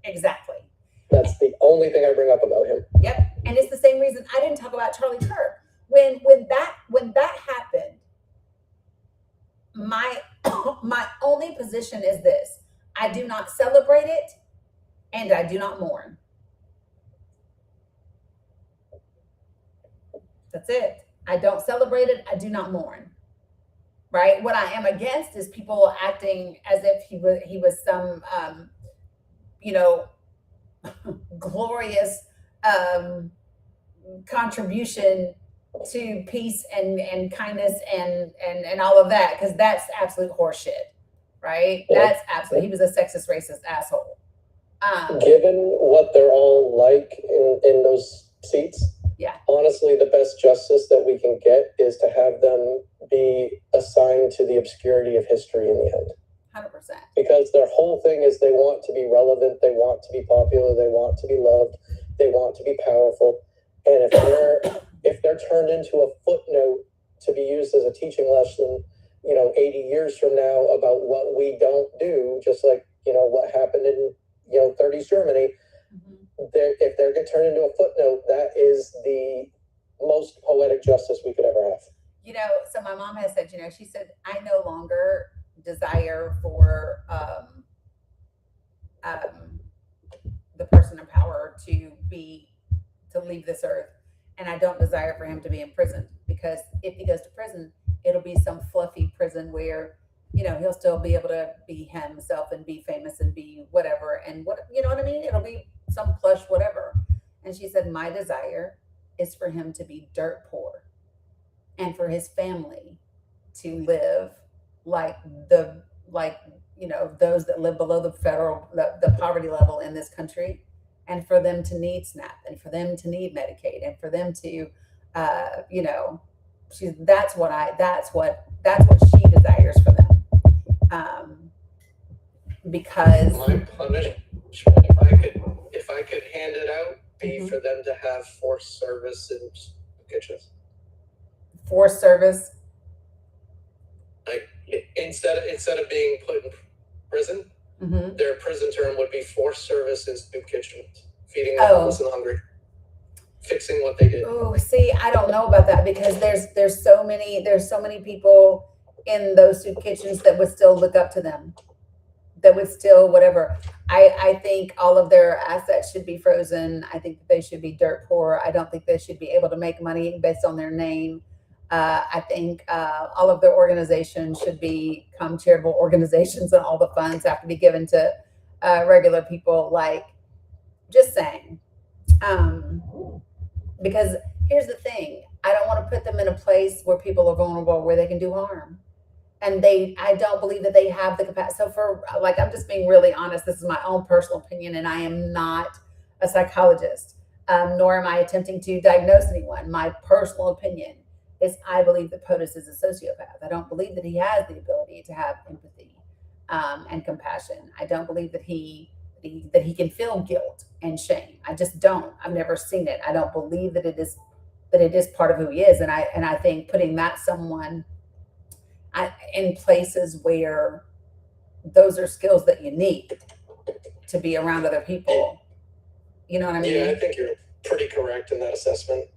Speaker 1: exactly.
Speaker 3: That's the only thing I bring up about him.
Speaker 1: Yep. And it's the same reason I didn't talk about Charlie Kirk. When that happened, my only position is this: I do not celebrate it and I do not mourn. That's it. I don't celebrate it, I do not mourn. Right? What I am against is people acting as if he was some glorious contribution to peace and kindness and all of that, because that's absolute horseshit, right? Yeah. That's absolutely, he was a sexist, racist asshole.
Speaker 3: Given what they're all like in those seats,
Speaker 1: yeah,
Speaker 3: honestly, the best justice that we can get is to have them be assigned to the obscurity of history in the end.
Speaker 1: 100%.
Speaker 3: Because their whole thing is they want to be relevant, they want to be popular, they want to be loved, they want to be powerful. And if they're turned into a footnote to be used as a teaching lesson, 80 years from now about what we don't do, just like, what happened in, 30s Germany, if they're get turned into a footnote, that is the most poetic justice we could ever have.
Speaker 1: So my mom has said, she said, I no longer desire for the person in power to leave this earth, and I don't desire for him to be in prison, because if he goes to prison, it'll be some fluffy prison where he'll still be able to be himself and be famous and be whatever, and what I mean, it'll be some plush whatever. And she said, my desire is for him to be dirt poor and for his family to live like those that live below the poverty level in this country, and for them to need SNAP, and for them to need Medicaid, and for them to that's what she desires for them. Because
Speaker 3: my punishment, if I could hand it out, be for them to have forced service in kitchens.
Speaker 1: Forced service.
Speaker 3: Like instead of being put in prison, their prison term would be forced service in soup kitchens, feeding the homeless and the hungry, fixing what they did.
Speaker 1: Oh, see, I don't know about that, because there's so many people in those soup kitchens that would still look up to them. would still whatever. I think all of their assets should be frozen. I think that they should be dirt poor. I don't think they should be able to make money based on their name. I think all of their organizations should become charitable organizations, and all the funds have to be given to regular people. Like, just saying. Because here's the thing: I don't want to put them in a place where people are vulnerable, where they can do harm. And I don't believe that they have the capacity. So for like, I'm just being really honest. This is my own personal opinion, and I am not a psychologist, nor am I attempting to diagnose anyone. My personal opinion is I believe that POTUS is a sociopath. I don't believe that he has the ability to have empathy and compassion. I don't believe that he can feel guilt and shame. I just don't. I've never seen it. I don't believe that it is part of who he is. And I think putting that someone in places where those are skills that you need to be around other people. You know what I mean?
Speaker 3: Yeah, I think you're pretty correct in that assessment.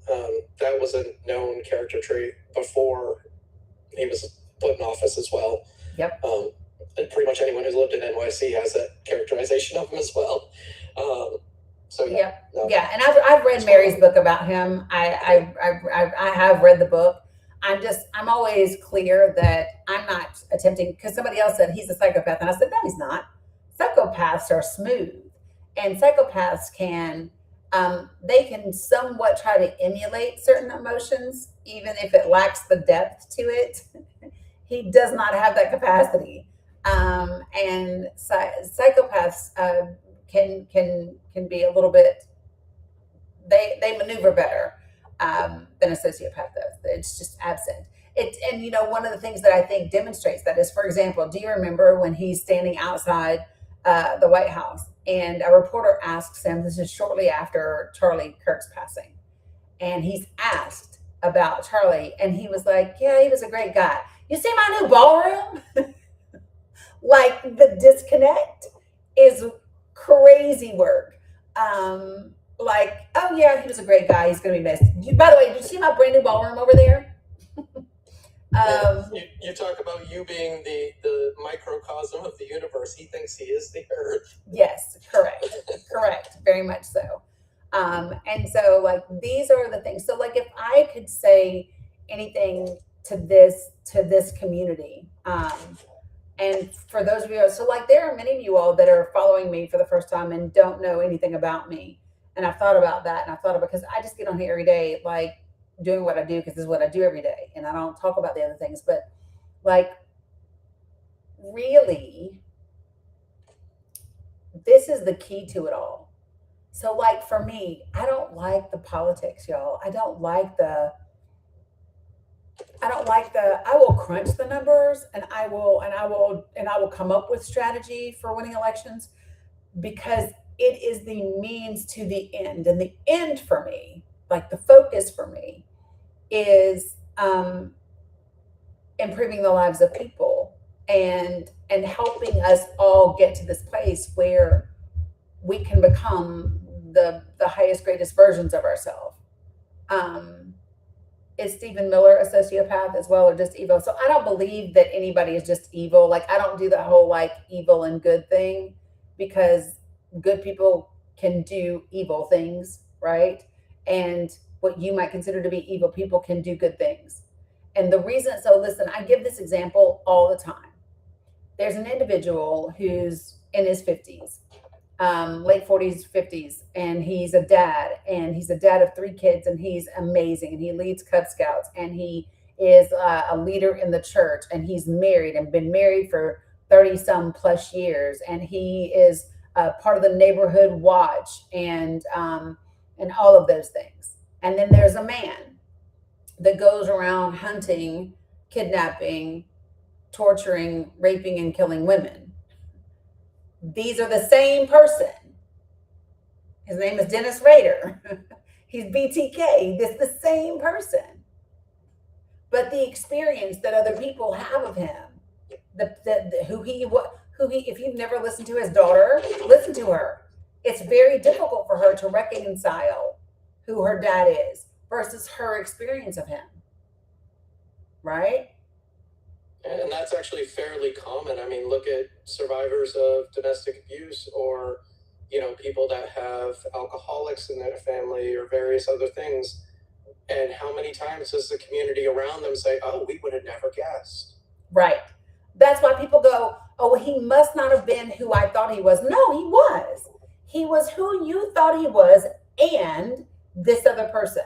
Speaker 3: That was a known character trait before he was put in office as well.
Speaker 1: Yep.
Speaker 3: And pretty much anyone who's lived in NYC has that characterization of him as well. So yeah.
Speaker 1: Yep.
Speaker 3: No.
Speaker 1: Yeah, and I've read Mary's book about him. I have read the book. I'm always clear that I'm not attempting, because somebody else said he's a psychopath, and I said no, he's not. Psychopaths are smooth, and psychopaths can they can somewhat try to emulate certain emotions, even if it lacks the depth to it. He does not have that capacity, and psychopaths can be a little bit. They maneuver better than a sociopath does. It's just absent. And one of the things that I think demonstrates that is, for example, do you remember when he's standing outside the White House and a reporter asks him, this is shortly after Charlie Kirk's passing, and he's asked about Charlie, and he was like, yeah, he was a great guy. You see my new ballroom? Like, the disconnect is crazy work. Like, oh yeah, he was a great guy. He's going to be missed. By the way, did you see my brand new ballroom over there?
Speaker 3: You talk about you being the microcosm of the universe. He thinks he is the earth.
Speaker 1: Yes, correct. Correct. Very much so. And so, like, these are the things. So, like, if I could say anything to this community, and for those of you, so like, there are many of you all that are following me for the first time and don't know anything about me. And I've thought about that, and I've thought about, because I just get on here every day, like, doing what I do, because this is what I do every day, and I don't talk about the other things. But, like, really, this is the key to it all. So, like, for me, I don't like the politics, y'all. I will crunch the numbers, and I will come up with strategy for winning elections, because it is the means to the end. And the end for me, like, the focus for me, is improving the lives of people and helping us all get to this place where we can become the highest, greatest versions of ourselves. Is Stephen Miller a sociopath as well, or just evil? So I don't believe that anybody is just evil. Like, I don't do the whole, like, evil and good thing, because good people can do evil things, right? And what you might consider to be evil people can do good things. And the reason, so listen, I give this example all the time. There's an individual who's in his 50s, late 40s, 50s, and he's a dad of 3 kids, and he's amazing, and he leads Cub Scouts, and he is a leader in the church, and he's married and been married for 30 some plus years, and he is part of the neighborhood watch, and all of those things. And then there's a man that goes around hunting, kidnapping, torturing, raping, and killing women. These are the same person. His name is Dennis Rader. He's BTK. This is the same person. But the experience that other people have of him, who he, if you've never listened to his daughter, listen to her. It's very difficult for her to reconcile who her dad is versus her experience of him. Right?
Speaker 3: And that's actually fairly common. I mean, look at survivors of domestic abuse, or, you know, people that have alcoholics in their family or various other things. And how many times does the community around them say, oh, we would have never guessed?
Speaker 1: Right. That's why people go, oh, he must not have been who I thought he was. No, he was. He was who you thought he was, and this other person.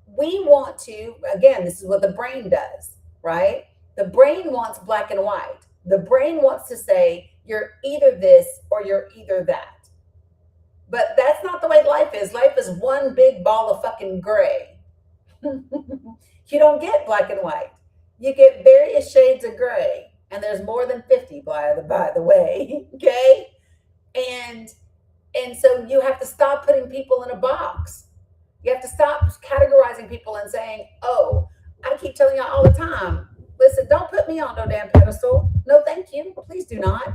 Speaker 1: We want to, again, this is what the brain does, right? The brain wants black and white. The brain wants to say, you're either this or you're either that. But that's not the way life is. Life is one big ball of fucking gray. You don't get black and white. You get various shades of gray. And there's more than 50, by the way. Okay? And so you have to stop putting people in a box. You have to stop categorizing people and saying, oh, I keep telling y'all all the time, listen, don't put me on no damn pedestal. No, thank you. Please do not.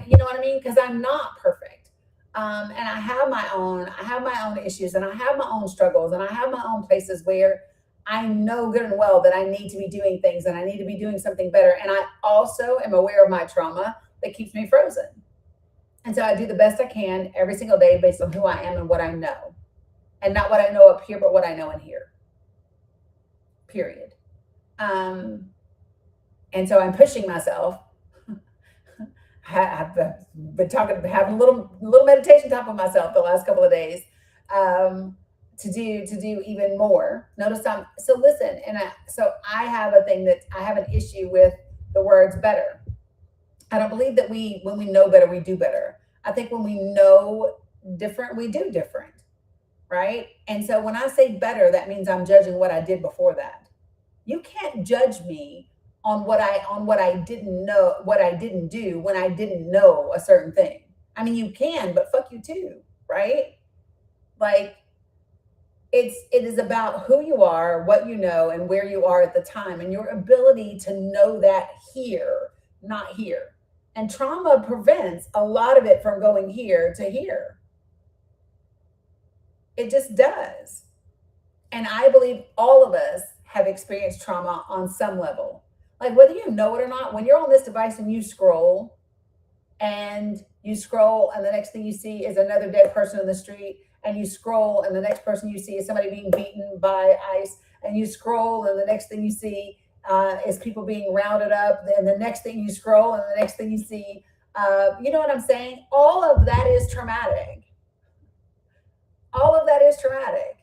Speaker 1: You know what I mean? Because I'm not perfect. And I have my own issues, and I have my own struggles, and I have my own places where I know good and well that I need to be doing things and I need to be doing something better. And I also am aware of my trauma that keeps me frozen. And so I do the best I can every single day based on who I am and what I know. And not what I know up here, but what I know in here. Period. And so I'm pushing myself. I've been having a little meditation time with myself the last couple of days to do even more. Notice listen, I have a thing that I have an issue with the words better. I don't believe that when we know better, we do better. I think when we know different, we do different. Right? And so when I say better, that means I'm judging what I did before that. You can't judge me on what I didn't know, what I didn't do when I didn't know a certain thing. I mean, you can, but fuck you too, right? Like it is about who you are, what you know, and where you are at the time, and your ability to know that here, not here. And trauma prevents a lot of it from going here to here. It just does. And I believe all of us have experienced trauma on some level. Like whether you know it or not, when you're on this device and you scroll and the next thing you see is another dead person in the street, and you scroll and the next person you see is somebody being beaten by ICE, and you scroll and the next thing you see is people being rounded up, and the next thing you scroll and the next thing you see, you know what I'm saying? All of that is traumatic. All of that is traumatic.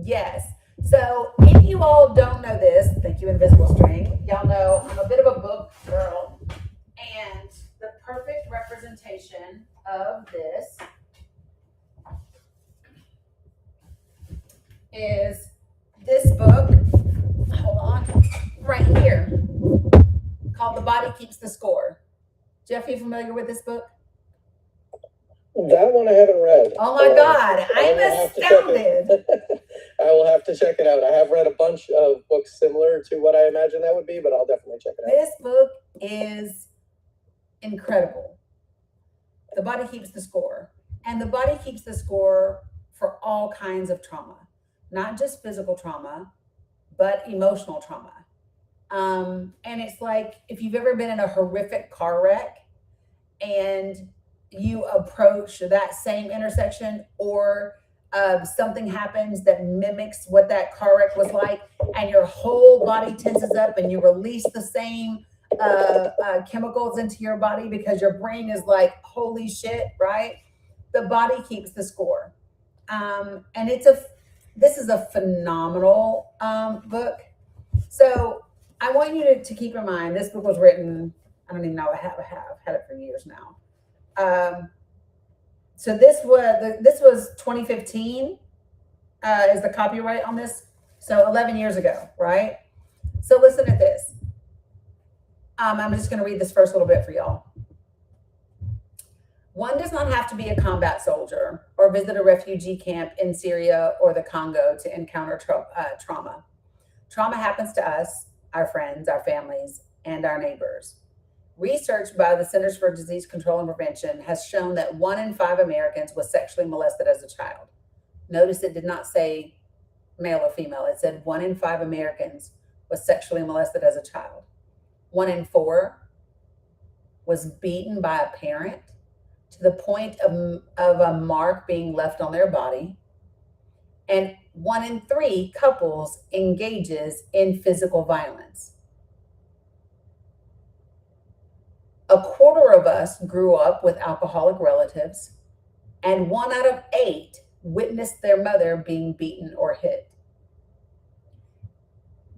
Speaker 1: Yes. So if you all don't know this, thank you, Invisible String. Y'all know I'm a bit of a book girl. And the perfect representation of this is this book, hold on, right here, called The Body Keeps the Score. Jeff, you familiar with this book?
Speaker 3: That one I haven't read.
Speaker 1: Oh my God, I'm astounded.
Speaker 3: I will have to check it out. I have read a bunch of books similar to what I imagine that would be, but I'll definitely check it out.
Speaker 1: This book is incredible. The Body Keeps the Score. And the body keeps the score for all kinds of trauma, not just physical trauma, but emotional trauma. And it's like if you've ever been in a horrific car wreck and you approach that same intersection, or something happens that mimics what that car wreck was like, and your whole body tenses up and you release the same chemicals into your body because your brain is like, holy shit, right? The Body Keeps the Score. And this is a phenomenal book. So I want you to keep in mind, this book was written, I don't even know, I have had it for years now. So this was 2015 is the copyright on this. So 11 years ago, right? So listen to this. I'm just going to read this first little bit for y'all. One does not have to be a combat soldier or visit a refugee camp in Syria or the Congo to encounter trauma. Trauma happens to us, our friends, our families, and our neighbors. Research by the Centers for Disease Control and Prevention has shown that 1 in 5 Americans was sexually molested as a child. Notice it did not say male or female. It said 1 in 5 Americans was sexually molested as a child. 1 in 4 was beaten by a parent to the point of a mark being left on their body. And 1 in 3 couples engages in physical violence. A quarter of us grew up with alcoholic relatives, and 1 out of 8 witnessed their mother being beaten or hit.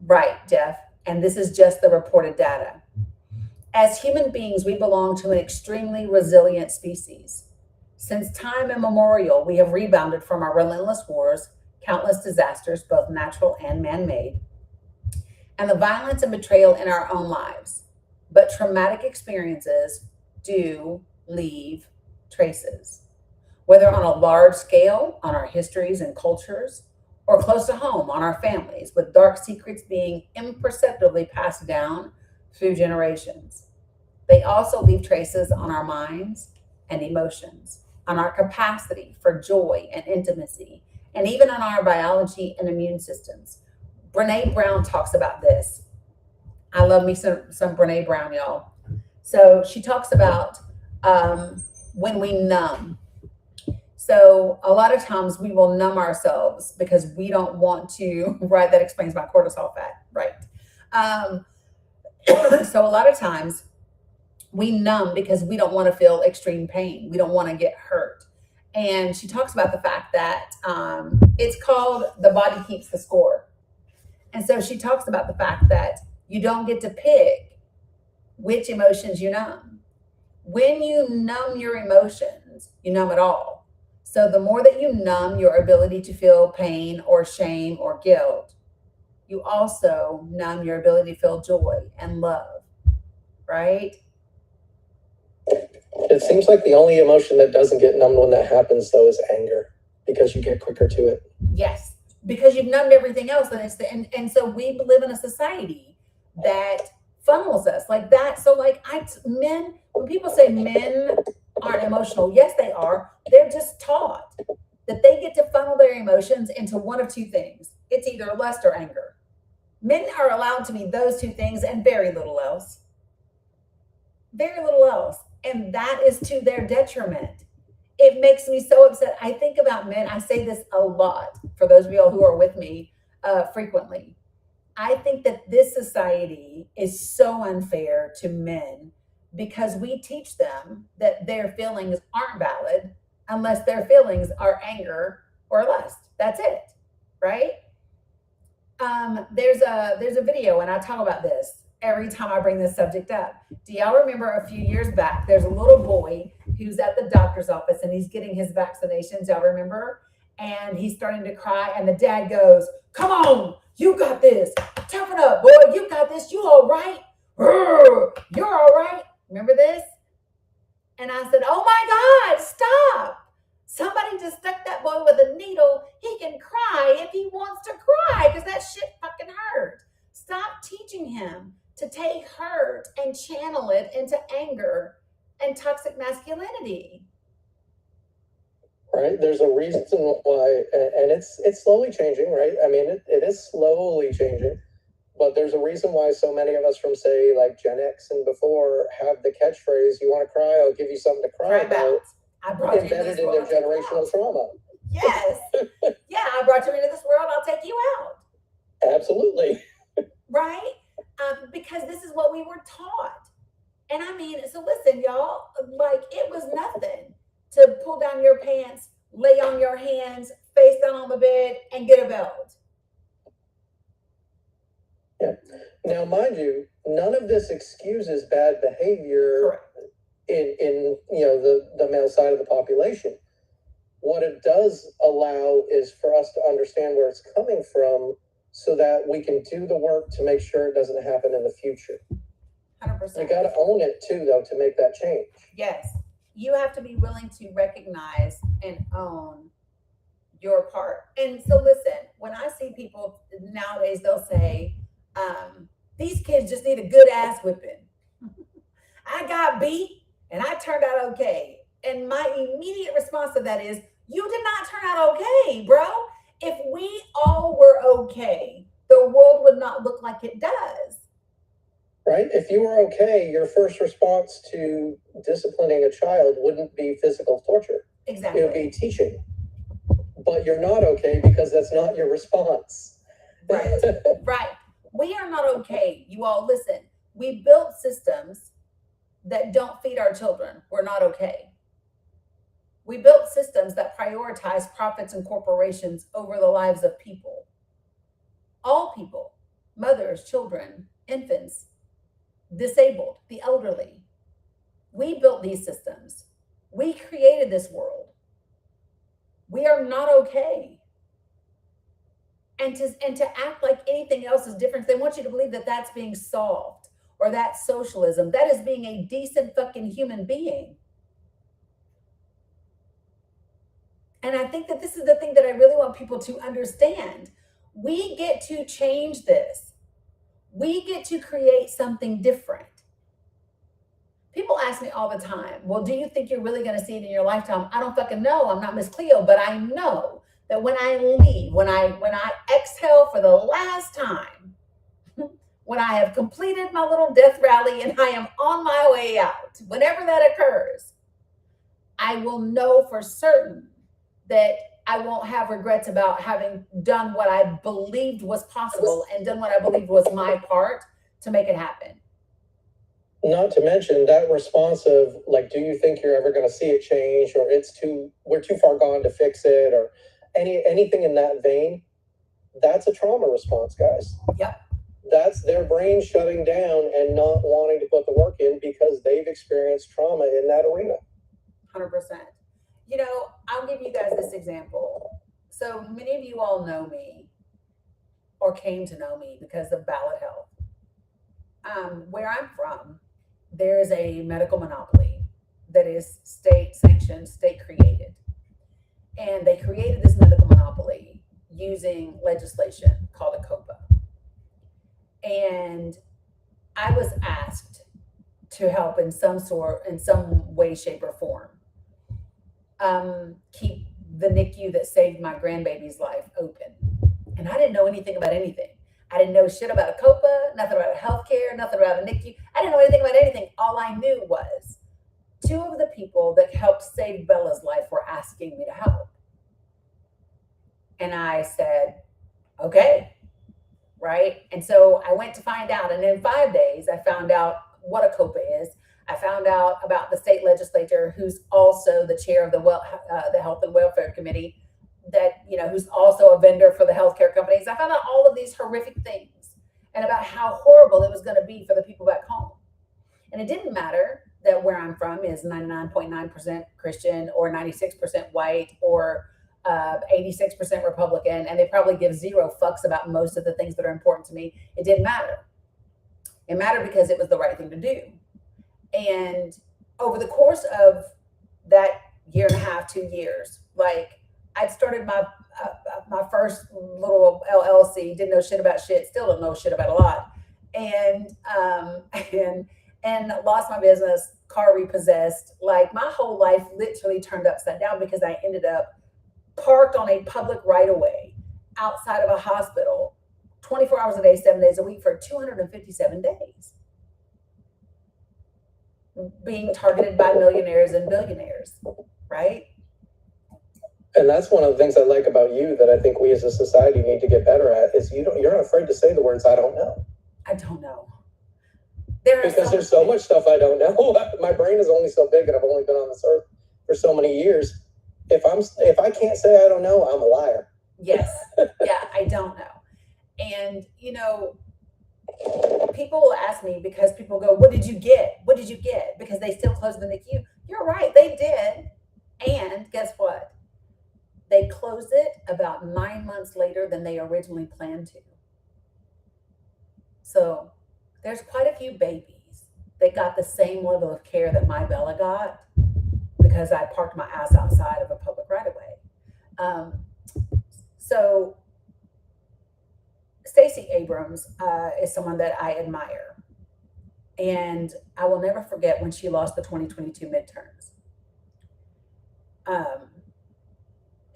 Speaker 1: Right, Jeff. And this is just the reported data. As human beings, we belong to an extremely resilient species. Since time immemorial, we have rebounded from our relentless wars, countless disasters, both natural and man-made, and the violence and betrayal in our own lives. But traumatic experiences do leave traces, whether on a large scale, on our histories and cultures, or close to home on our families, with dark secrets being imperceptibly passed down through generations. They also leave traces on our minds and emotions, on our capacity for joy and intimacy, and even on our biology and immune systems. Brene Brown talks about this. I love me some Brene Brown, y'all. So she talks about when we numb. So a lot of times we will numb ourselves because we don't want to, right? That explains my cortisol fat, right? So a lot of times we numb because we don't want to feel extreme pain. We don't want to get hurt. And she talks about the fact that it's called the body keeps the score. And so she talks about the fact that you don't get to pick which emotions you numb. When you numb your emotions, you numb it all. So the more that you numb your ability to feel pain or shame or guilt, you also numb your ability to feel joy and love, right?
Speaker 3: It seems like the only emotion that doesn't get numbed when that happens, though, is anger, because you get quicker to it.
Speaker 1: Yes, because you've numbed everything else, and so we live in a society that funnels us like that. So like men, when people say men aren't emotional, yes, they are. They're just taught that they get to funnel their emotions into one of 2 things. It's either lust or anger. Men are allowed to be those 2 things and very little else. Very little else. And that is to their detriment. It makes me so upset. I think about men. I say this a lot for those of y'all who are with me frequently. I think that this society is so unfair to men because we teach them that their feelings aren't valid unless their feelings are anger or lust. That's it, right? There's a video, and I talk about this every time I bring this subject up. Do y'all remember a few years back, there's a little boy who's at the doctor's office and he's getting his vaccinations, y'all remember? And he's starting to cry, and the dad goes, "Come on, you got this. Toughen up, boy, you got this. You all right? You're all right." Remember this? And I said, "Oh my God, stop. Somebody just stuck that boy with a needle. He can cry if he wants to cry because that shit fucking hurt. Stop teaching him to take hurt and channel it into anger and toxic masculinity."
Speaker 3: Right? There's a reason why, and it's slowly changing, right? I mean, it is slowly changing, but there's a reason why so many of us from, say, like Gen X and before have the catchphrase, "You want to cry? I'll give you something to cry about," embedded in their generational trauma.
Speaker 1: Yes. Yeah, I brought you into this world, I'll take you out.
Speaker 3: Absolutely.
Speaker 1: Right? Because this is what we were taught. And I mean, so listen, y'all, like it was nothing to pull down your pants, lay on your hands, face down on the bed, and get a belt.
Speaker 3: Yeah. Now, mind you, none of this excuses bad behavior.
Speaker 1: Correct.
Speaker 3: in the male side of the population. What it does allow is for us to understand where it's coming from so that we can do the work to make sure it doesn't happen in the future.
Speaker 1: 100%.
Speaker 3: You got to own it too, though, to make that change.
Speaker 1: Yes. You have to be willing to recognize and own your part. And so listen, when I see people nowadays, they'll say, these kids just need a good ass whipping. I got beat and I turned out okay. And my immediate response to that is, you did not turn out okay, bro. If we all were okay, the the world would not look like it does.
Speaker 3: Right? If you were okay, your first response to disciplining a child wouldn't be physical torture.
Speaker 1: Exactly.
Speaker 3: It would be teaching. But you're not okay because that's not your response.
Speaker 1: Right. Right. We are not okay. You all listen. We built systems that don't feed our children. We're not okay. We built systems that prioritize profits and corporations over the lives of people. All people, mothers, children, infants, disabled, the elderly. We built these systems. We created this world. We are not okay. And to act like anything else is different, they want you to believe that that's being solved or that's socialism. That is being a decent fucking human being. And I think that this is the thing that I really want people to understand. We get to change this. We get to create something different. People ask me all the time, well, do you think you're really going to see it in your lifetime? I don't fucking know. I'm not Miss Cleo, but I know that when I leave, when I exhale for the last time, when I have completed my little death rally and I am on my way out, whenever that occurs, I will know for certain that I won't have regrets about having done what I believed was possible and done what I believed was my part to make it happen.
Speaker 3: Not to mention that response of like, do you think you're ever going to see it change, or we're too far gone to fix it, or anything in that vein? That's a trauma response, guys.
Speaker 1: Yep.
Speaker 3: That's their brain shutting down and not wanting to put the work in because they've experienced trauma in that arena.
Speaker 1: 100%. You know, I'll give you guys this example. So many of you all know me or came to know me because of ballot health. Where I'm from, there is a medical monopoly that is state sanctioned, state created. And they created this medical monopoly using legislation called a COPA. And I was asked to help in some way, shape, or form. Keep the NICU that saved my grandbaby's life open. And I didn't know anything about anything. I didn't know shit about a COPA, nothing about healthcare, nothing about a NICU. I didn't know anything about anything. All I knew was two of the people that helped save Bella's life were asking me to help. And I said, okay, right? And so I went to find out. And in 5 days, I found out what a COPA is. I found out about the state legislature, who's also the chair of the Health and Welfare Committee, that, you know, who's also a vendor for the healthcare companies. I found out all of these horrific things and about how horrible it was going to be for the people back home. And it didn't matter that where I'm from is 99.9% Christian or 96% white or 86% Republican, and they probably give zero fucks about most of the things that are important to me. It didn't matter. It mattered because it was the right thing to do. And over the course of that year and a half, 2 years, like, I'd started my first little LLC, didn't know shit about shit, still don't know shit about a lot, and lost my business, car repossessed. Like, my whole life literally turned upside down because I ended up parked on a public right-of-way outside of a hospital 24 hours a day, 7 days a week for 257 days, being targeted by millionaires and billionaires, right?
Speaker 3: And that's one of the things I like about you that I think we as a society need to get better at is you're not afraid to say the words, I don't know.
Speaker 1: I don't know.
Speaker 3: Because there's so much stuff I don't know. My brain is only so big and I've only been on this earth for so many years. If I can't say I don't know, I'm a liar.
Speaker 1: Yes. Yeah, I don't know. And, you know, people will ask me because people go, what did you get? What did you get? Because they still closed the NICU. You're right, they did. And guess what? They closed it about 9 months later than they originally planned to. So there's quite a few babies that got the same level of care that my Bella got because I parked my ass outside of a public right-of-way. So Stacey Abrams is someone that I admire. And I will never forget when she lost the 2022 midterms.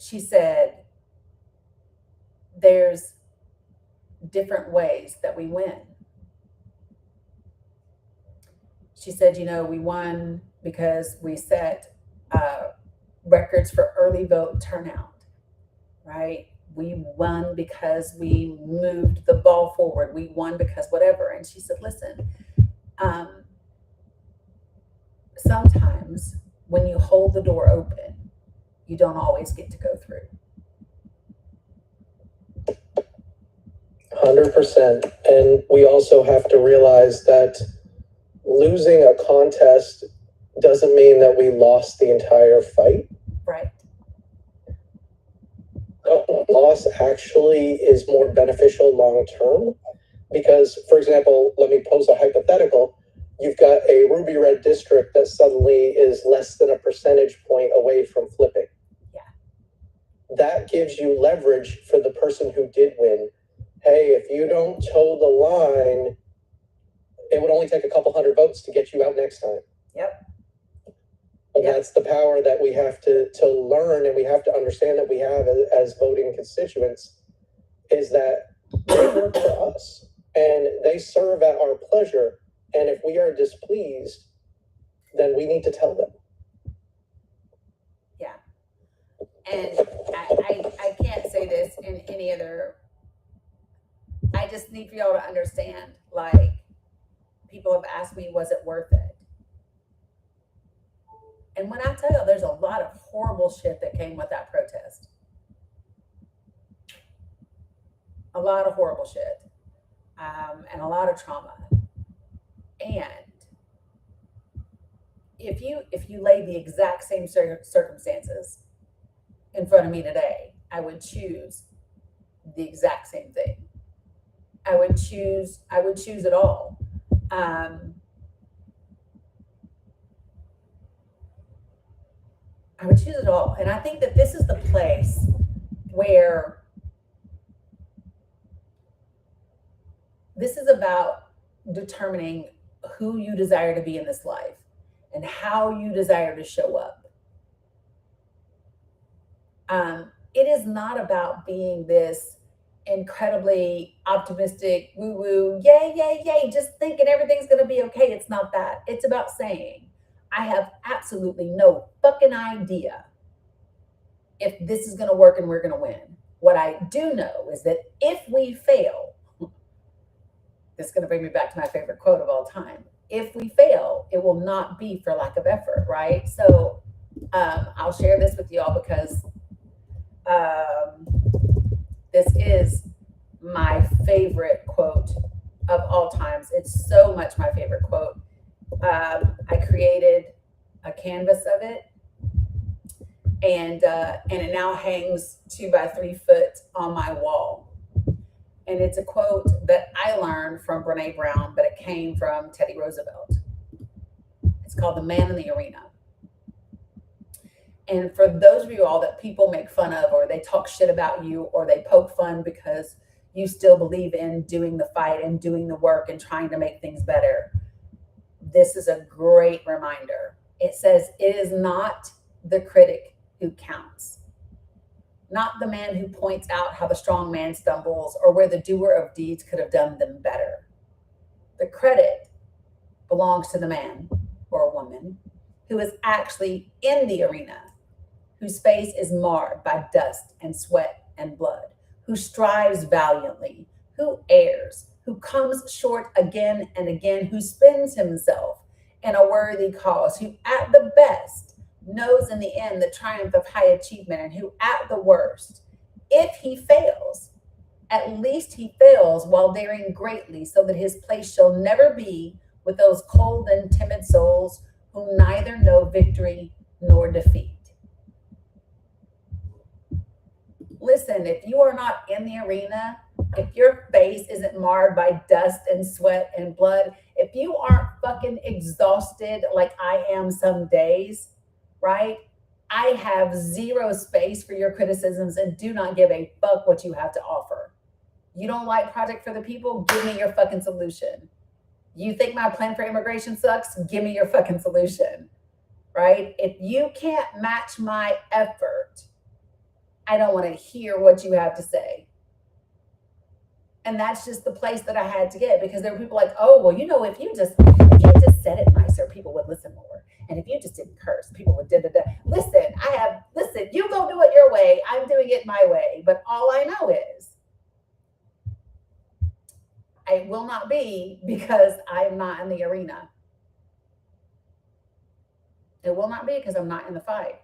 Speaker 1: She said, there's different ways that we win. She said, we won because we set records for early vote turnout, right? We won because we moved the ball forward. We won because whatever. And she said, listen, sometimes when you hold the door open, you don't always get to go through.
Speaker 3: 100%. And we also have to realize that losing a contest doesn't mean that we lost the entire fight.
Speaker 1: Right.
Speaker 3: Loss actually is more beneficial long term because, for example, let me pose a hypothetical. You've got a ruby red district that suddenly is less than a percentage point away from flipping.
Speaker 1: Yeah.
Speaker 3: That gives you leverage for the person who did win. Hey, if you don't toe the line, it would only take a couple hundred votes to get you out next time.
Speaker 1: Yep.
Speaker 3: And that's the power that we have to learn, and we have to understand that we have as voting constituents, is that they work for us and they serve at our pleasure. And if we are displeased, then we need to tell them.
Speaker 1: Yeah. And I can't say this in any other, I just need for y'all to understand, like, people have asked me, was it worth it? And when I tell you, there's a lot of horrible shit that came with that protest. A lot of horrible shit. And a lot of trauma. And if you lay the exact same circumstances in front of me today, I would choose the exact same thing. I would choose it all. I would choose it all. And I think that this is the place where this is about determining who you desire to be in this life and how you desire to show up. It is not about being this incredibly optimistic, woo-woo, yay, yay, yay, just thinking everything's going to be okay. It's not that. It's about saying, I have absolutely no fucking idea if this is going to work and we're going to win. What I do know is that if we fail, this is going to bring me back to my favorite quote of all time. If we fail, it will not be for lack of effort, right? So I'll share this with y'all because this is my favorite quote of all times. It's so much my favorite quote. I created a canvas of it, and it now hangs 2 by 3 foot on my wall. And it's a quote that I learned from Brene Brown, but it came from Teddy Roosevelt. It's called "The Man in the Arena." And for those of you all that people make fun of, or they talk shit about you, or they poke fun because you still believe in doing the fight and doing the work and trying to make things better, this is a great reminder. It says, it is not the critic who counts, not the man who points out how the strong man stumbles or where the doer of deeds could have done them better. The credit belongs to the man or woman who is actually in the arena, whose face is marred by dust and sweat and blood, who strives valiantly, who errs, who comes short again and again, who spends himself in a worthy cause, who at the best knows in the end the triumph of high achievement, and who at the worst, if he fails, at least he fails while daring greatly, so that his place shall never be with those cold and timid souls who neither know victory nor defeat. Listen, if you are not in the arena, if your face isn't marred by dust and sweat and blood, if you aren't fucking exhausted like I am some days, right? I have zero space for your criticisms and do not give a fuck what you have to offer. You don't like Project for the People? Give me your fucking solution. You think my plan for immigration sucks? Give me your fucking solution, right? If you can't match my effort, I don't want to hear what you have to say. And that's just the place that I had to get, because there were people like, oh, well, if you just said it nicer, people would listen more. And if you just didn't curse, people would da da da. Listen, you go do it your way. I'm doing it my way. But all I know is it will not be, because I'm not in the arena. It will not be because I'm not in the fight.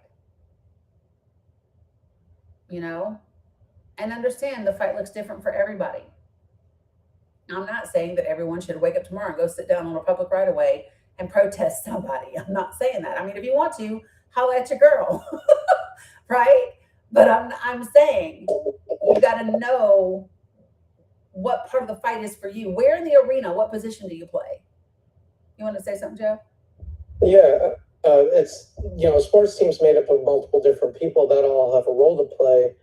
Speaker 1: And understand the fight looks different for everybody. I'm not saying that everyone should wake up tomorrow and go sit down on a public right of way and protest somebody. I'm not saying that. I mean, if you want to, holla at your girl, right? But I'm saying you got to know what part of the fight is for you. Where in the arena, what position do you play? You want to say something, Joe?
Speaker 3: Yeah, it's, sports teams made up of multiple different people that all have a role to play.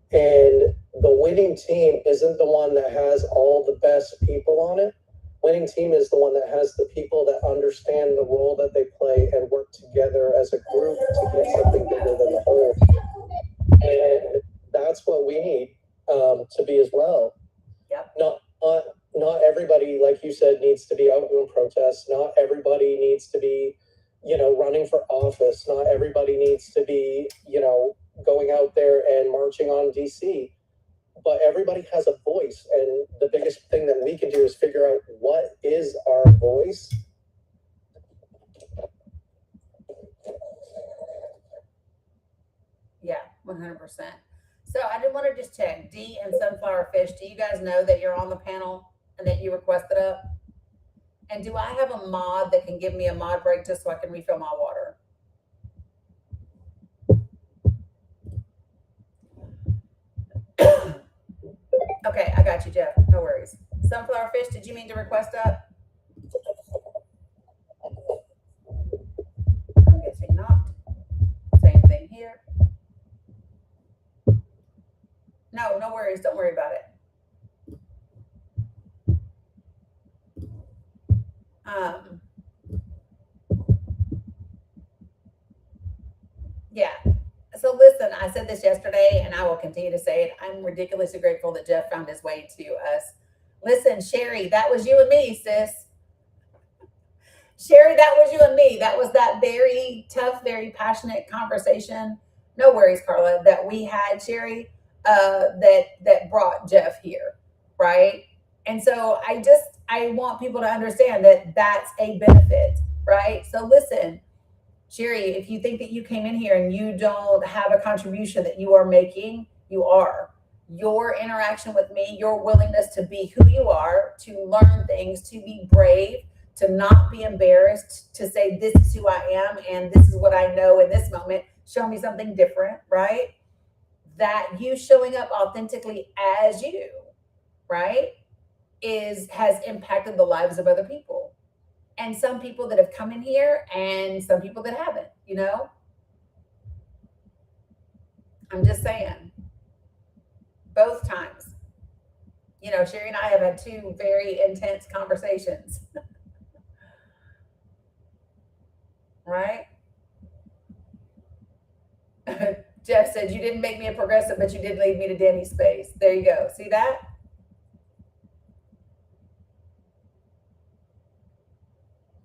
Speaker 3: And the winning team isn't the one that has all the best people on it. Winning team is the one that has the people that understand the role that they play and work together as a group to get something bigger than the whole. And that's what we need to be as well.
Speaker 1: Yep.
Speaker 3: Not everybody, like you said, needs to be out doing protests. Not everybody needs to be, running for office. Not everybody needs to be, going out there and marching on DC. But everybody has a voice. And the biggest thing that we can do is figure out what is our voice.
Speaker 1: Yeah, 100%. So I did want to just check, D and Sunflower Fish, do you guys know that you're on the panel and that you requested up? And do I have a mod that can give me a mod break just so I can refill my water? Okay, I got you, Jeff. No worries. Sunflower Fish, did you mean to request up? I'm guessing not. Same thing here. No worries. Don't worry about it. Yeah. So listen, I said this yesterday and I will continue to say it. I'm ridiculously grateful that Jeff found his way to us. Listen, Sherry, that was you and me, sis. Sherry, that was you and me. That was that very tough, very passionate conversation. No worries, Carla, that we had, Sherry, that brought Jeff here, right? And so I want people to understand that that's a benefit, right? So listen, Sherry, if you think that you came in here and you don't have a contribution that you are making, you are. Your interaction with me, your willingness to be who you are, to learn things, to be brave, to not be embarrassed, to say this is who I am and this is what I know in this moment, show me something different, right? That you showing up authentically as you, right, has impacted the lives of other people. And some people that have come in here and some people that haven't, I'm just saying. Both times. Sherry and I have had two very intense conversations. Right? Jeff said, you didn't make me a progressive, but you did lead me to Dani's space. There you go. See that?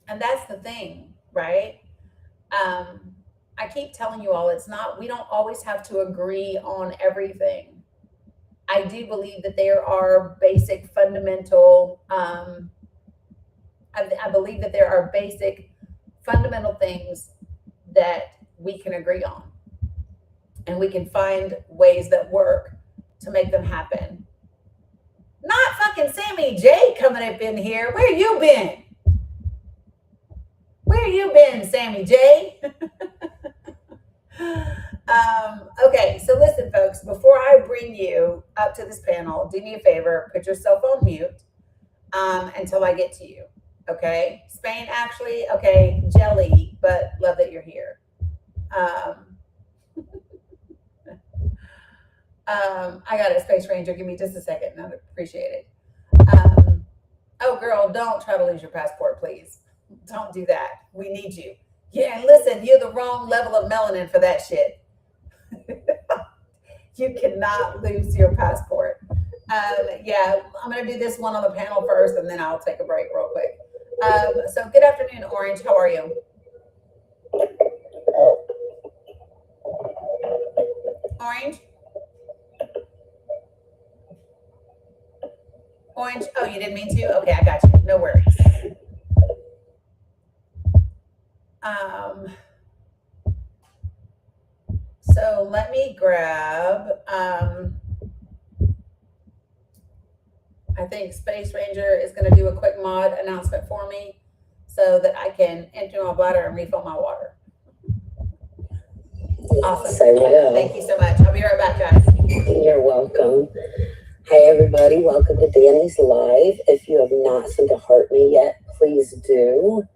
Speaker 1: And that's the thing, right? I keep telling you all, we don't always have to agree on everything. I do believe that there are basic fundamental, I believe that there are basic fundamental things that we can agree on. And we can find ways that work to make them happen. Not fucking Sammy J coming up in here. Where you been? Where you been, Sammy J? Okay, so listen, folks, before I bring you up to this panel, do me a favor, put yourself on mute until I get to you. Okay? Spain, actually, okay, jelly, but love that you're here. I got it, Space Ranger. Give me just a second. I appreciate it. Oh, girl, don't try to lose your passport, please. Don't do that. We need you. Yeah, and listen, you're the wrong level of melanin for that shit. You cannot lose your passport. Yeah, I'm going to do this one on the panel first, and then I'll take a break real quick. So good afternoon, Orange. How are you? Orange? Orange? Oh, you didn't mean to? Okay, I got you. No worries. So let me grab, I think Space Ranger is going to do a quick mod announcement for me so that I can empty my bladder and refill my water. Awesome.
Speaker 5: Say well.
Speaker 1: Thank you so much. I'll be right back, guys.
Speaker 5: You're welcome. Hi, everybody. Welcome to Dani's Live. If you have not sent a heart me yet, please do.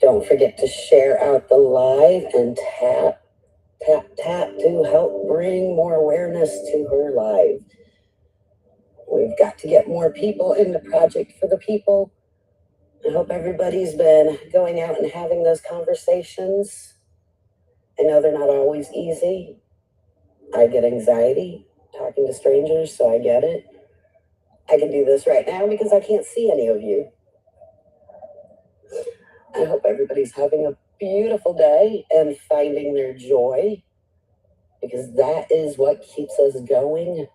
Speaker 5: Don't forget to share out the live and tap to help bring more awareness to her live. We've got to get more people in the Project for the People. I hope everybody's been going out and having those conversations. I know they're not always easy. I get anxiety talking to strangers, so I get it. I can do this right now because I can't see any of you. I hope everybody's having a beautiful day and finding their joy, because that is what keeps us going.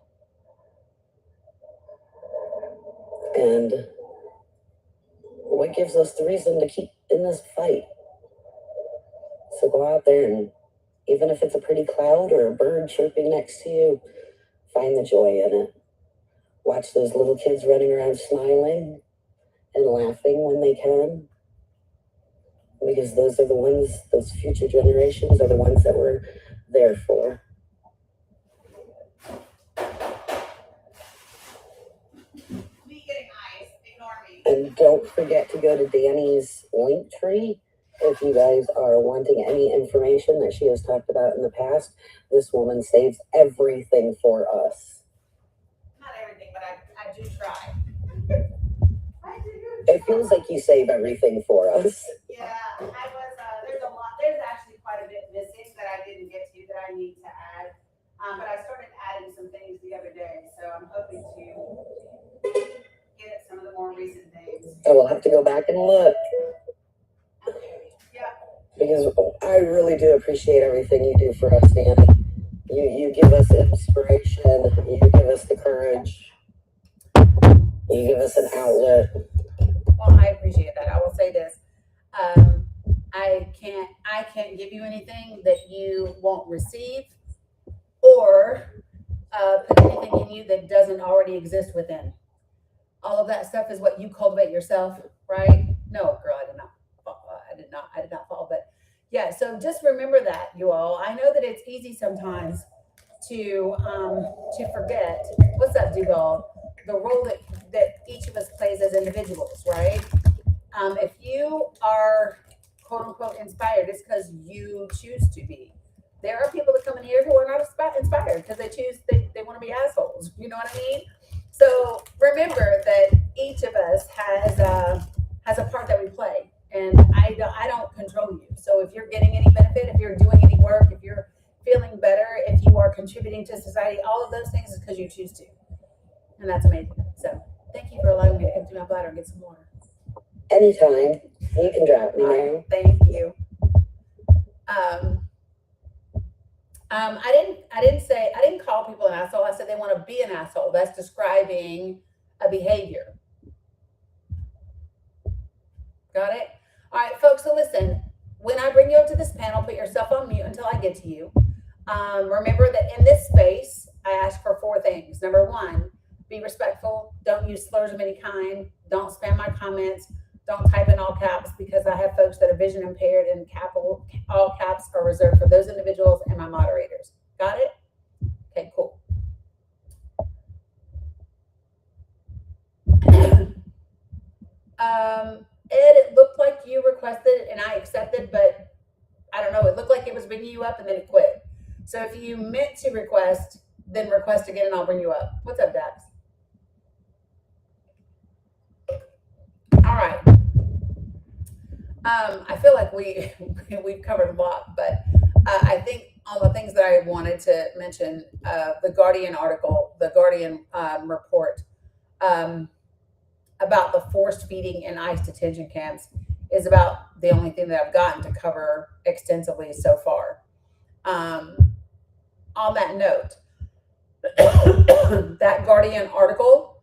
Speaker 5: And what gives us the reason to keep in this fight. So go out there, and even if it's a pretty cloud or a bird chirping next to you, find the joy in it. Watch those little kids running around smiling and laughing when they can. Because those are the ones, those future generations are the ones that we're there for. And don't forget to go to Dani's link tree if you guys are wanting any information that she has talked about in the past. This woman saves everything for us.
Speaker 1: Not everything, but I do try.
Speaker 5: It feels like you save everything for us.
Speaker 1: Yeah, I was, there's a lot, there's actually quite a bit missing that I didn't get to that I need to add. But I started adding some things the other day, so I'm hoping to get at some of the more recent things.
Speaker 5: I will have to go back and look.
Speaker 1: Yeah.
Speaker 5: Because I really do appreciate everything you do for us, Dani. You give us inspiration, you give us the courage, you give us an outlet.
Speaker 1: Well, I appreciate that. I will say this. I can't give you anything that you won't receive, or put anything in you that doesn't already exist within. All of that stuff is what you cultivate yourself, right? No, girl, I did not fall, but yeah. So just remember that, you all. I know that it's easy sometimes to forget. What's up, Dugal? The role that each of us plays as individuals, right? If you are quote unquote inspired, it's because you choose to be. There are people that come in here who are not inspired because they want to be assholes. You know what I mean? So remember that each of us has a part that we play, and I don't control you. So if you're getting any benefit, if you're doing any work, if you're feeling better, if you are contributing to society, all of those things is because you choose to, and that's amazing. So thank you for allowing me to empty my bladder and get some water.
Speaker 5: Anytime. You can drop me now.
Speaker 1: Thank you. I didn't call people an asshole. I said they want to be an asshole. That's describing a behavior. Got it? All right, folks. So listen, when I bring you up to this panel, put yourself on mute until I get to you. Remember that in this space, I ask for 4 things. Number 1, be respectful. Don't use slurs of any kind. Don't spam my comments. Don't type in all caps, because I have folks that are vision impaired, and all caps are reserved for those individuals and my moderators. Got it? Okay, cool. Ed, it looked like you requested and I accepted, but I don't know. It looked like it was bringing you up and then it quit. So if you meant to request, then request again and I'll bring you up. What's up, Dax? All right. I feel like we've covered a lot, but I think all the things that I wanted to mention, the Guardian article the Guardian report about the forced feeding in ICE detention camps is about the only thing that I've gotten to cover extensively so far. On that note, that Guardian article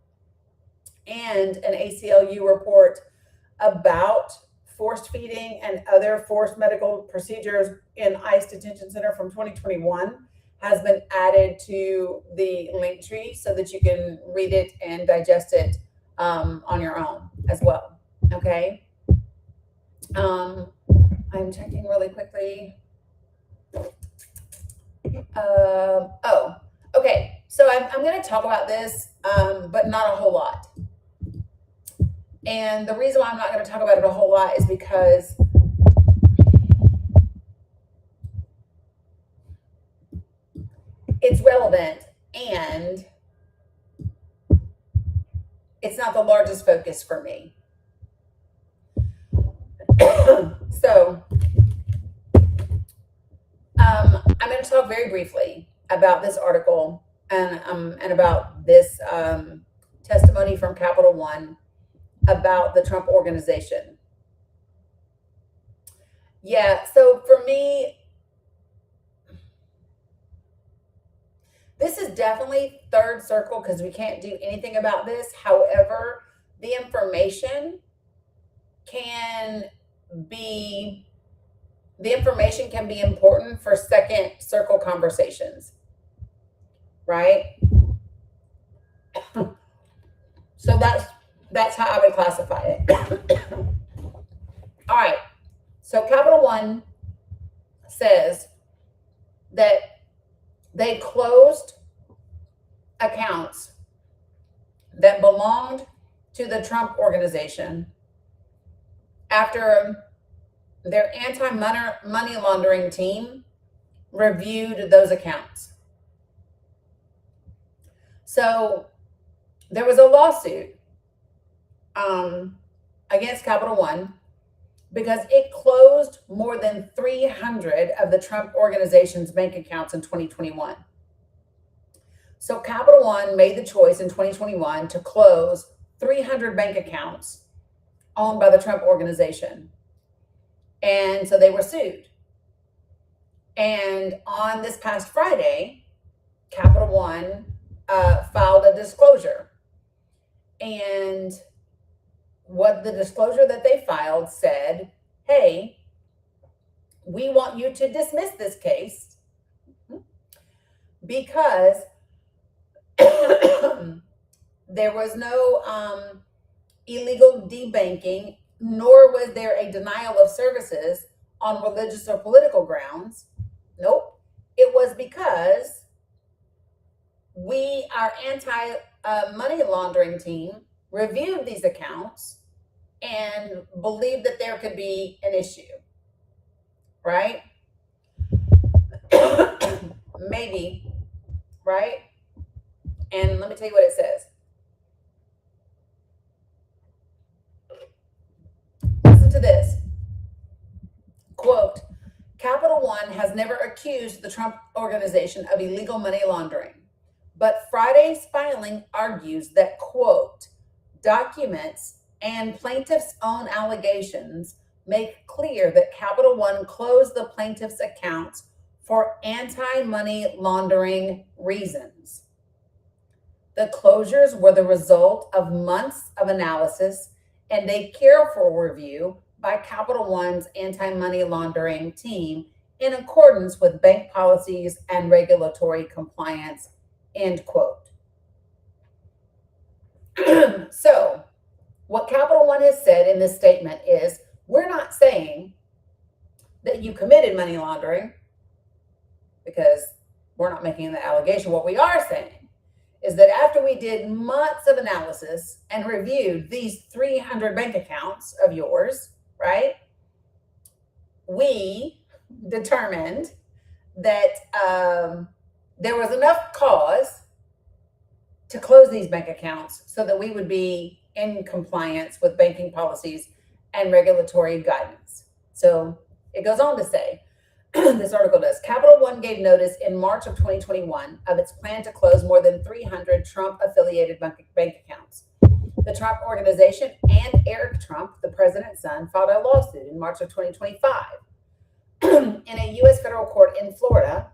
Speaker 1: and an ACLU report about forced feeding and other forced medical procedures in ICE detention center from 2021 has been added to the link tree so that you can read it and digest it on your own as well. Okay. I'm checking really quickly. Okay. So I'm going to talk about this, but not a whole lot. And the reason why I'm not going to talk about it a whole lot is because it's relevant and it's not the largest focus for me. So I'm going to talk very briefly about this article and about this testimony from Capital One about the Trump organization. Yeah, so for me, this is definitely third circle because we can't do anything about this. However, the information can be important for second circle conversations, right? So that's how I would classify it. All right. So Capital One says that they closed accounts that belonged to the Trump organization after their anti-money laundering team reviewed those accounts. So there was a lawsuit against Capital One because it closed more than 300 of the Trump organization's bank accounts in 2021. So Capital One made the choice in 2021 to close 300 bank accounts owned by the Trump organization. And so they were sued. And on this past Friday, Capital One filed a disclosure. And what the disclosure that they filed said, hey, we want you to dismiss this case because there was no illegal debanking, nor was there a denial of services on religious or political grounds. Nope. It was because our anti-money laundering team reviewed these accounts and believed that there could be an issue, right? Maybe, right? And let me tell you what it says. Listen to this. Quote, Capital One has never accused the Trump organization of illegal money laundering, but Friday's filing argues that, quote, documents and plaintiff's own allegations make clear that Capital One closed the plaintiff's accounts for anti-money laundering reasons. The closures were the result of months of analysis and a careful review by Capital One's anti-money laundering team in accordance with bank policies and regulatory compliance, end quote. So, what Capital One has said in this statement is, we're not saying that you committed money laundering because we're not making the allegation. What we are saying is that after we did months of analysis and reviewed these 300 bank accounts of yours, right, we determined that there was enough cause to close these bank accounts so that we would be in compliance with banking policies and regulatory guidance. So it goes on to say, This article does. Capital One gave notice in March of 2021 of its plan to close more than 300 Trump-affiliated bank accounts. The Trump Organization and Eric Trump, the president's son, filed a lawsuit in March of 2025 in a U.S. federal court in Florida.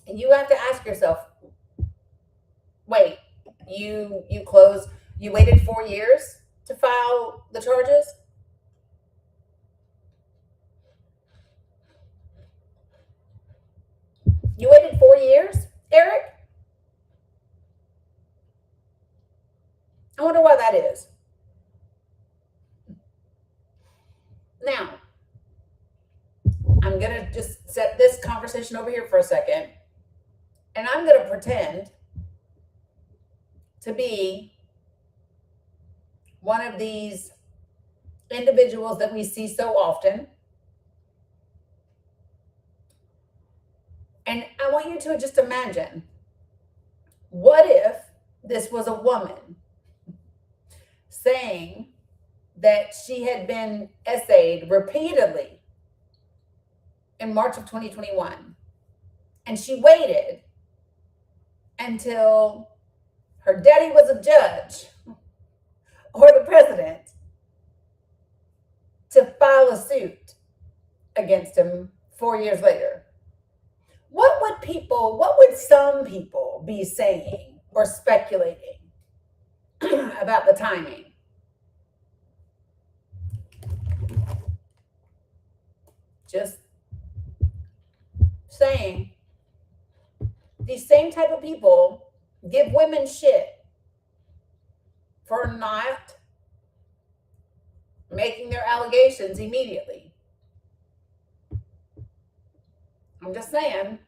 Speaker 1: And you have to ask yourself, wait, you waited 4 years to file the charges? You waited 4 years, Eric? I wonder why that is. Now, I'm going to just set this conversation over here for a second, and I'm going to pretend to be one of these individuals that we see so often. And I want you to just imagine, what if this was a woman saying that she had been essayed repeatedly in March of 2021, and she waited until her daddy was a judge or the president to file a suit against him 4 years later. What would some people be saying or speculating about the timing? Just saying, these same type of people give women shit for not making their allegations immediately. I'm just saying.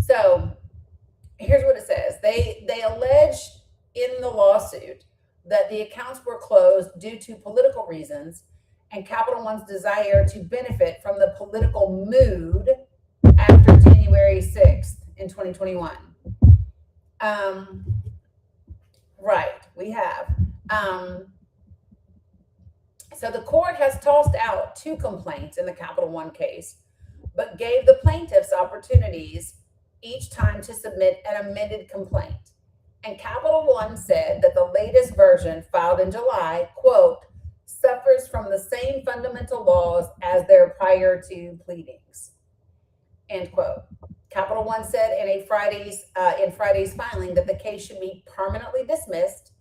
Speaker 1: So here's what it says. They allege in the lawsuit that the accounts were closed due to political reasons and Capital One's desire to benefit from the political mood after January 6th in 2021. Right, we have. So the court has tossed out 2 complaints in the Capital One case, but gave the plaintiffs opportunities each time to submit an amended complaint. And Capital One said that the latest version, filed in July, quote, suffers from the same fundamental laws as their prior 2 pleadings, end quote. Capital One said in Friday's filing that the case should be permanently dismissed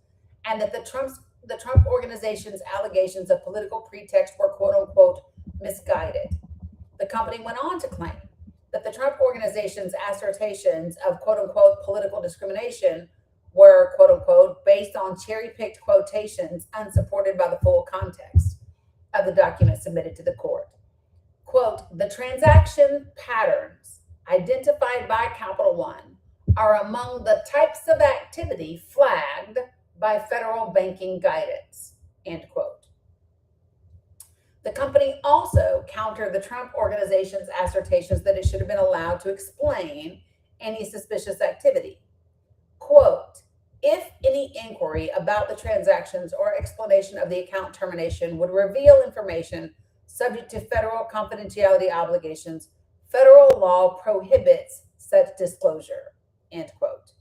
Speaker 1: and that the Trump Organization's allegations of political pretext were quote unquote misguided. The company went on to claim that the Trump Organization's assertions of quote unquote political discrimination were quote unquote based on cherry-picked quotations unsupported by the full context of the document submitted to the court. Quote, the transaction patterns identified by Capital One are among the types of activity flagged by federal banking guidance, end quote. The company also countered the Trump Organization's assertions that it should have been allowed to explain any suspicious activity. Quote, if any inquiry about the transactions or explanation of the account termination would reveal information subject to federal confidentiality obligations, federal law prohibits such disclosure, end quote.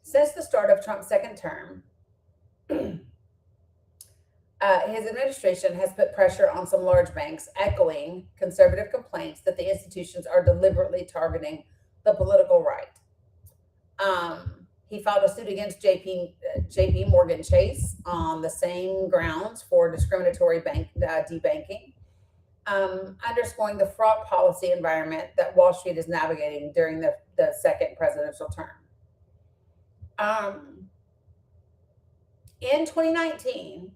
Speaker 1: Since the start of Trump's second term, his administration has put pressure on some large banks, echoing conservative complaints that the institutions are deliberately targeting the political right. He filed a suit against JP Morgan Chase on the same grounds for discriminatory debanking, underscoring the fraught policy environment that Wall Street is navigating during the second presidential term. In 2019,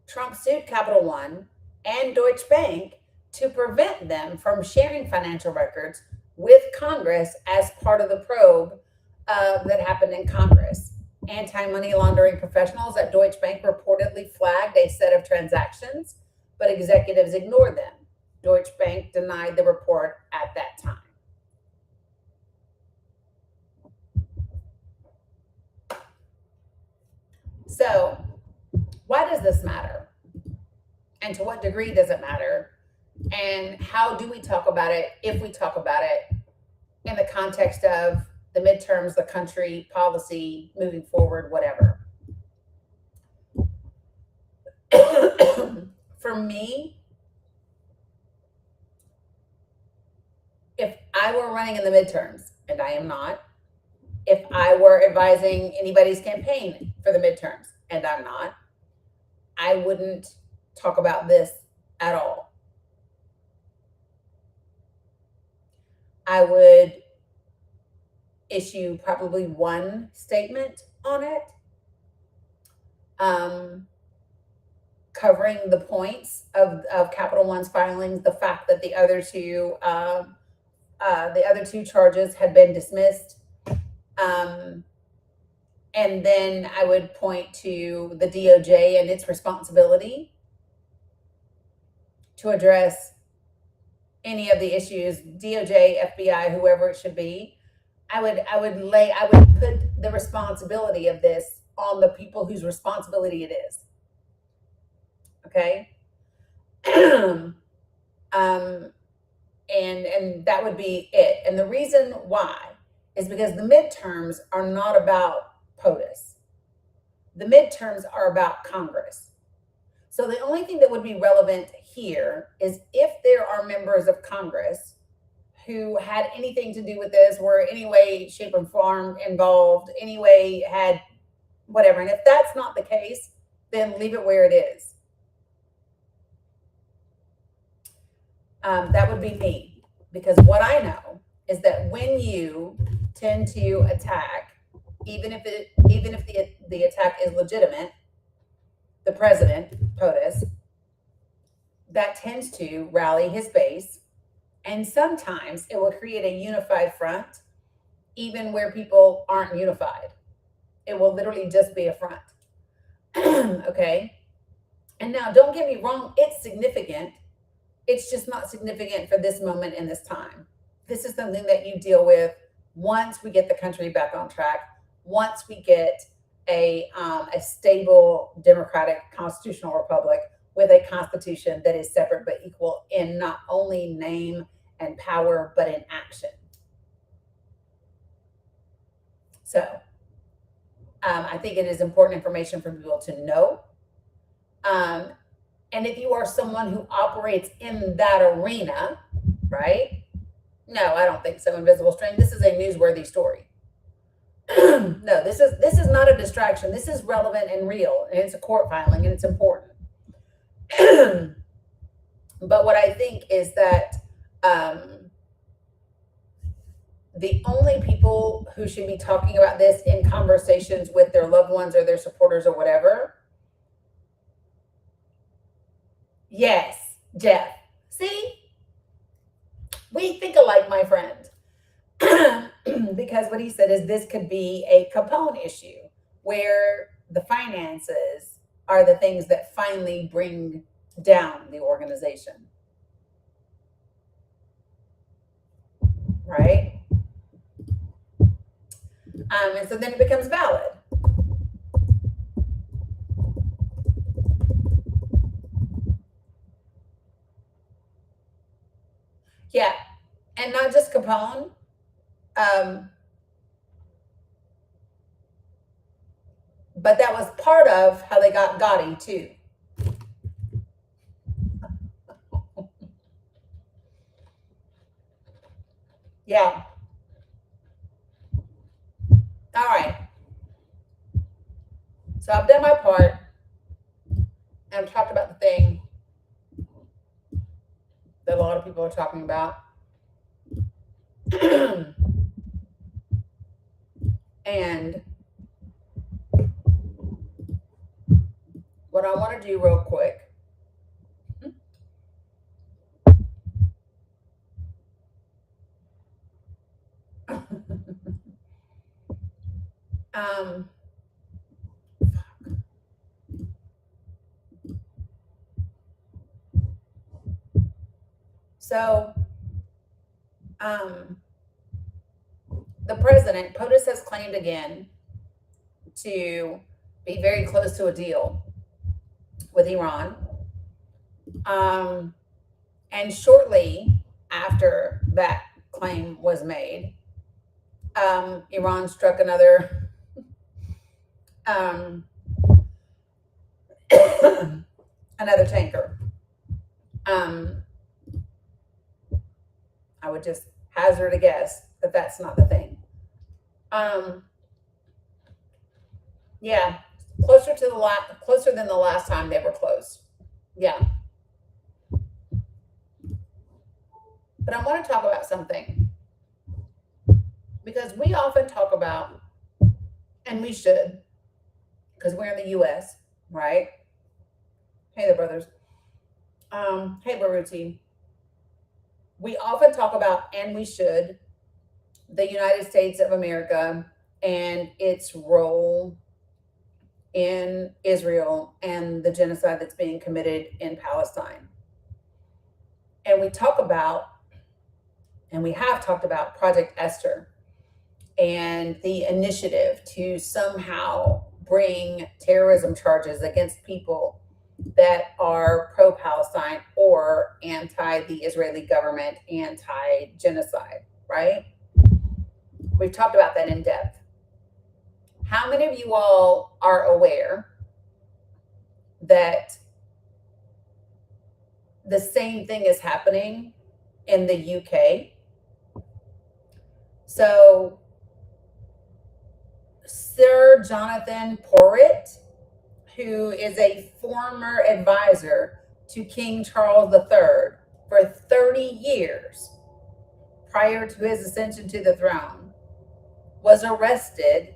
Speaker 1: Trump sued Capital One and Deutsche Bank to prevent them from sharing financial records with Congress as part of the probe that happened in Congress. Anti-money laundering professionals at Deutsche Bank reportedly flagged a set of transactions, but executives ignored them. Deutsche Bank denied the report at that time. So, why does this matter? And to what degree does it matter? And how do we talk about it if we talk about it in the context of the midterms, the country, policy, moving forward, whatever. For me, if I were running in the midterms, and I am not, if I were advising anybody's campaign for the midterms, and I'm not, I wouldn't talk about this at all. I would issue probably one statement on it, covering the points of Capital One's filings, the fact that the other two charges had been dismissed. And then I would point to the DOJ and its responsibility to address any of the issues, DOJ, FBI, whoever it should be. I would put the responsibility of this on the people whose responsibility it is. Okay. And that would be it. And the reason why is because the midterms are not about POTUS. The midterms are about Congress. So the only thing that would be relevant here is if there are members of Congress who had anything to do with this, were any way, shape, or form involved, anyway had whatever. And if that's not the case, then leave it where it is. That would be me, because what I know is that when you tend to attack, even if the attack is legitimate, the president, POTUS, that tends to rally his base, and sometimes it will create a unified front, even where people aren't unified. It will literally just be a front. Okay? And now, don't get me wrong, it's significant. It's just not significant for this moment in this time. This is something that you deal with once we get the country back on track, once we get a stable, democratic, constitutional republic with a constitution that is separate but equal in not only name and power, but in action. So I think it is important information for people to know. And if you are someone who operates in that arena, right? No, I don't think so. Invisible String. This is a newsworthy story. No, this is not a distraction. This is relevant and real, and it's a court filing, and it's important. But what I think is that the only people who should be talking about this in conversations with their loved ones or their supporters or whatever. Yes, Jeff. See? We think alike, my friend. Because what he said is this could be a Capone issue where the finances are the things that finally bring down the organization. Right? And so then it becomes valid. Yeah. And not just Capone. But that was part of how they got Gotti too. Yeah. All right. So I've done my part. And I've talked about the thing that a lot of people are talking about. And what I want to do real quick so the president, POTUS, has claimed again to be very close to a deal with Iran. And shortly after that claim was made, Iran struck another another tanker. I would just hazard a guess that that's not the thing. Yeah, closer than the last time they were close. Yeah. But I want to talk about something, because we often talk about, and we should, because we're in the U.S., right? Hey there, brothers. Hey, Baruti. We often talk about, and we should, the United States of America and its role in Israel and the genocide that's being committed in Palestine. And we talk about, and we have talked about, Project Esther and the initiative to somehow bring terrorism charges against people that are pro-Palestine or anti the Israeli government, anti-genocide, right? We've talked about that in depth. How many of you all are aware that the same thing is happening in the UK? So Sir Jonathan Porritt, who is a former advisor to King Charles III for 30 years prior to his ascension to the throne, was arrested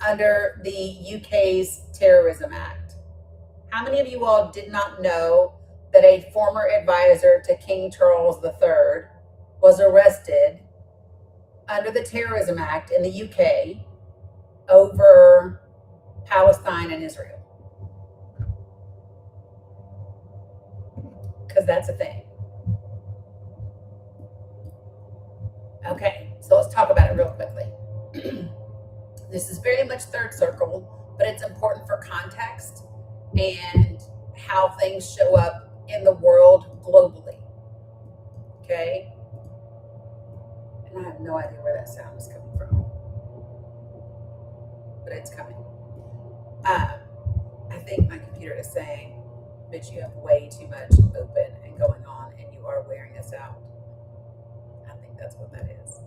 Speaker 1: under the UK's Terrorism Act. How many of you all did not know that a former advisor to King Charles III was arrested under the Terrorism Act in the UK over Palestine and Israel? Because that's a thing. Okay, so let's talk about it real quickly. This is very much third circle, but it's important for context and how things show up in the world globally. Okay? And I have no idea where that sound is coming from, but it's coming. I think my computer is saying, bitch, you have way too much open and going on, and you are wearing us out. I think that's what that is.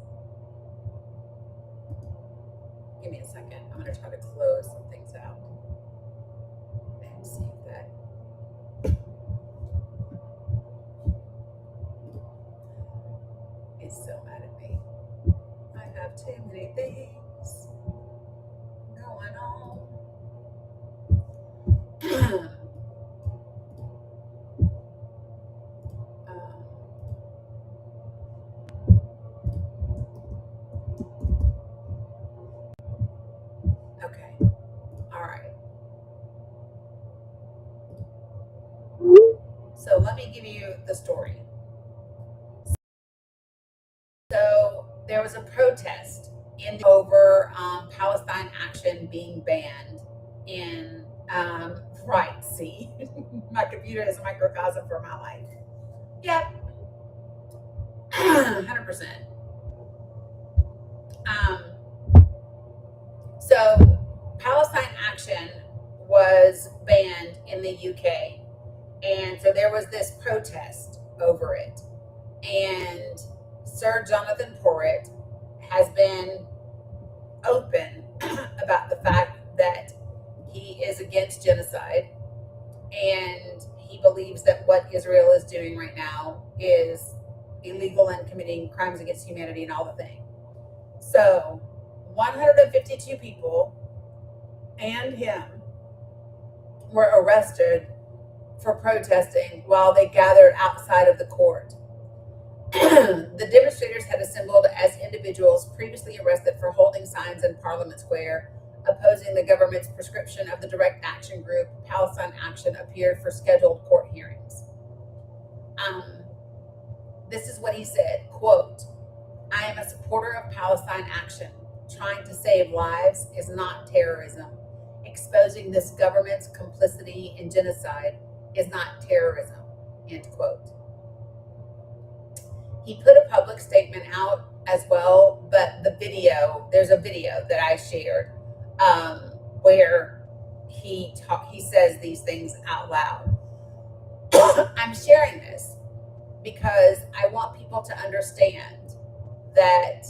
Speaker 1: Give me a second. I'm going to try to close some things out and see if that. It's so mad at me. I have too many things going on. Okay. All right. So let me give you the story. So there was a protest over Palestine Action being banned in right. See, my computer is a microcosm for my life. Yep, 100%. So Palestine Action was banned in the UK, and so there was this protest over it. And Sir Jonathan Porritt has been open about the fact that he is against genocide, and he believes that what Israel is doing right now is illegal and committing crimes against humanity and all the things. So 152 people and him were arrested for protesting while they gathered outside of the court. The demonstrators had assembled as individuals previously arrested for holding signs in Parliament Square opposing the government's prescription of the direct action group Palestine Action appeared for scheduled court hearings. This is what he said, quote, "I am a supporter of Palestine Action. Trying to save lives is not terrorism. Exposing this government's complicity in genocide is not terrorism. end quote. He put a public statement out as well, but there's a video that I shared where he says these things out loud. I'm sharing this because I want people to understand that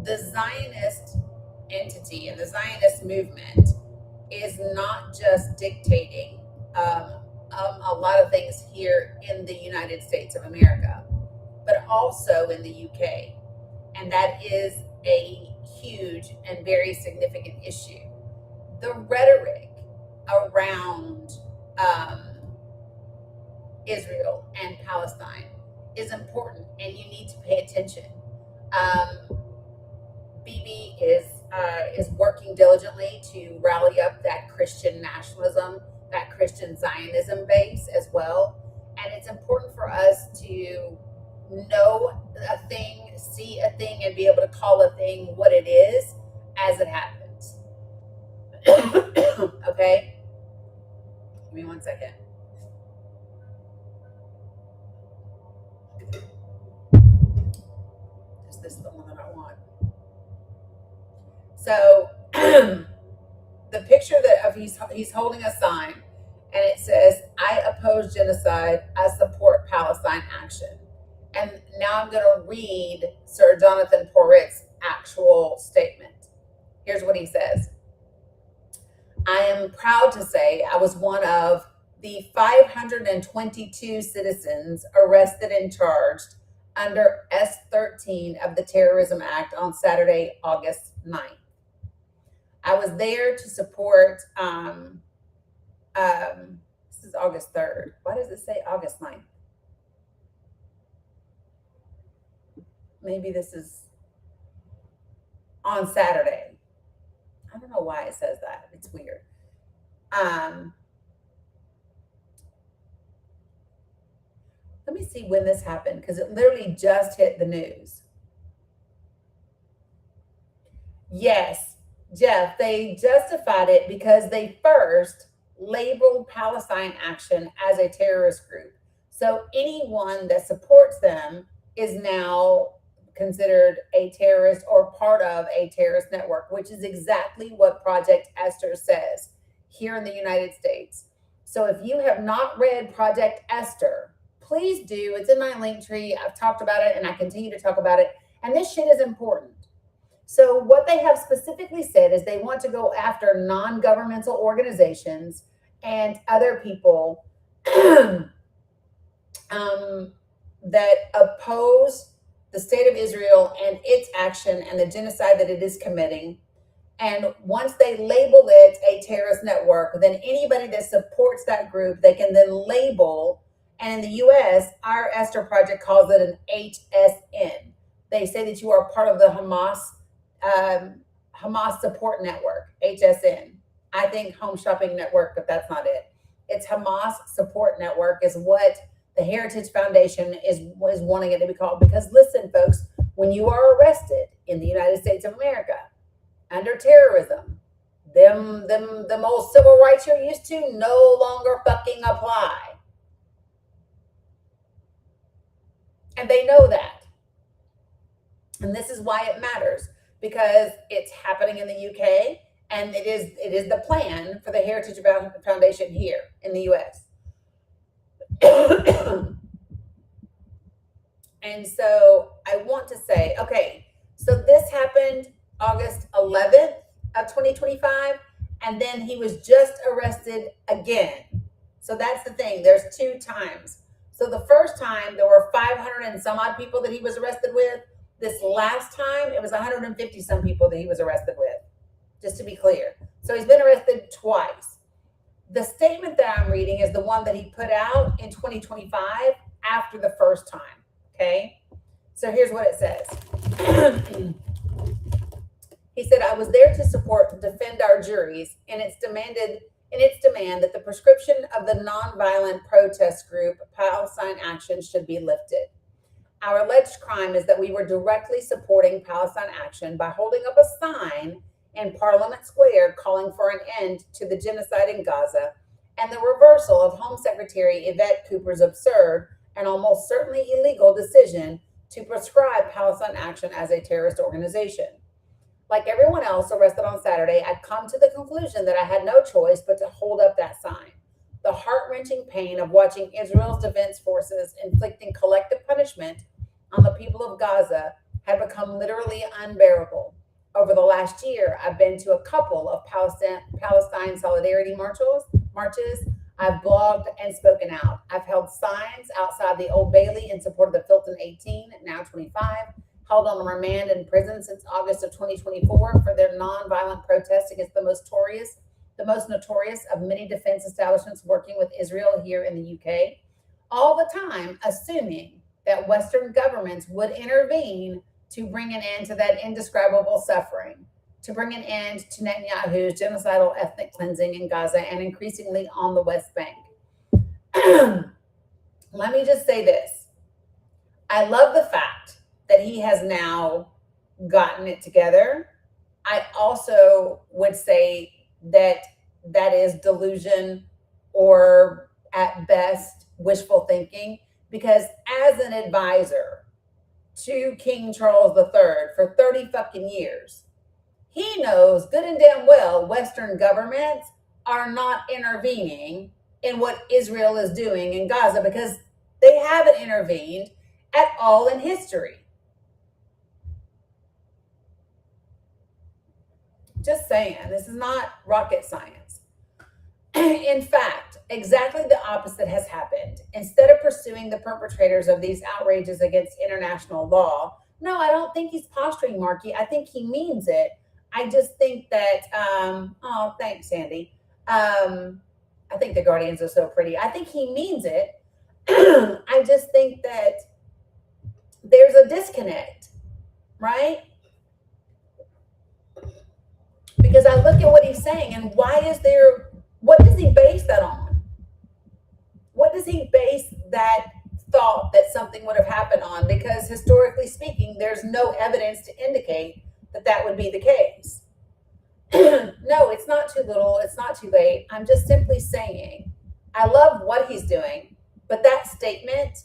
Speaker 1: the Zionist entity and the Zionist movement is not just dictating a lot of things here in the United States of America, but also in the UK. And that is a huge and very significant issue. The rhetoric around Israel and Palestine is important, and you need to pay attention. Bibi is working diligently to rally up that Christian nationalism, that Christian Zionism base as well. And it's important for us to know a thing, see a thing, and be able to call a thing what it is as it happens. Okay? Give me 1 second. Is this the one that I want? So the picture that he's holding a sign, and it says, "I oppose genocide. I support Palestine action." And now I'm going to read Sir Jonathan Porritt's actual statement. Here's what he says. "I am proud to say I was one of the 522 citizens arrested and charged under S13 of the Terrorism Act on Saturday, August 9th. I was there to support, this is August 3rd. Why does it say August 9th? Maybe this is on Saturday. I don't know why it says that. It's weird. Let me see when this happened, because it literally just hit the news. Yes, Jeff, they justified it because they first labeled Palestine Action as a terrorist group. So anyone that supports them is now considered a terrorist or part of a terrorist network, which is exactly what Project Esther says here in the United States. So if you have not read Project Esther, please do. It's in my link tree. I've talked about it and I continue to talk about it. And this shit is important. So what they have specifically said is they want to go after non-governmental organizations and other people that oppose the state of Israel and its action and the genocide that it is committing. And once they label it a terrorist network, then anybody that supports that group, they can then label, and in the US, our Esther Project calls it an HSN. They say that you are part of the Hamas support network, HSN. I think Home Shopping Network, but that's not it. It's Hamas Support Network is what the Heritage Foundation is wanting it to be called. Because listen, folks, when you are arrested in the United States of America under terrorism, them old civil rights you're used to no longer fucking apply. And they know that. And this is why it matters, because it's happening in the UK, and it is the plan for the Heritage Foundation here in the US. And so I want to say, okay, so this happened August 11th of 2025, and then he was just arrested again. So that's the thing. There's 2 times. So the first time there were 500 and some odd people that he was arrested with. This last time it was 150 some people that he was arrested with, just to be clear. So he's been arrested twice. The statement that I'm reading is the one that he put out in 2025 after the first time. Okay. So here's what it says. He said, I was there to support and defend our juries in its demand that the prescription of the nonviolent protest group Palestine Action should be lifted. Our alleged crime is that we were directly supporting Palestine Action by holding up a sign in Parliament Square calling for an end to the genocide in Gaza and the reversal of Home Secretary Yvette Cooper's absurd and almost certainly illegal decision to prescribe Palestine Action as a terrorist organization. Like everyone else arrested on Saturday, I'd come to the conclusion that I had no choice but to hold up that sign. The heart-wrenching pain of watching Israel's defense forces inflicting collective punishment on the people of Gaza had become literally unbearable. Over the last year, I've been to a couple of Palestine solidarity marches. I've blogged and spoken out. I've held signs outside the Old Bailey in support of the Filton 18, now 25, held on remand in prison since August of 2024 for their nonviolent protests against the most notorious of many defense establishments working with Israel here in the UK, all the time assuming that Western governments would intervene to bring an end to that indescribable suffering, to bring an end to Netanyahu's genocidal ethnic cleansing in Gaza and increasingly on the West Bank. Let me just say this. I love the fact that he has now gotten it together. I also would say that that is delusion or at best wishful thinking, because as an advisor to King Charles III for 30 fucking years, he knows good and damn well Western governments are not intervening in what Israel is doing in Gaza because they haven't intervened at all in history. Just saying, this is not rocket science. In fact, exactly the opposite has happened. Instead of pursuing the perpetrators of these outrages against international law, no, I don't think he's posturing, Marky. I think he means it. I just think that, oh, thanks, Sandy. I think the Guardians are so pretty. I think he means it. I just think that there's a disconnect, right? Because I look at what he's saying and what does he base that on? What does he base that thought that something would have happened on? Because historically speaking, there's no evidence to indicate that that would be the case. No, it's not too little. It's not too late. I'm just simply saying, I love what he's doing, but that statement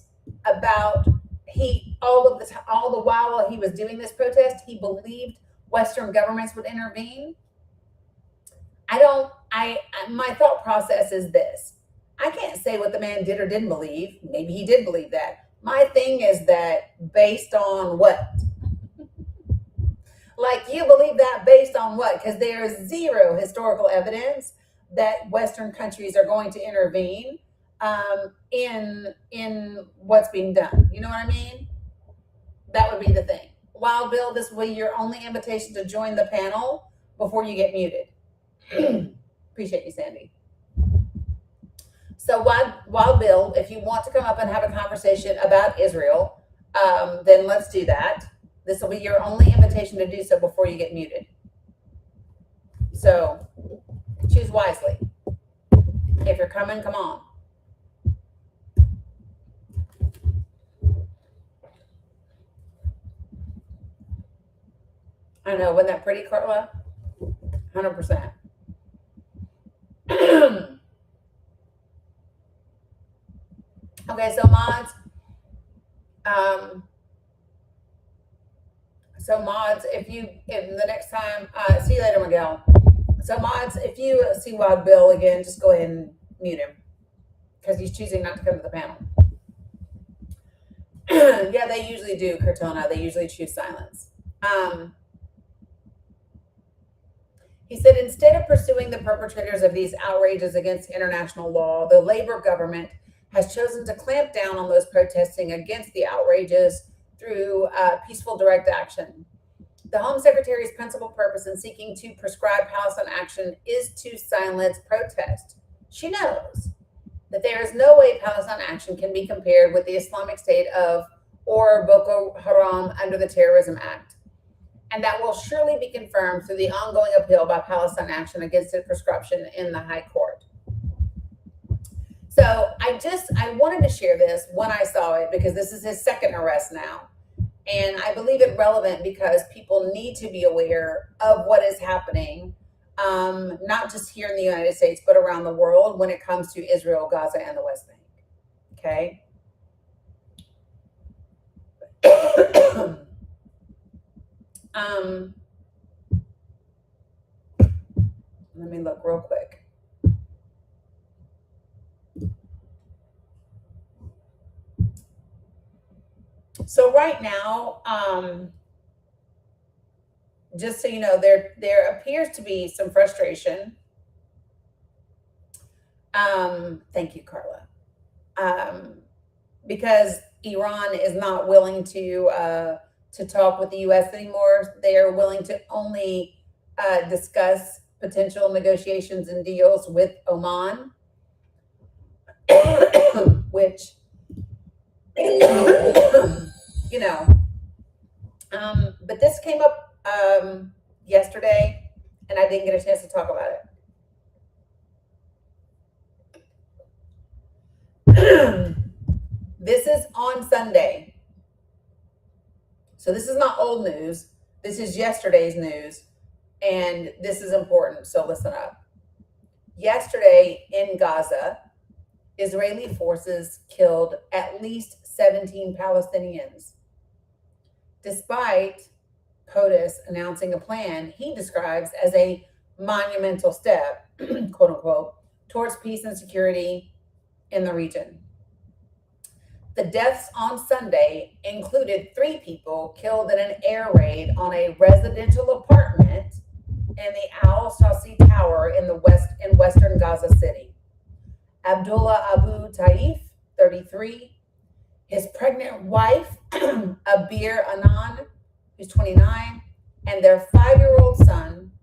Speaker 1: about all the while he was doing this protest, he believed Western governments would intervene. My thought process is this. I can't say what the man did or didn't believe. Maybe he did believe that. My thing is that based on what? Like, you believe that based on what? Because there's zero historical evidence that Western countries are going to intervene in what's being done. You know what I mean? That would be the thing. Wild Bill, this will be your only invitation to join the panel before you get muted. Appreciate you, Sandy. So Wild Bill, if you want to come up and have a conversation about Israel, then let's do that. This will be your only invitation to do so before you get muted. So choose wisely. If you're coming, come on. I know, wasn't that pretty, Carla? 100%. Okay, so mods. If the next time, see you later, Miguel. So mods, if you see Wild Bill again, just go ahead and mute him because he's choosing not to come to the panel. Yeah, they usually do, Cortona. They usually choose silence. He said, instead of pursuing the perpetrators of these outrages against international law, the Labor government has chosen to clamp down on those protesting against the outrages through peaceful direct action. The Home Secretary's principal purpose in seeking to prescribe Palestine action is to silence protest. She knows that there is no way Palestine action can be compared with the Islamic State or Boko Haram under the Terrorism Act. And that will surely be confirmed through the ongoing appeal by Palestine Action against its prescription in the High Court. So I wanted to share this when I saw it because this is his second arrest now. And I believe it relevant because people need to be aware of what is happening not just here in the United States, but around the world when it comes to Israel, Gaza, and the West Bank. Okay. Let me look real quick. So right now, just so you know, there appears to be some frustration. Thank you, Carla. Because Iran is not willing to talk with the U.S. anymore. They are willing to only discuss potential negotiations and deals with Oman, which, you know, but this came up yesterday, and I didn't get a chance to talk about it. This is on Sunday. So this is not old news. This is yesterday's news, and this is important, so listen up. Yesterday in Gaza, Israeli forces killed at least 17 Palestinians. Despite POTUS announcing a plan he describes as a monumental step, quote unquote, towards peace and security in the region. The deaths on Sunday included 3 people killed in an air raid on a residential apartment in the Al Shasi Tower in western Gaza City. Abdullah Abu Taif, 33, his pregnant wife, Abir Anan, who's 29, and their 5-year-old son,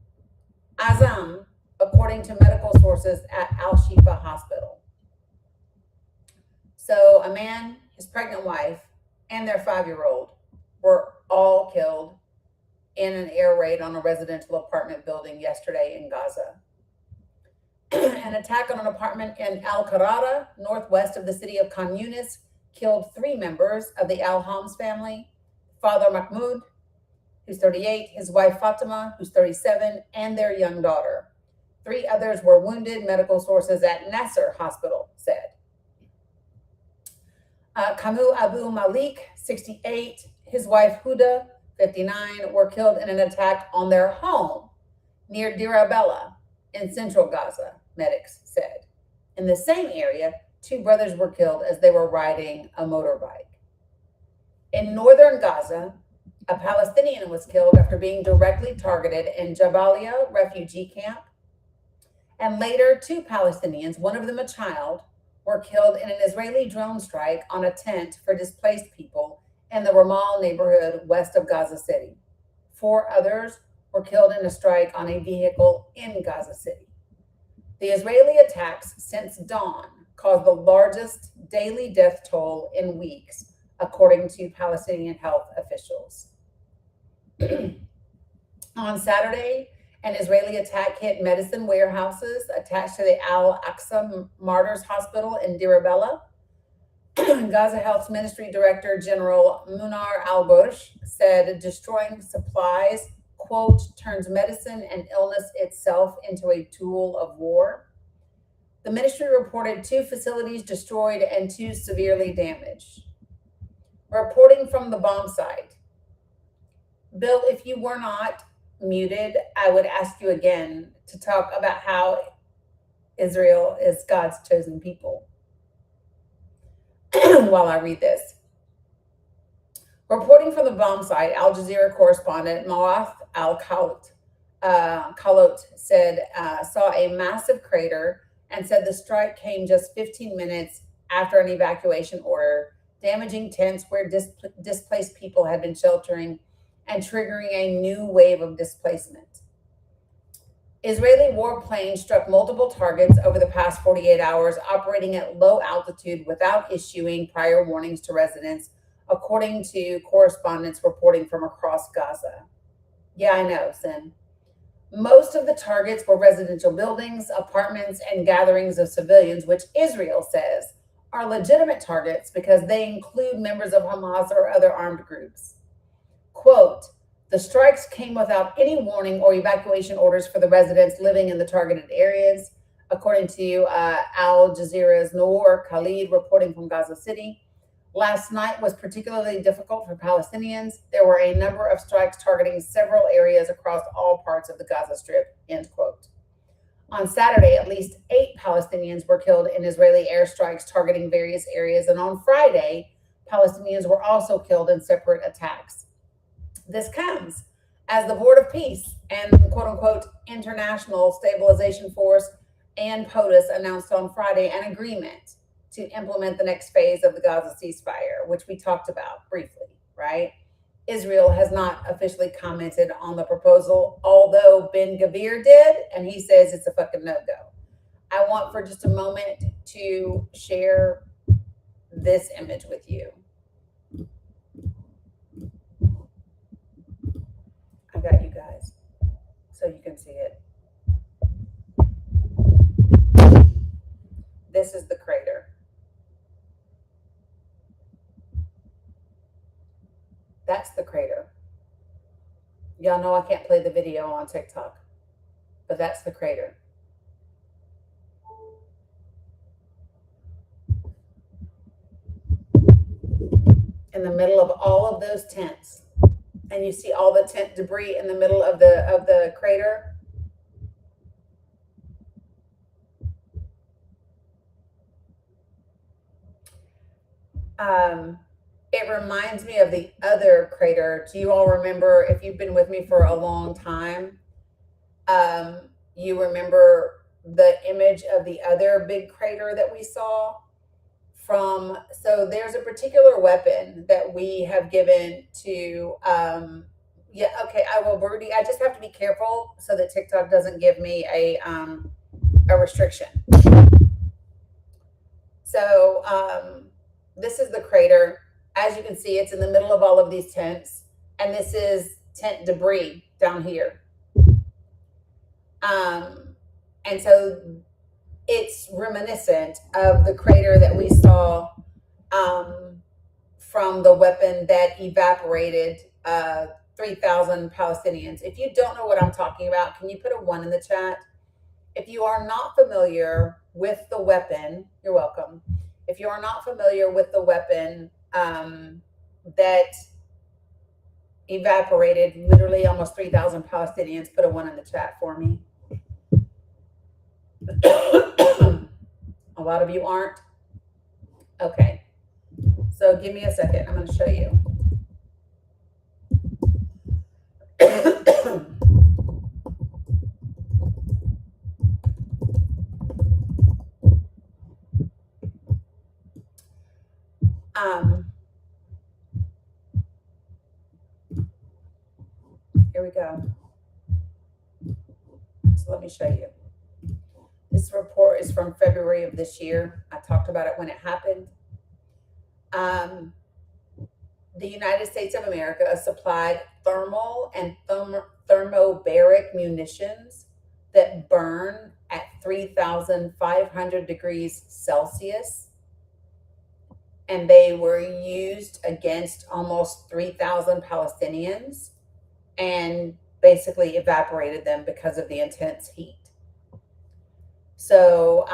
Speaker 1: Azam, according to medical sources at Al Shifa Hospital. So a man, his pregnant wife, and their 5-year-old were all killed in an air raid on a residential apartment building yesterday in Gaza. An attack on an apartment in Al Qarada, northwest of the city of Khan Yunis, killed 3 members of the Al Hams family: Father Mahmoud, who's 38, his wife Fatima, who's 37, and their young daughter. 3 others were wounded, medical sources at Nasser Hospital said. Kamu Abu Malik, 68, his wife Huda, 59, were killed in an attack on their home near Deir Bella in central Gaza, medics said. In the same area, 2 brothers were killed as they were riding a motorbike. In northern Gaza, a Palestinian was killed after being directly targeted in Jabalia refugee camp. And later, 2 Palestinians, one of them a child, were killed in an Israeli drone strike on a tent for displaced people in the Ramal neighborhood west of Gaza City. 4 others were killed in a strike on a vehicle in Gaza City. The Israeli attacks since dawn caused the largest daily death toll in weeks, according to Palestinian health officials. On Saturday, an Israeli attack hit medicine warehouses attached to the Al-Aqsa Martyrs Hospital in Deir Bella. Gaza Health Ministry Director General Munar al-Bursh said destroying supplies, quote, turns medicine and illness itself into a tool of war. The ministry reported 2 facilities destroyed and 2 severely damaged. Reporting from the bomb site. Bill, if you were not muted, I would ask you again to talk about how Israel is God's chosen people while I read this. Reporting from the bomb site, Al Jazeera correspondent Moath al-Khalot said saw a massive crater and said the strike came just 15 minutes after an evacuation order, damaging tents where displaced people had been sheltering and triggering a new wave of displacement. Israeli warplanes struck multiple targets over the past 48 hours, operating at low altitude without issuing prior warnings to residents, according to correspondents reporting from across Gaza. Yeah, I know, Sin. Most of the targets were residential buildings, apartments, and gatherings of civilians, which Israel says are legitimate targets because they include members of Hamas or other armed groups. Quote, The strikes came without any warning or evacuation orders for the residents living in the targeted areas. According to Al Jazeera's Noor Khalid reporting from Gaza City, last night was particularly difficult for Palestinians. There were a number of strikes targeting several areas across all parts of the Gaza Strip, end quote. On Saturday, at least 8 Palestinians were killed in Israeli airstrikes targeting various areas. And on Friday, Palestinians were also killed in separate attacks. This comes as the Board of Peace and quote unquote International Stabilization Force and POTUS announced on Friday an agreement to implement the next phase of the Gaza ceasefire, which we talked about briefly, right? Israel has not officially commented on the proposal, although Ben Gavir did, and he says it's a fucking no-go. I want for just a moment to share this image with you. I got you guys, so you can see it. This is the crater. That's the crater. Y'all know I can't play the video on TikTok, but that's the crater. In the middle of all of those tents, and you see all the tent debris in the middle of the crater. It reminds me of the other crater. Do you all remember, if you've been with me for a long time, you remember the image of the other big crater that we saw from, so there's a particular weapon that we have given to, yeah, okay, I will, Birdie, I just have to be careful so that TikTok doesn't give me a restriction. So, this is the crater. As you can see, it's in the middle of all of these tents, and this is tent debris down here. And so it's reminiscent of the crater that we saw from the weapon that evaporated 3,000 Palestinians. If you don't know what I'm talking about, can you put a 1 in the chat? If you are not familiar with the weapon, you're welcome. If you are not familiar with the weapon that evaporated literally almost 3,000 Palestinians, put a 1 in the chat for me. A lot of you aren't. Okay. So give me a second. I'm going to show you. Here we go. So let me show you. This report is from February of this year. I talked about it when it happened. The United States of America supplied thermal and thermobaric munitions that burn at 3,500 degrees Celsius. And they were used against almost 3,000 Palestinians and basically evaporated them because of the intense heat. So,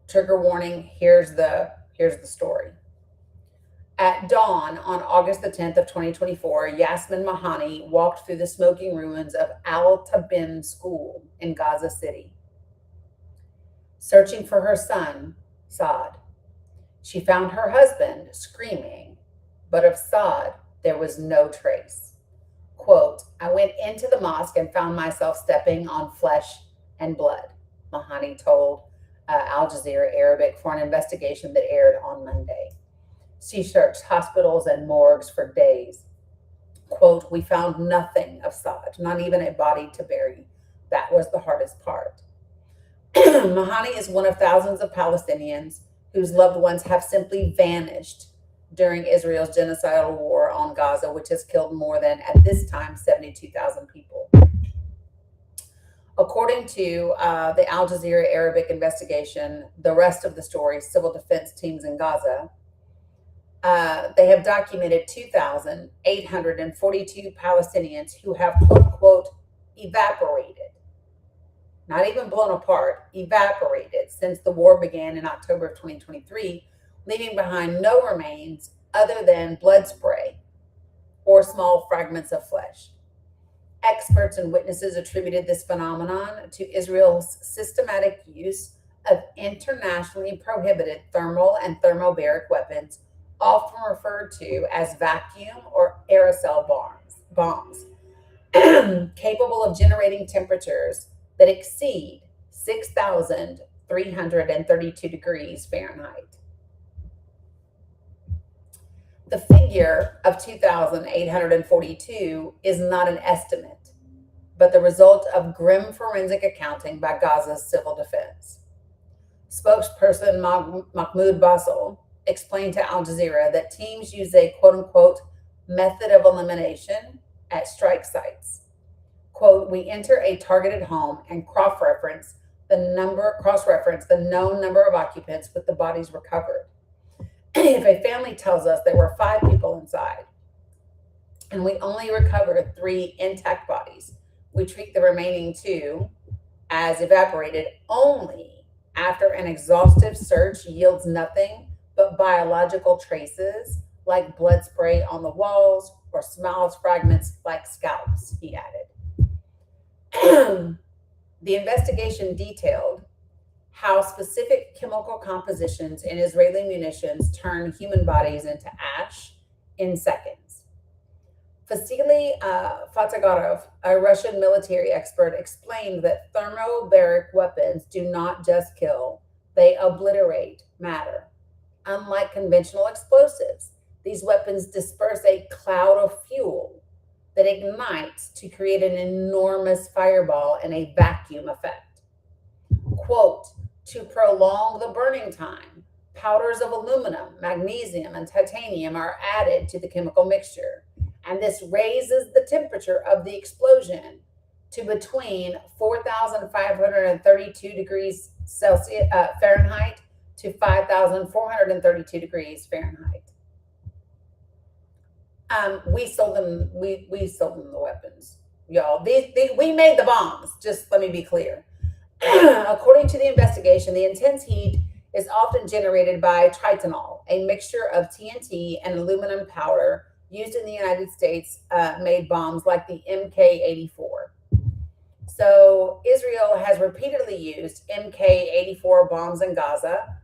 Speaker 1: trigger warning, here's the story. At dawn on August the 10th of 2024, Yasmin Mahani walked through the smoking ruins of Al-Tabin School in Gaza City, searching for her son, Saad. She found her husband screaming, but of Saad, there was no trace. Quote, I went into the mosque and found myself stepping on flesh and blood, Mahani told Al Jazeera Arabic for an investigation that aired on Monday. She searched hospitals and morgues for days. Quote, we found nothing of Saad, not even a body to bury. That was the hardest part. Mahani is one of thousands of Palestinians whose loved ones have simply vanished during Israel's genocidal war on Gaza, which has killed more than, at this time, 72,000 people. According to the Al Jazeera Arabic investigation, the rest of the story, civil defense teams in Gaza They have documented 2,842 Palestinians who have, quote unquote, evaporated, not even blown apart, evaporated since the war began in October of 2023, leaving behind no remains other than blood spray or small fragments of flesh. Experts and witnesses attributed this phenomenon to Israel's systematic use of internationally prohibited thermal and thermobaric weapons, often referred to as vacuum or aerosol bombs, capable of generating temperatures that exceed 6,332 degrees Fahrenheit. The figure of 2,842 is not an estimate, but the result of grim forensic accounting by Gaza's civil defense. Spokesperson Mahmoud Basel explained to Al Jazeera that teams use a quote unquote method of elimination at strike sites. Quote, we enter a targeted home and cross-reference the known number of occupants with the bodies recovered. If a family tells us there were 5 people inside and we only recover 3 intact bodies, we treat the remaining 2 as evaporated only after an exhaustive search yields nothing but biological traces like blood spray on the walls or small fragments like scalps, he added. The investigation detailed how specific chemical compositions in Israeli munitions turn human bodies into ash in seconds. Vasily Fatagarov, a Russian military expert, explained that thermobaric weapons do not just kill, they obliterate matter. Unlike conventional explosives, these weapons disperse a cloud of fuel that ignites to create an enormous fireball and a vacuum effect. Quote, to prolong the burning time, powders of aluminum, magnesium, and titanium are added to the chemical mixture, and this raises the temperature of the explosion to between 4,532 degrees Celsius, Fahrenheit to 5,432 degrees Fahrenheit. We sold them the weapons, y'all. We made the bombs. Just let me be clear. According to the investigation, the intense heat is often generated by tritonol, a mixture of TNT and aluminum powder used in the United States made bombs like the MK-84. So Israel has repeatedly used MK-84 bombs in Gaza,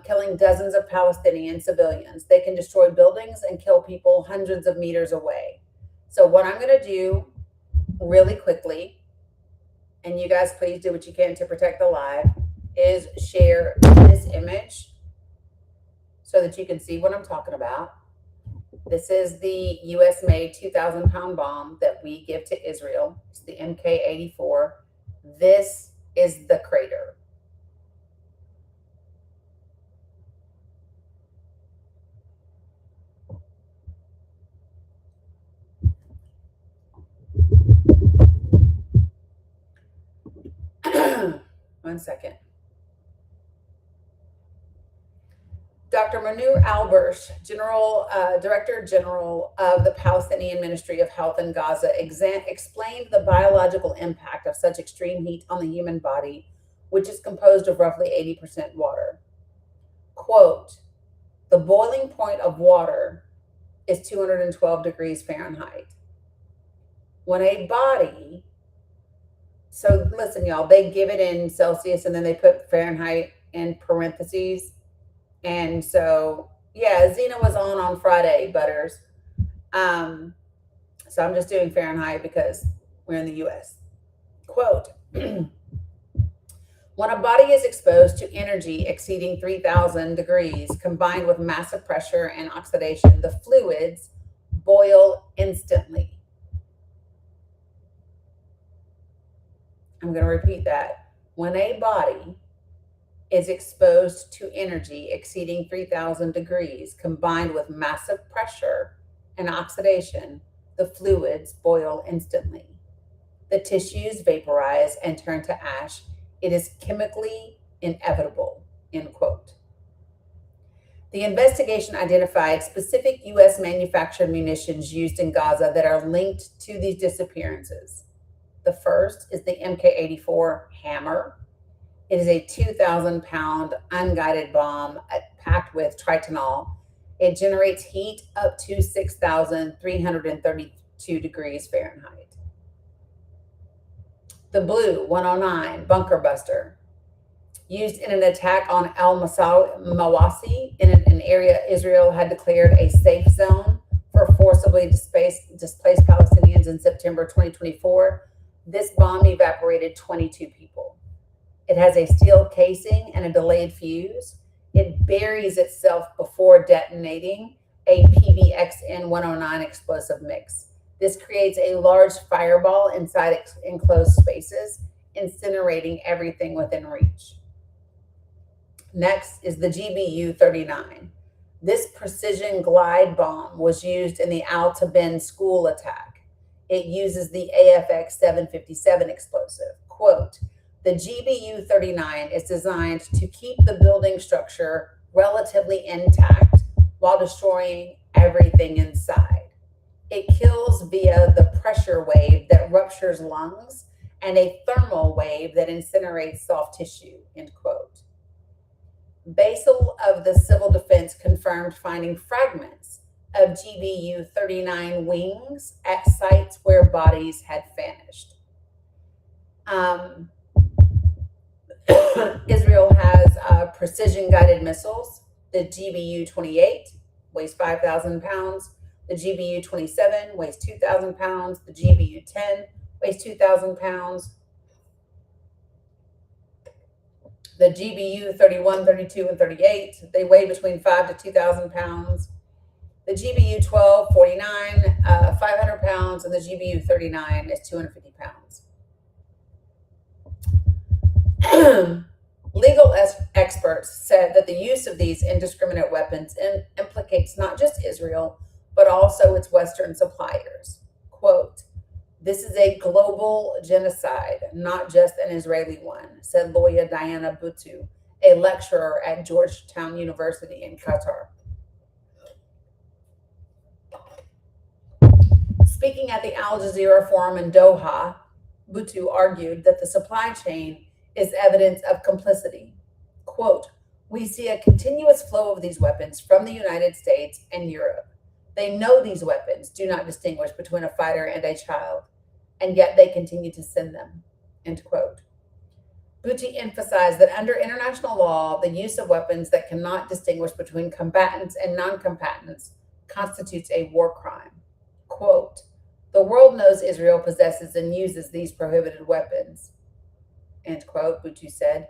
Speaker 1: killing dozens of Palestinian civilians. They can destroy buildings and kill people hundreds of meters away. So what I'm going to do really quickly, and you guys please do what you can to protect the live, is share this image so that you can see what I'm talking about. This is the US made 2,000 pound bomb that we give to Israel. It's the MK-84. This is the crater. One second. Dr. Manur Albersh, Director General of the Palestinian Ministry of Health in Gaza, explained the biological impact of such extreme heat on the human body, which is composed of roughly 80% water. Quote, the boiling point of water is 212 degrees Fahrenheit. When a body, so listen, y'all, they give it in Celsius and then they put Fahrenheit in parentheses. And so, yeah, Zena was on Friday, Butters. So I'm just doing Fahrenheit because we're in the US. Quote, when a body is exposed to energy exceeding 3,000 degrees, combined with massive pressure and oxidation, the fluids boil instantly. I'm going to repeat that. When a body is exposed to energy exceeding 3,000 degrees, combined with massive pressure and oxidation, the fluids boil instantly. The tissues vaporize and turn to ash. It is chemically inevitable, end quote. The investigation identified specific U.S. manufactured munitions used in Gaza that are linked to these disappearances. The first is the MK-84 Hammer. It is a 2,000-pound unguided bomb packed with tritonol. It generates heat up to 6,332 degrees Fahrenheit. The Blue 109 Bunker Buster, used in an attack on Mawasi in an area Israel had declared a safe zone for forcibly displaced Palestinians in September 2024. This bomb evaporated 22 people. It has a steel casing and a delayed fuse. It buries itself before detonating a PBXN 109 explosive mix. This creates a large fireball inside enclosed spaces, incinerating everything within reach. Next is the GBU-39. This precision glide bomb was used in the Al Tabin school attack. It uses the AFX 757 explosive. Quote, the GBU-39 is designed to keep the building structure relatively intact while destroying everything inside. It kills via the pressure wave that ruptures lungs and a thermal wave that incinerates soft tissue, end quote. Basel of the Civil Defense confirmed finding fragments of GBU-39 wings at sites where bodies had vanished. Israel has precision-guided missiles. The GBU-28 weighs 5,000 pounds. The GBU-27 weighs 2,000 pounds. The GBU-10 weighs 2,000 pounds. The GBU-31, 32, and 38, they weigh between 5 to 2,000 pounds. The GBU-12, 49, 500 pounds, and the GBU-39 is 250 pounds. Legal experts said that the use of these indiscriminate weapons implicates not just Israel, but also its Western suppliers. Quote, this is a global genocide, not just an Israeli one, said lawyer Diana Butu, a lecturer at Georgetown University in Qatar. Speaking at the Al Jazeera Forum in Doha, Butu argued that the supply chain is evidence of complicity. Quote, we see a continuous flow of these weapons from the United States and Europe. They know these weapons do not distinguish between a fighter and a child, and yet they continue to send them, end quote. Buti emphasized that under international law, the use of weapons that cannot distinguish between combatants and non-combatants constitutes a war crime. Quote, the world knows Israel possesses and uses these prohibited weapons, end quote, Butu said.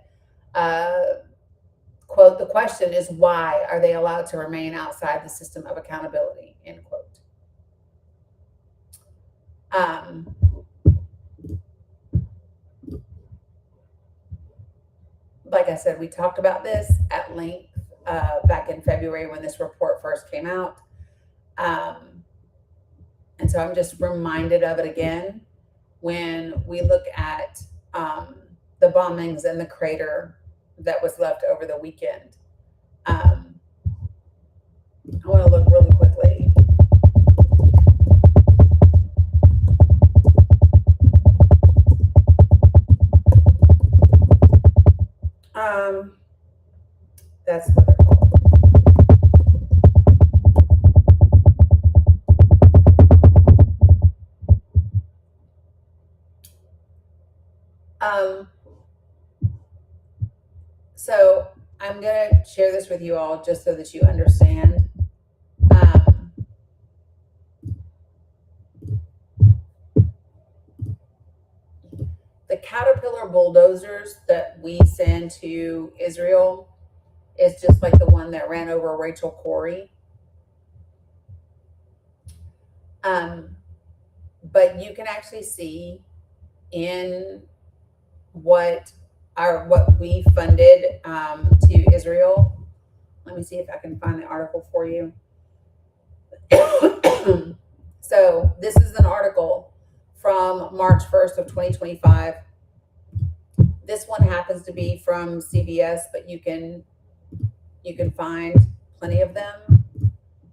Speaker 1: Quote, the question is why are they allowed to remain outside the system of accountability, end quote. Like I said, we talked about this at length back in February when this report first came out. And so I'm just reminded of it again when we look at the bombings and the crater that was left over the weekend. I want to look really quickly. That's what they're called. So I'm going to share this with you all just so that you understand. The Caterpillar bulldozers that we send to Israel is just like the one that ran over Rachel Corrie. But you can actually see in what we funded to Israel. Let me see if I can find the article for you. So this is an article from March 1st of 2025. This one happens to be from CBS, but you can find plenty of them.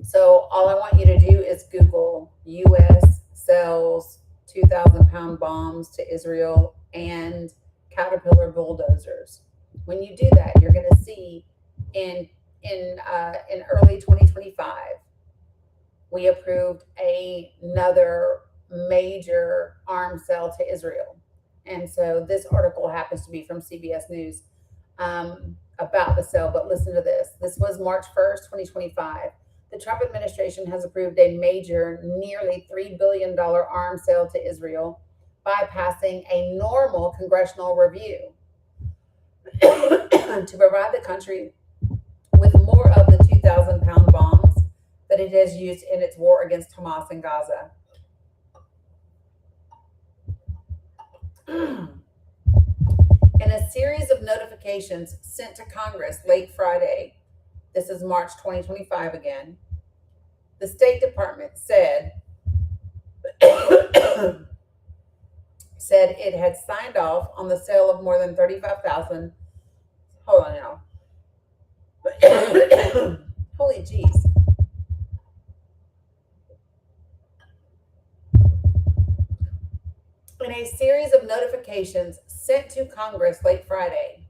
Speaker 1: So all I want you to do is Google U.S. sells 2,000-pound bombs to Israel and Caterpillar bulldozers. When you do that, you're going to see in early 2025, we approved another major arms sale to Israel. And so this article happens to be from CBS News about the sale, but listen to this. This was March 1st, 2025. The Trump administration has approved a major, nearly $3 billion arms sale to Israel, bypassing a normal congressional review to provide the country with more of the 2,000-pound bombs that it has used in its war against Hamas in Gaza. In a series of notifications sent to Congress late Friday, this is March 2025 again, the State Department said it had signed off on the sale of more than 35,000. Hold on now. Holy jeez. In a series of notifications sent to Congress late Friday,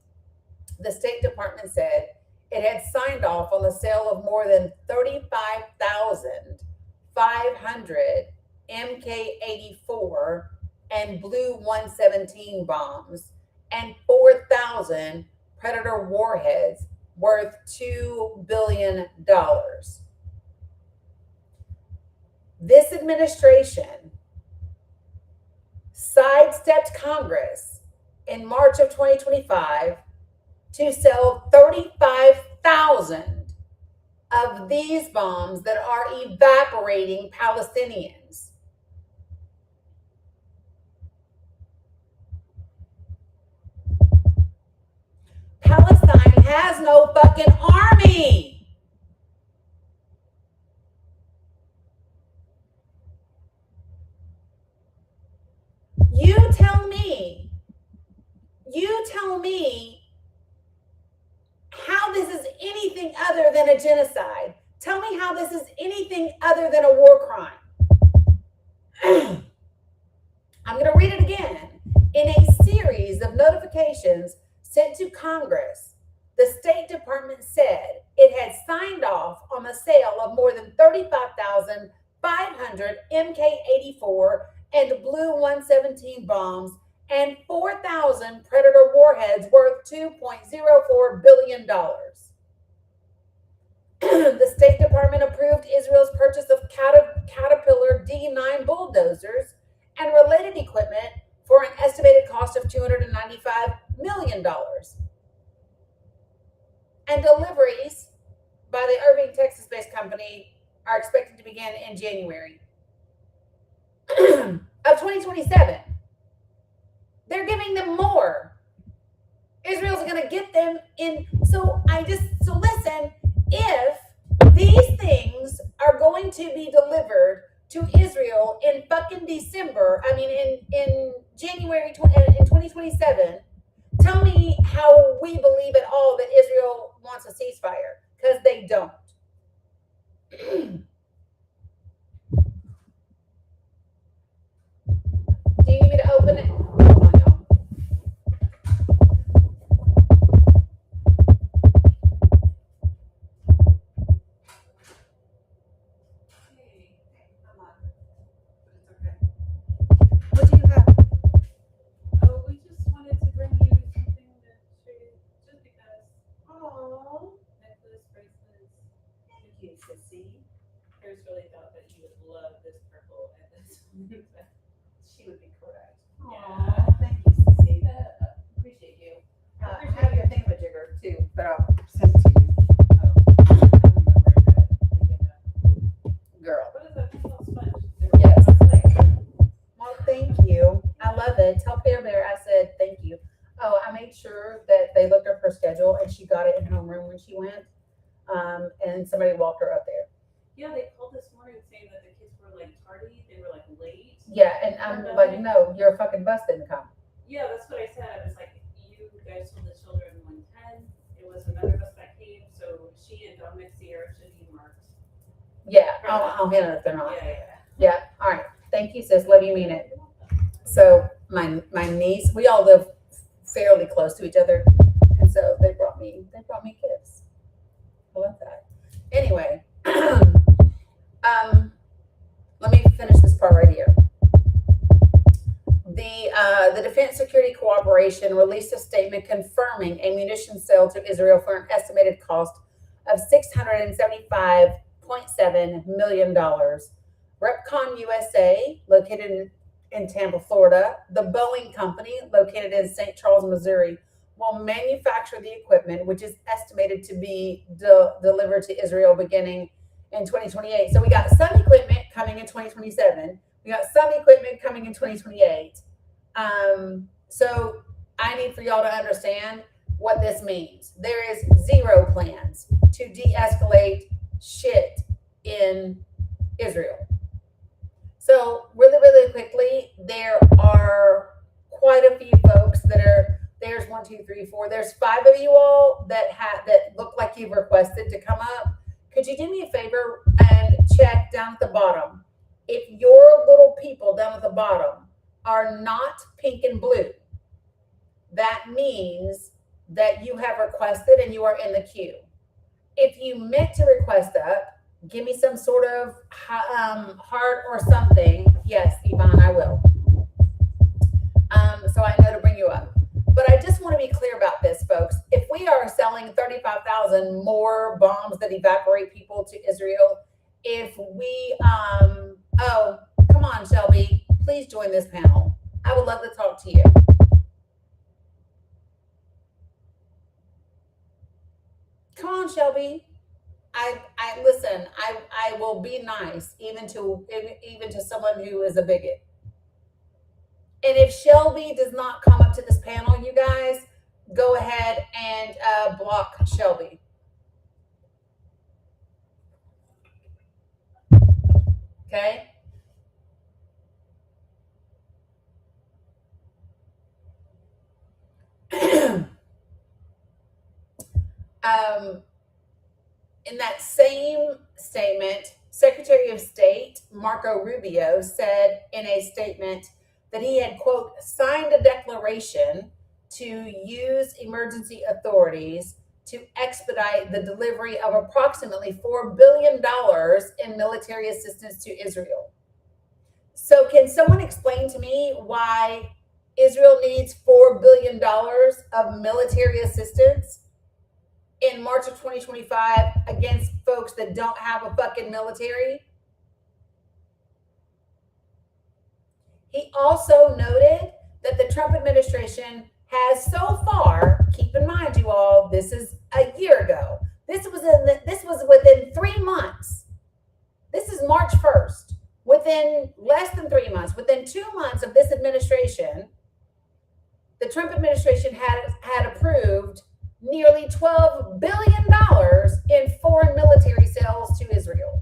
Speaker 1: the State Department said it had signed off on the sale of more than 35,500 MK-84 and Blue 117 bombs and 4,000 Predator warheads worth $2 billion. This administration sidestepped Congress in March of 2025 to sell 35,000 of these bombs that are evaporating Palestinians. Palestine has no fucking army. You tell me how this is anything other than a genocide. Tell me how this is anything other than a war crime. I'm going to read it again. In a series of notifications sent to Congress, the State Department said it had signed off on the sale of more than 35,500 MK-84 and Blue 117 bombs and 4,000 Predator warheads worth $2.04 billion. The State Department approved Israel's purchase of Caterpillar D9 bulldozers and related equipment for an estimated cost of $295 million. And deliveries by the Irving, Texas-based company are expected to begin in January of 2027. They're giving them more. Israel's going to get them in. So listen, if these things are going to be delivered to Israel in fucking December, in January in 2027, tell me how we believe at all that Israel wants a ceasefire, because they don't. Do you need me to open it? Hold on, y'all. What do you have?
Speaker 6: Oh, we just wanted to bring you something to show you, just because.
Speaker 1: Oh,
Speaker 6: Necklace, bracelets.
Speaker 1: thank you, Sissy.
Speaker 6: Paris really thought that you would love this purple and this.
Speaker 1: She would be correct.
Speaker 6: Yeah.
Speaker 1: Aw, thank you, Sissy.
Speaker 6: Appreciate you.
Speaker 1: I have your thingamajigger too, but I'll send it to you. Girl.
Speaker 6: What is that? It's all sponge.
Speaker 1: Yes.
Speaker 6: It's like,
Speaker 1: Well, thank you. I love it. Tell Bear Bear I said thank you. Oh, I made sure that they looked up her schedule and she got it in homeroom when she went. And somebody walked her up there.
Speaker 6: yeah, they called this morning saying that the kids were like tardy. They were like late.
Speaker 1: Yeah, and I'm like, no, your fucking bus didn't come.
Speaker 6: Yeah, that's what I said. I was like, you guys told the children 1:10. It was another bus that came. So she and Dominic Sierra
Speaker 1: I'll handle it if they're not.
Speaker 6: Yeah.
Speaker 1: Yeah, all right. Thank you, sis. Love you, mean it. So my niece, we all live fairly close to each other, and so they brought me gifts. I love that. Anyway, let me finish this part right here. The Defense Security Cooperation released a statement confirming a munitions sale to Israel for an estimated cost of $675.7 million. Repcon USA, located in Tampa, Florida, the Boeing Company, located in St. Charles, Missouri, will manufacture the equipment, which is estimated to be delivered to Israel beginning in 2028. So we got some equipment coming in 2027. We got some equipment coming in 2028. So I need for y'all to understand what this means. There is zero plans to de-escalate shit in Israel. So really, really quickly, there are quite a few folks that are, there's 1, 2, 3, 4, there's 5 of you all that look like you've requested to come up. Could you do me a favor and check down at the bottom? If your little people down at the bottom are not pink and blue, that means that you have requested and you are in the queue. If you meant to request up, give me some sort of heart or something. Yes, Yvonne, I will. So I know to bring you up. But I just want to be clear about this, folks. If we are selling 35,000 more bombs that evaporate people to Israel, if we, oh, come on, Shelby, please join this panel. I would love to talk to you. Come on, Shelby. I listen. I will be nice, even to someone who is a bigot. And if Shelby does not come up to this panel, you guys go ahead and block Shelby. Okay. In that same statement, Secretary of State Marco Rubio said in a statement that he had, quote, signed a declaration to use emergency authorities to expedite the delivery of approximately $4 billion in military assistance to Israel. So can someone explain to me why Israel needs $4 billion of military assistance in March of 2025 against folks that don't have a fucking military? He also noted that the Trump administration has so far, keep in mind, you all, this is a year ago. This was within 3 months. This is March 1st. Within less than 3 months, within 2 months of this administration, the Trump administration had approved nearly $12 billion in foreign military sales to Israel.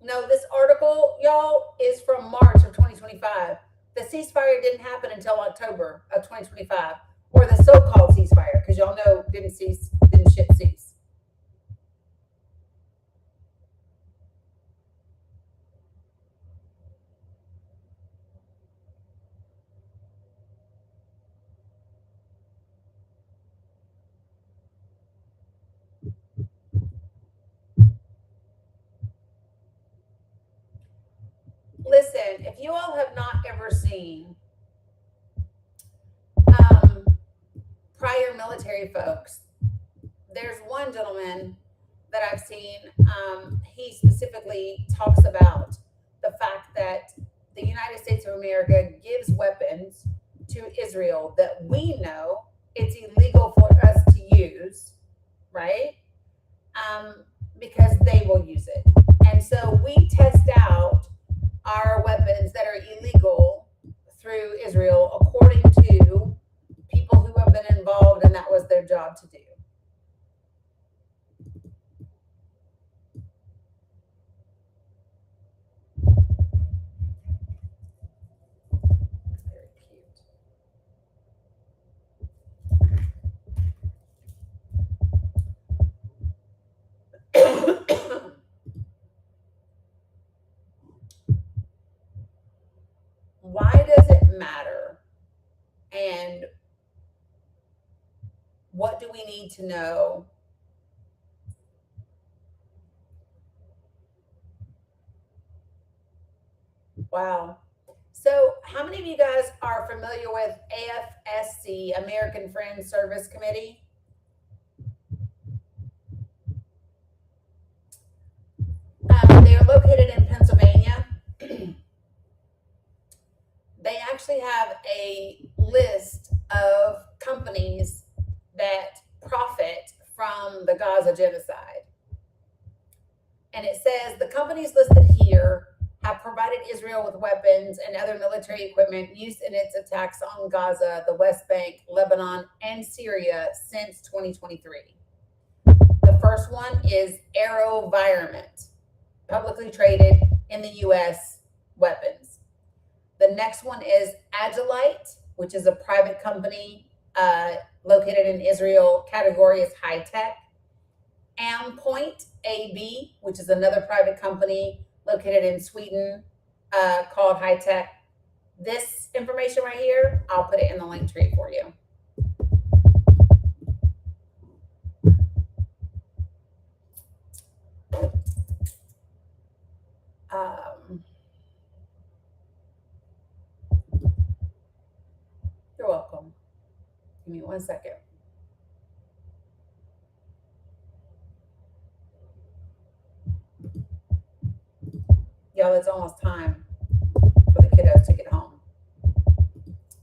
Speaker 1: No, this article, y'all, is from March of 2025. The ceasefire didn't happen until October of 2025, or the so-called ceasefire, because y'all know didn't shit cease. Listen, if you all have not ever seen prior military folks, there's one gentleman that I've seen. He specifically talks about the fact that the United States of America gives weapons to Israel that we know it's illegal for us to use, right? Because they will use it. And so we test out our weapons that are illegal through Israel according to people who have been involved, and that was their job to do. matter? And what do we need to know? Wow. So, how many of you guys are familiar with AFSC, American Friends Service Committee? They are located in Pennsylvania. They actually have a list of companies that profit from the Gaza genocide. And it says the companies listed here have provided Israel with weapons and other military equipment used in its attacks on Gaza, the West Bank, Lebanon, and Syria since 2023. The first one is AeroVironment, publicly traded in the U.S. weapons. The next one is Agilite, which is a private company located in Israel. Category is high tech. Ampoint AB, which is another private company located in Sweden called high tech. This information right here, I'll put it in the link tree for you. You're welcome. Give me 1 second. Y'all, it's almost time for the kiddos to get home.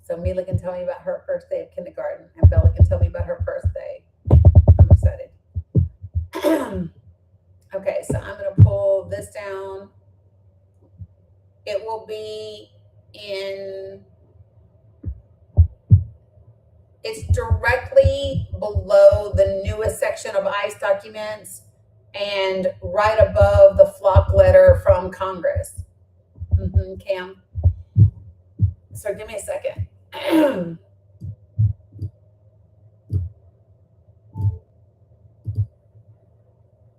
Speaker 1: So Mila can tell me about her first day of kindergarten, and Bella can tell me about her first day. I'm excited. Okay, so I'm going to pull this down. It will be in, it's directly below the newest section of ICE documents and right above the flock letter from Congress. Cam. So give me a second.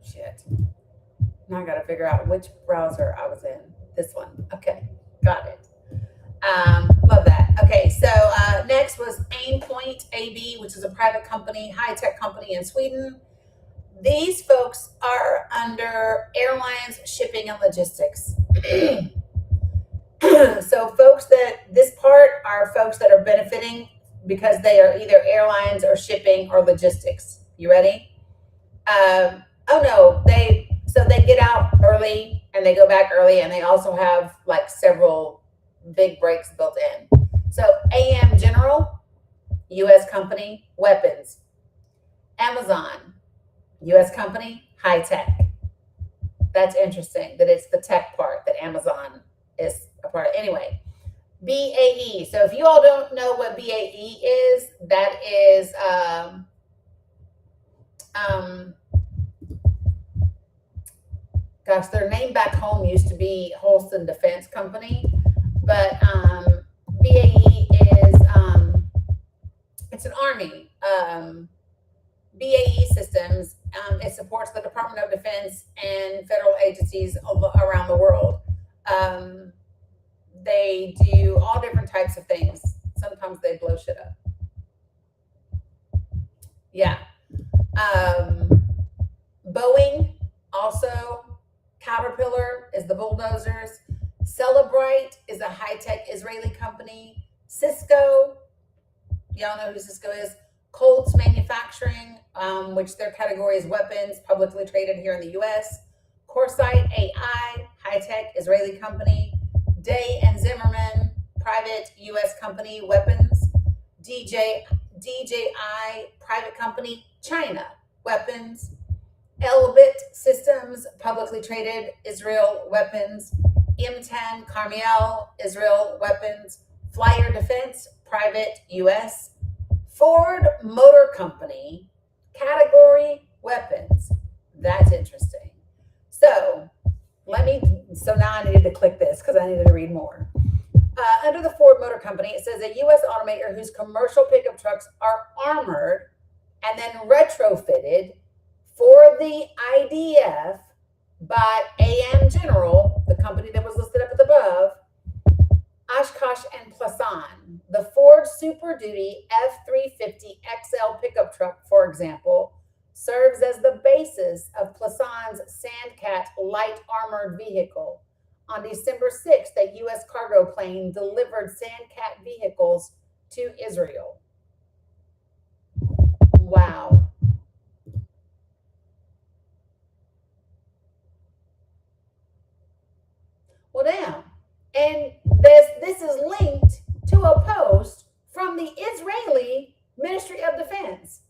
Speaker 1: Shit. Now I got to figure out which browser I was in. This one. Okay. Got it. Love that. Okay. So next was Aimpoint AB, which is a private company, high-tech company in Sweden. These folks are under airlines, shipping, and logistics. So folks that, this part are folks that are benefiting because they are either airlines or shipping or logistics. You ready? Oh no, they get out early and they go back early, and they also have like several big breaks built in. So AM General, U.S. company, weapons. Amazon, U.S. company, high tech. That's interesting that it's the tech part that Amazon is a part of. Anyway, BAE. So if you all don't know what BAE is, that is gosh, their name back home used to be Holston Defense Company, but BAE is it's an army. BAE Systems, it supports the Department of Defense and federal agencies around the world. They do all different types of things. Sometimes they blow shit up. Yeah. Boeing, also. Caterpillar is the bulldozers. Celebrite is a high-tech Israeli company. Cisco, y'all know who Cisco is. Colts Manufacturing, which their category is weapons, publicly traded here in the U.S. Coresight AI, high-tech Israeli company. Day and Zimmerman, private U.S. company, weapons. DJI, private company, China, weapons. Elbit Systems, publicly traded, Israel, weapons. M10 Carmiel, Israel, weapons. Flyer Defense, private, U.S. Ford Motor Company, category, weapons. That's interesting. So now I needed to click this because I needed to read more. Under the Ford Motor Company, it says a U.S. automaker whose commercial pickup trucks are armored and then retrofitted for the IDF by AM General, the company that was listed up above. Oshkosh and Plasan. The Ford Super Duty F-350 XL pickup truck, for example, serves as the basis of Plasan's Sandcat light armored vehicle. On December 6th, a U.S. cargo plane delivered Sandcat vehicles to Israel. Wow. Well, damn. And this is linked to a post from the Israeli Ministry of Defense.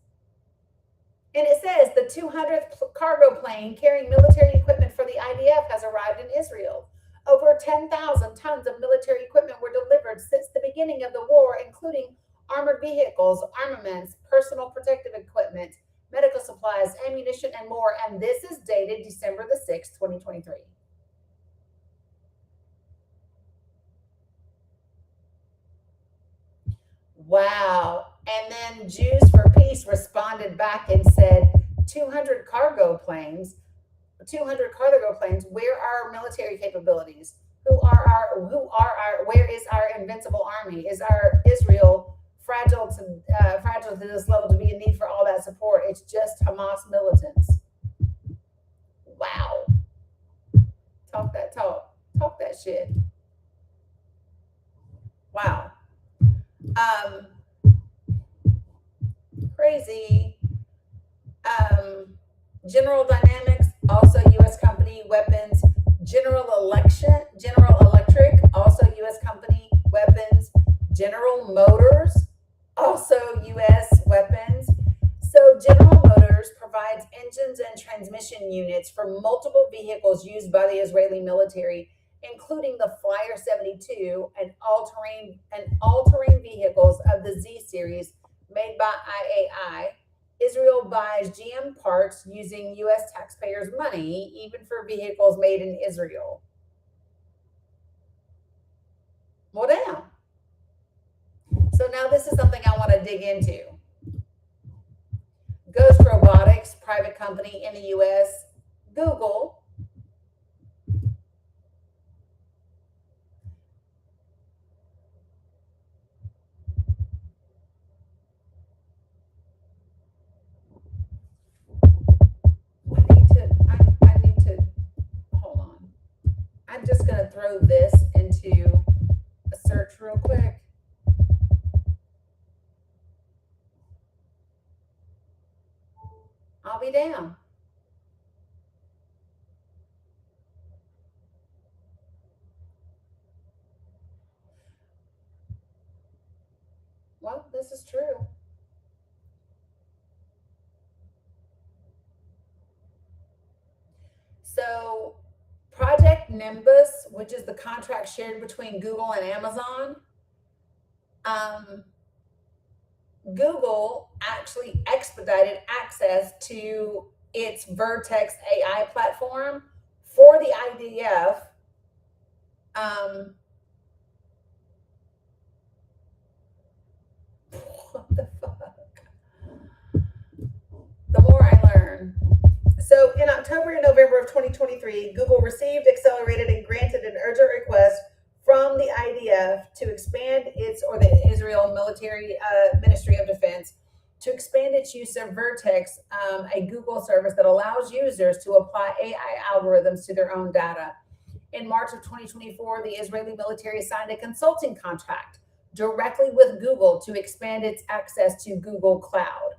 Speaker 1: And it says the 200th cargo plane carrying military equipment for the IDF has arrived in Israel. Over 10,000 tons of military equipment were delivered since the beginning of the war, including armored vehicles, armaments, personal protective equipment, medical supplies, ammunition, and more. And this is dated December the 6th, 2023. Wow. And then Jews for Peace responded back and said 200 cargo planes, where are our military capabilities? Where is our invincible army? Is our Israel fragile to this level to be in need for all that support? It's just Hamas militants. Wow. Talk that shit. Wow. Crazy. General Dynamics, also U.S. company, weapons. General Electric, also U.S. company, weapons. General Motors, also U.S. weapons. So General Motors provides engines and transmission units for multiple vehicles used by the Israeli military, including the Flyer 72 and all-terrain vehicles of the Z series made by IAI. Israel buys GM parts using U.S. taxpayers' money, even for vehicles made in Israel. Well, damn. So now this is something I want to dig into. Ghost Robotics, private company in the U.S. Google. I need to, hold on. I'm just going to throw this into a search real quick. I'll be damned. Well, this is true. So, Project Nimbus, which is the contract shared between Google and Amazon, Google actually expedited access to its Vertex AI platform for the IDF. What the fuck? The more I learn. So in October and November of 2023, Google received, accelerated, and granted an urgent request from the IDF to expand the Israel Military Ministry of Defense, to expand its use of Vertex, a Google service that allows users to apply AI algorithms to their own data. In March of 2024, the Israeli military signed a consulting contract directly with Google to expand its access to Google Cloud.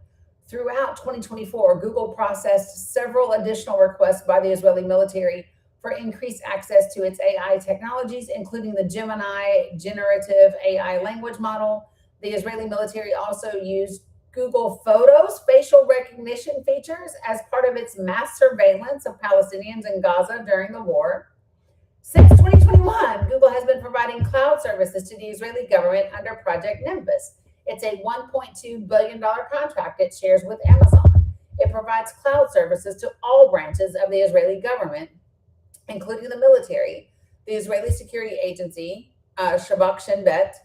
Speaker 1: Throughout 2024, Google processed several additional requests by the Israeli military for increased access to its AI technologies, including the Gemini generative AI language model. The Israeli military also used Google Photos facial recognition features as part of its mass surveillance of Palestinians in Gaza during the war. Since 2021, Google has been providing cloud services to the Israeli government under Project Nimbus. It's a $1.2 billion contract it shares with Amazon. It provides cloud services to all branches of the Israeli government, including the military, the Israeli Security Agency, Shabak Shin Bet,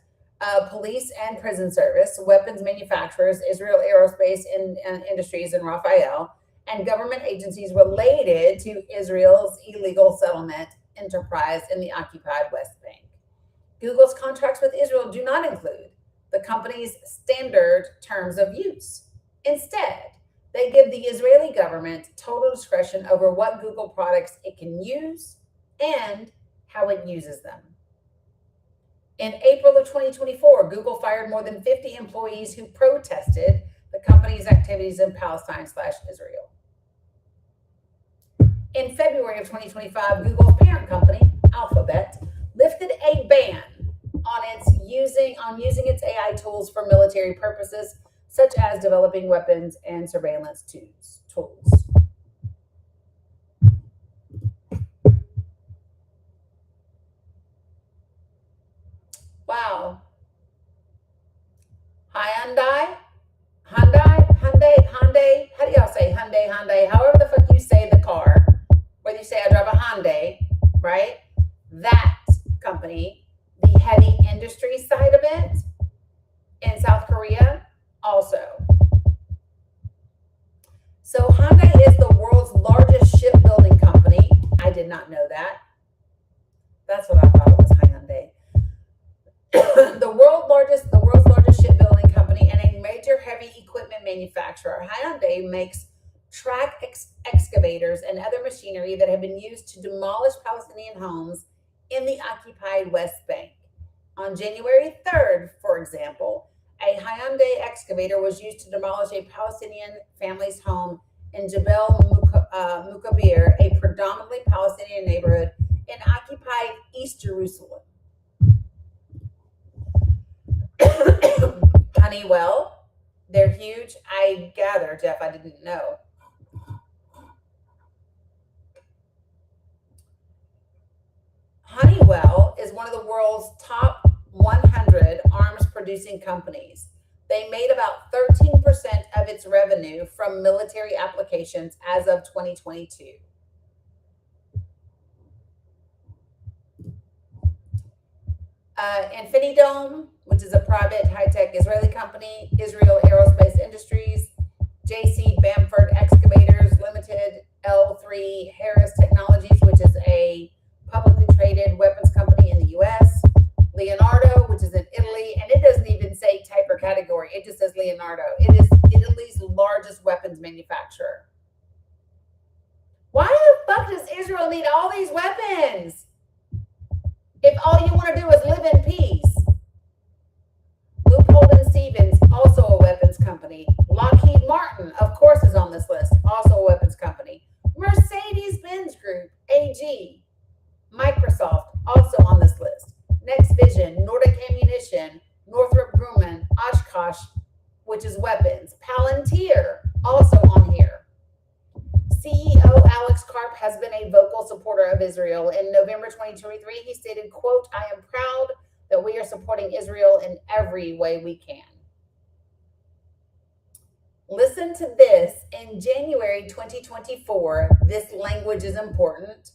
Speaker 1: police and prison service, weapons manufacturers, Israel Aerospace Industries in Raphael, and government agencies related to Israel's illegal settlement enterprise in the occupied West Bank. Google's contracts with Israel do not include the company's standard terms of use. Instead, they give the Israeli government total discretion over what Google products it can use and how it uses them. In April of 2024, Google fired more than 50 employees who protested the company's activities in Palestine/Israel. In February of 2025, Google's parent company, Alphabet, lifted a ban on using its AI tools for military purposes, such as developing weapons and surveillance tools. Wow. Hyundai. How do y'all say Hyundai? However the fuck you say the car, whether you say I drive a Hyundai, right? That company, the heavy industry side of it in South Korea, also. So Hyundai is the world's largest shipbuilding company. I did not know that. That's what I thought it was, Hyundai. the world's largest shipbuilding company and a major heavy equipment manufacturer. Hyundai makes track excavators and other machinery that have been used to demolish Palestinian homes in the occupied West Bank. On January 3rd, for example, a Hyundai excavator was used to demolish a Palestinian family's home in Jebel Mukabir, a predominantly Palestinian neighborhood in occupied East Jerusalem. Honeywell, they're huge. I gather, Jeff, I didn't know. Honeywell is one of the world's top 100 arms producing companies. They made about 13% of its revenue from military applications as of 2022. Infinidome, which is a private high-tech Israeli company, Israel Aerospace Industries, JC Bamford Excavators Limited, L3 Harris Technologies, which is a publicly traded weapons company in the U.S., Leonardo, which is in Italy, and it doesn't even say type or category. It just says Leonardo. It is Italy's largest weapons manufacturer. Why the fuck does Israel need all these weapons if all you want to do is live in peace? Leupold and Stevens, also a weapons company. Lockheed Martin, of course, is on this list, also a weapons company. Mercedes-Benz Group, AG. Microsoft, also on this list. Next Vision, Nordic Ammunition, Northrop Grumman, Oshkosh, which is weapons. Palantir, also on here. CEO Alex Karp has been a vocal supporter of Israel. In November 2023, he stated, quote, "I am proud that we are supporting Israel in every way we can." Listen to this. In January 2024, this language is important.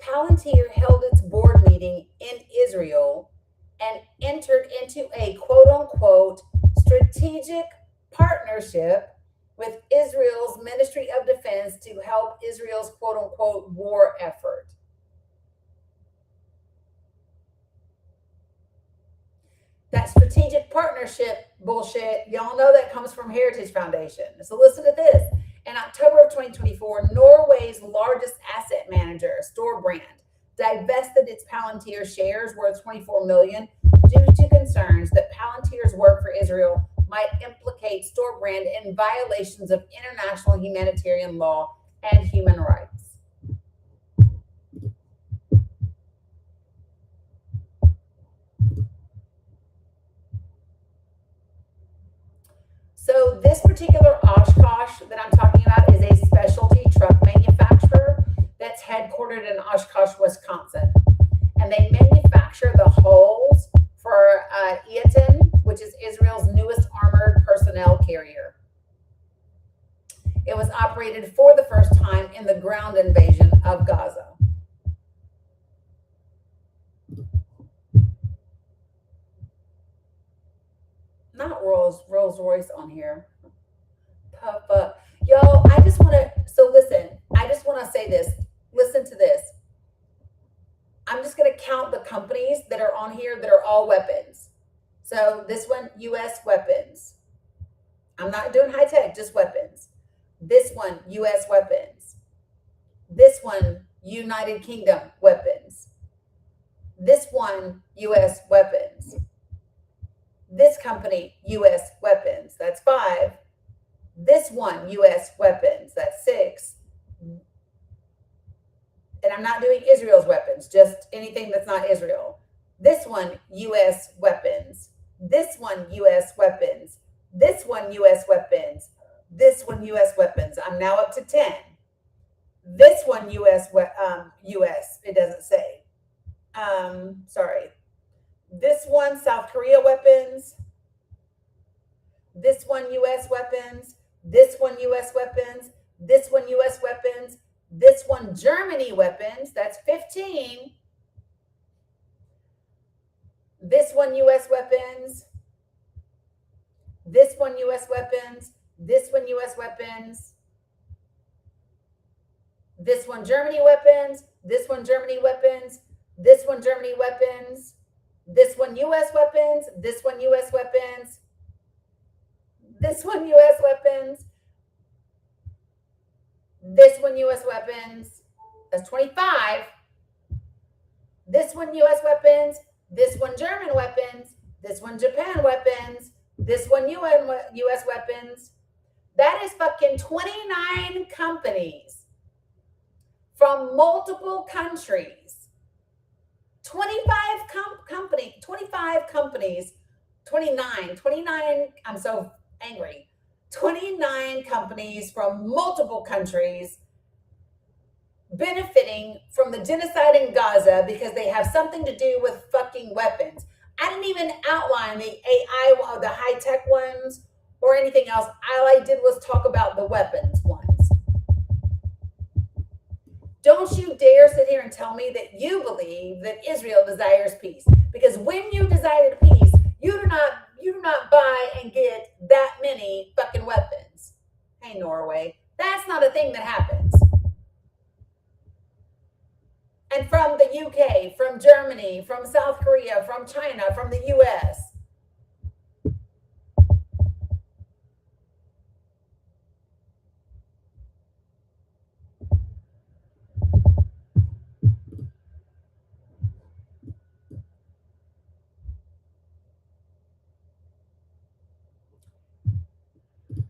Speaker 1: Palantir held its board meeting in Israel and entered into a quote-unquote strategic partnership with Israel's Ministry of Defense to help Israel's quote-unquote war effort. That strategic partnership bullshit, y'all know that comes from Heritage Foundation. So listen to this. In October of 2024, Norway's largest asset manager, Storebrand, divested its Palantir shares worth $24 million due to concerns that Palantir's work for Israel might implicate Storebrand in violations of international humanitarian law and human rights. So this particular Oshkosh that I'm talking about is a specialty truck manufacturer that's headquartered in Oshkosh, Wisconsin. And they manufacture the hulls for Eaton, which is Israel's newest armored personnel carrier. It was operated for the first time in the ground invasion of Gaza. Not Rolls Royce on here. Puff up. Y'all, I just want to say this. Listen to this. I'm just going to count the companies that are on here that are all weapons. So this one, U.S. weapons. I'm not doing high tech, just weapons. This one, U.S. weapons. This one, United Kingdom weapons. This one, U.S. weapons. This company, U.S. weapons. That's 5. This one, U.S. weapons. That's 6. And I'm not doing Israel's weapons, just anything that's not Israel. This one, U.S. weapons. This one, U.S. weapons. This one, U.S. weapons. This one, U.S. weapons. I'm now up to 10. This one, U.S. U.S. It doesn't say. Sorry. This one, South Korea weapons. This one, U.S. weapons. This one, U.S. weapons. This one, U.S. weapons. This one, Germany weapons. That's 15. This one, U.S. weapons. This one, U.S. weapons. This one, U.S. weapons. This one, Germany weapons. This one, Germany weapons. This one, Germany weapons. This one, U.S. weapons. This one, U.S. weapons. This one, U.S. weapons. This one, U.S. weapons. That's 25. This one, U.S. weapons. This one, German weapons. This one, Japan weapons. This one, U.S. weapons. That is fucking 29 companies from multiple countries. 25 companies, 29, I'm so angry. 29 companies from multiple countries benefiting from the genocide in Gaza because they have something to do with fucking weapons. I didn't even outline the AI, the high-tech ones or anything else. All I did was talk about the weapons ones. Don't you dare sit here and tell me that you believe that Israel desires peace. Because when you desire peace, you do not buy and get that many fucking weapons. Hey, Norway, that's not a thing that happens. And from the UK, from Germany, from South Korea, from China, from the US.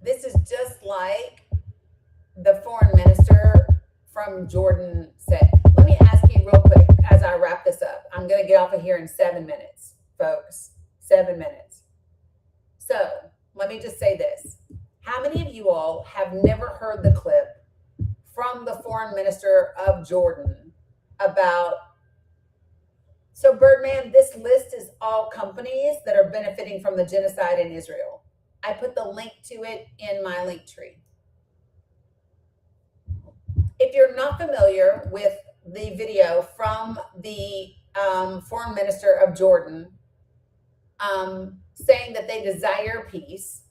Speaker 1: This is just like the foreign minister from Jordan said. Let me ask you real quick as I wrap this up. I'm going to get off of here in 7 minutes, folks. 7 minutes. So let me just say this. How many of you all have never heard the clip from the foreign minister of Jordan about, so Birdman, this list is all companies that are benefiting from the genocide in Israel. I put the link to it in my link tree. If you're not familiar with the video from the foreign minister of Jordan saying that they desire peace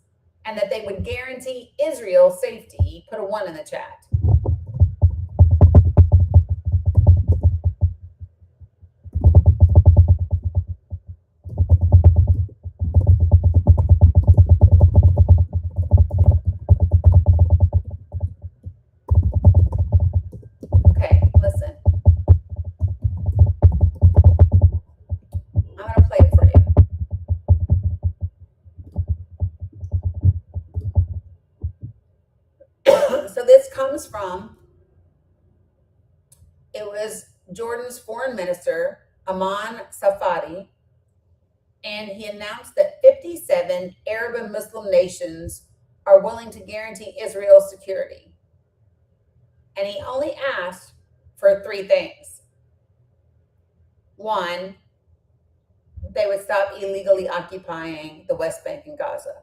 Speaker 1: and that they would guarantee Israel safety, put a 1 in the chat. So this comes from, it was Jordan's foreign minister, Aman Safadi, and he announced that 57 Arab and Muslim nations are willing to guarantee Israel's security. And he only asked for 3 things. 1, they would stop illegally occupying the West Bank and Gaza.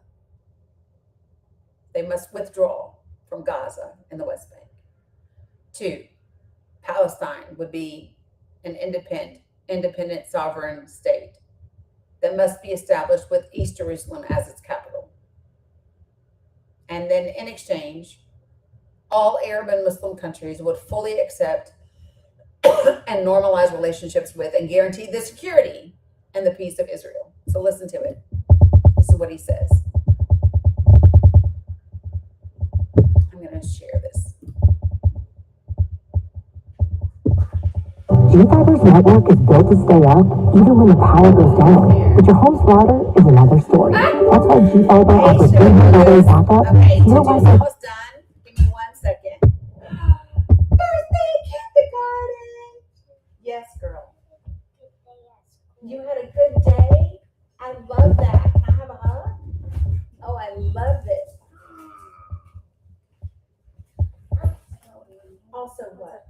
Speaker 1: They must withdraw from Gaza and the West Bank. 2, Palestine would be an independent sovereign state that must be established with East Jerusalem as its capital. And then in exchange, all Arab and Muslim countries would fully accept and normalize relationships with and guarantee the security and the peace of Israel. So listen to it. This is what he says. I'm going to share this.
Speaker 7: G-Fiber's network is built to stay up even when the power goes down. But your home's router is another story. That's why G-Fiber offers 300-day backup.
Speaker 1: Okay,
Speaker 7: No
Speaker 1: Gigi's
Speaker 7: Wi-Fi.
Speaker 1: almost done. Give me 1 second. Birthday kindergarten. Yes, girl. You had a good day? I love that. Can I have a hug? Oh, I love this. Also, what?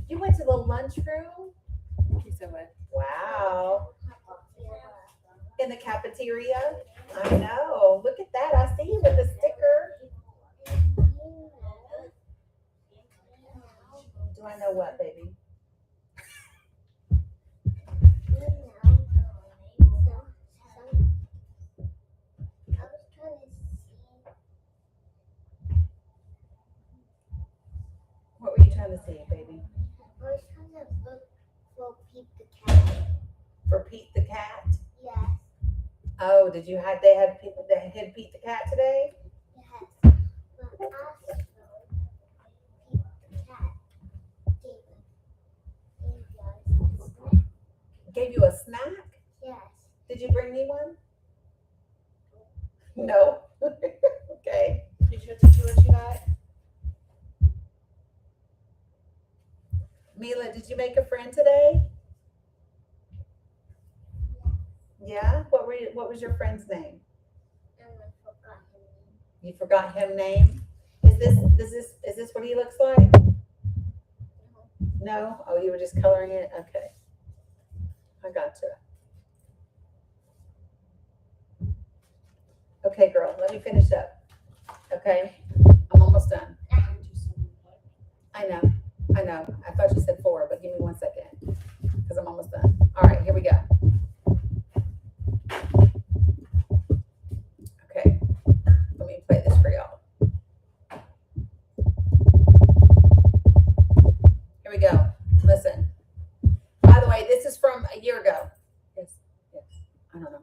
Speaker 1: You went to the lunchroom?
Speaker 6: He said what?
Speaker 1: Wow. In the cafeteria? I know. Look at that. I see you with the sticker. Do I know what, baby? What were you trying to see, baby?
Speaker 8: I was trying to look for Pete the cat.
Speaker 1: For Pete the cat?
Speaker 8: Yes,
Speaker 1: Oh, they had people that hid Pete the cat today?
Speaker 8: yes. But also, Pete the cat
Speaker 1: Gave you a snack?
Speaker 8: Yes.
Speaker 1: Did you bring me one? No. Okay.
Speaker 6: Did you see what you got?
Speaker 1: Mila, did you make a friend today? Yeah? What was your friend's name?
Speaker 8: And I forgot his name.
Speaker 1: You forgot him name? Is this what he looks like? No? Oh, you were just coloring it? Okay. I gotcha. Okay, girl, let me finish up. Okay? I'm almost done. I know. I thought you said 4, but give me 1 second. Because I'm almost done. All right, here we go. Okay. Let me play this for y'all. Here we go. Listen. By the way, this is from a year ago. Yes. I don't know.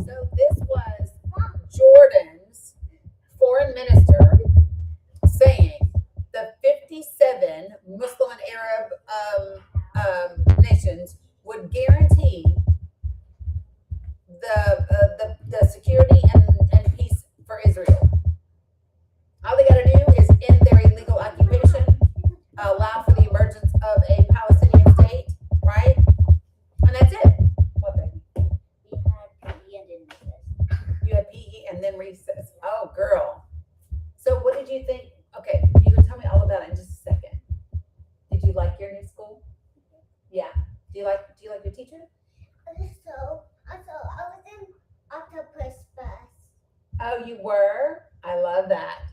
Speaker 1: So this was Jordan's foreign minister saying the 57 Muslim and Arab nations would guarantee of a Palestinian state, right? And that's it. What, baby?
Speaker 8: We had PE and then recess.
Speaker 1: You had PE and then recess. Oh, girl. So what did you think? Okay, you can tell me all about it in just a second. Did you like your new school? Yeah. Do you like your teacher?
Speaker 8: So I was in octopus bus.
Speaker 1: Oh, you were? I love that.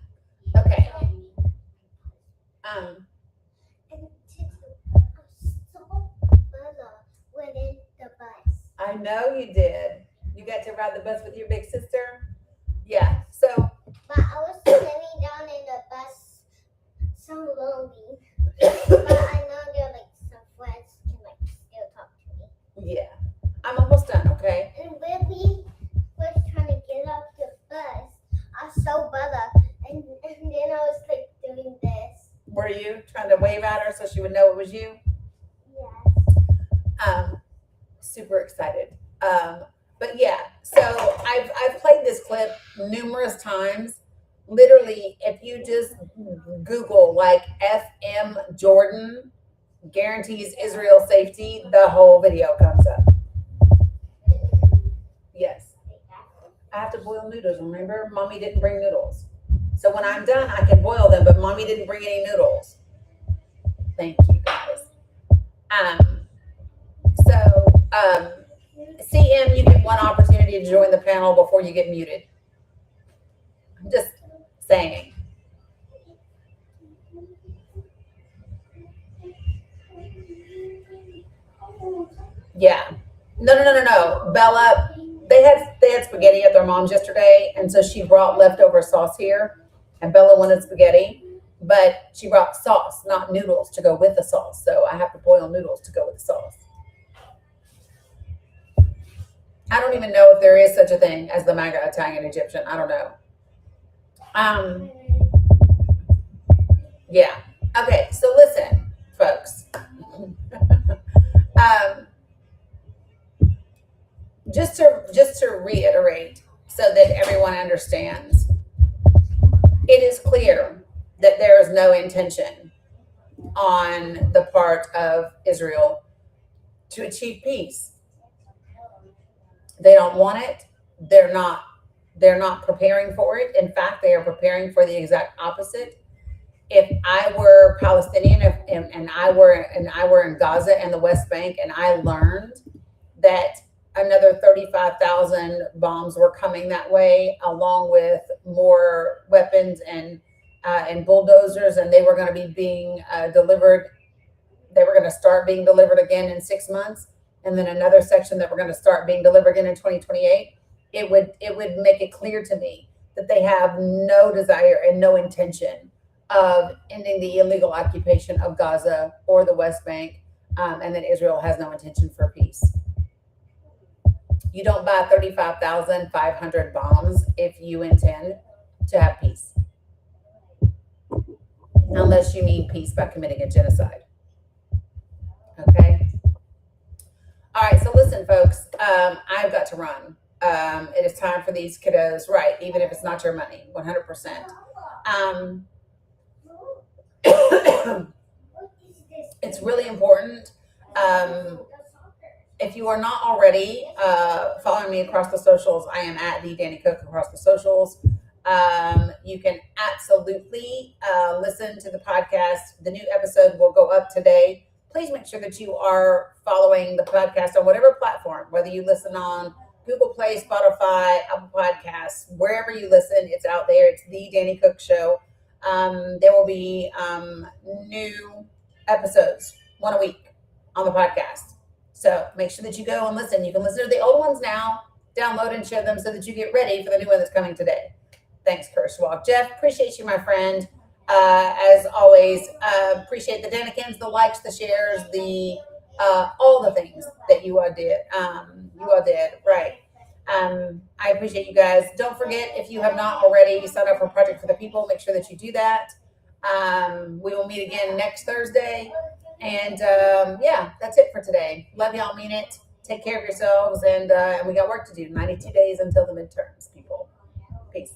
Speaker 1: Okay.
Speaker 8: And I saw Bella within the bus.
Speaker 1: I know you did. You got to ride the bus with your big sister? Yeah. So
Speaker 8: But I was sitting down in the bus so lonely. But I know there are like some friends can like still talk to me.
Speaker 1: yeah. I'm almost done, okay?
Speaker 8: And when we was trying to get off the bus, I saw Bella and then I was like doing this.
Speaker 1: Were you trying to wave at her so she would know it was you?
Speaker 8: Yes.
Speaker 1: Super excited. But yeah, so I've played this clip numerous times. Literally, if you just Google like FM Jordan guarantees Israel safety, the whole video comes up. Yes. I have to boil noodles. Remember, mommy didn't bring noodles. So when I'm done, I can boil them, but mommy didn't bring any noodles. Thank you guys. CM, you get one opportunity to join the panel before you get muted. I'm just saying. Yeah. No. Bella, they had spaghetti at their mom's yesterday, and so she brought leftover sauce here, and Bella wanted spaghetti, but she brought sauce, not noodles, to go with the sauce. So I have to boil noodles to go with the sauce. I don't even know if there is such a thing as the MAGA Italian Egyptian. I don't know. Yeah. Okay. So listen, folks. Just to reiterate, so that everyone understands, it is clear that there is no intention on the part of Israel to achieve peace. They don't want it. They're not preparing for it. In fact, they are preparing for the exact opposite. If I were Palestinian and I were in Gaza and the West Bank, and I learned that another 35,000 bombs were coming that way, along with more weapons and bulldozers, and they were going to be being delivered. They were going to start being delivered again in 6 months, and then another section that were going to start being delivered again in 2028. It would make it clear to me that they have no desire and no intention of ending the illegal occupation of Gaza or the West Bank, and that Israel has no intention for peace. You don't buy 35,500 bombs if you intend to have peace, unless you mean peace by committing a genocide. Okay. All right. So listen, folks, I've got to run. It is time for these kiddos, right? Even if it's not your money, 100%. It's really important. If you are not already following me across the socials, I am at the Dani Cook across the socials. You can absolutely listen to the podcast. The new episode will go up today. Please make sure that you are following the podcast on whatever platform, whether you listen on Google Play, Spotify, Apple Podcasts, wherever you listen, it's out there. It's the Dani Cook Show. There will be new episodes, one a week on the podcast. So make sure that you go and listen. You can listen to the old ones now, download and share them so that you get ready for the new one that's coming today. Thanks, Kirschwalk. Jeff, appreciate you, my friend. As always, appreciate the Danikins, the likes, the shares, the all the things that you all did. Right. I appreciate you guys. Don't forget, if you have not already signed up for Project for the People, make sure that you do that. We will meet again next Thursday. And yeah, that's it for today. Love y'all, mean it. Take care of yourselves. And we got work to do. 92 days until the midterms, people. Peace.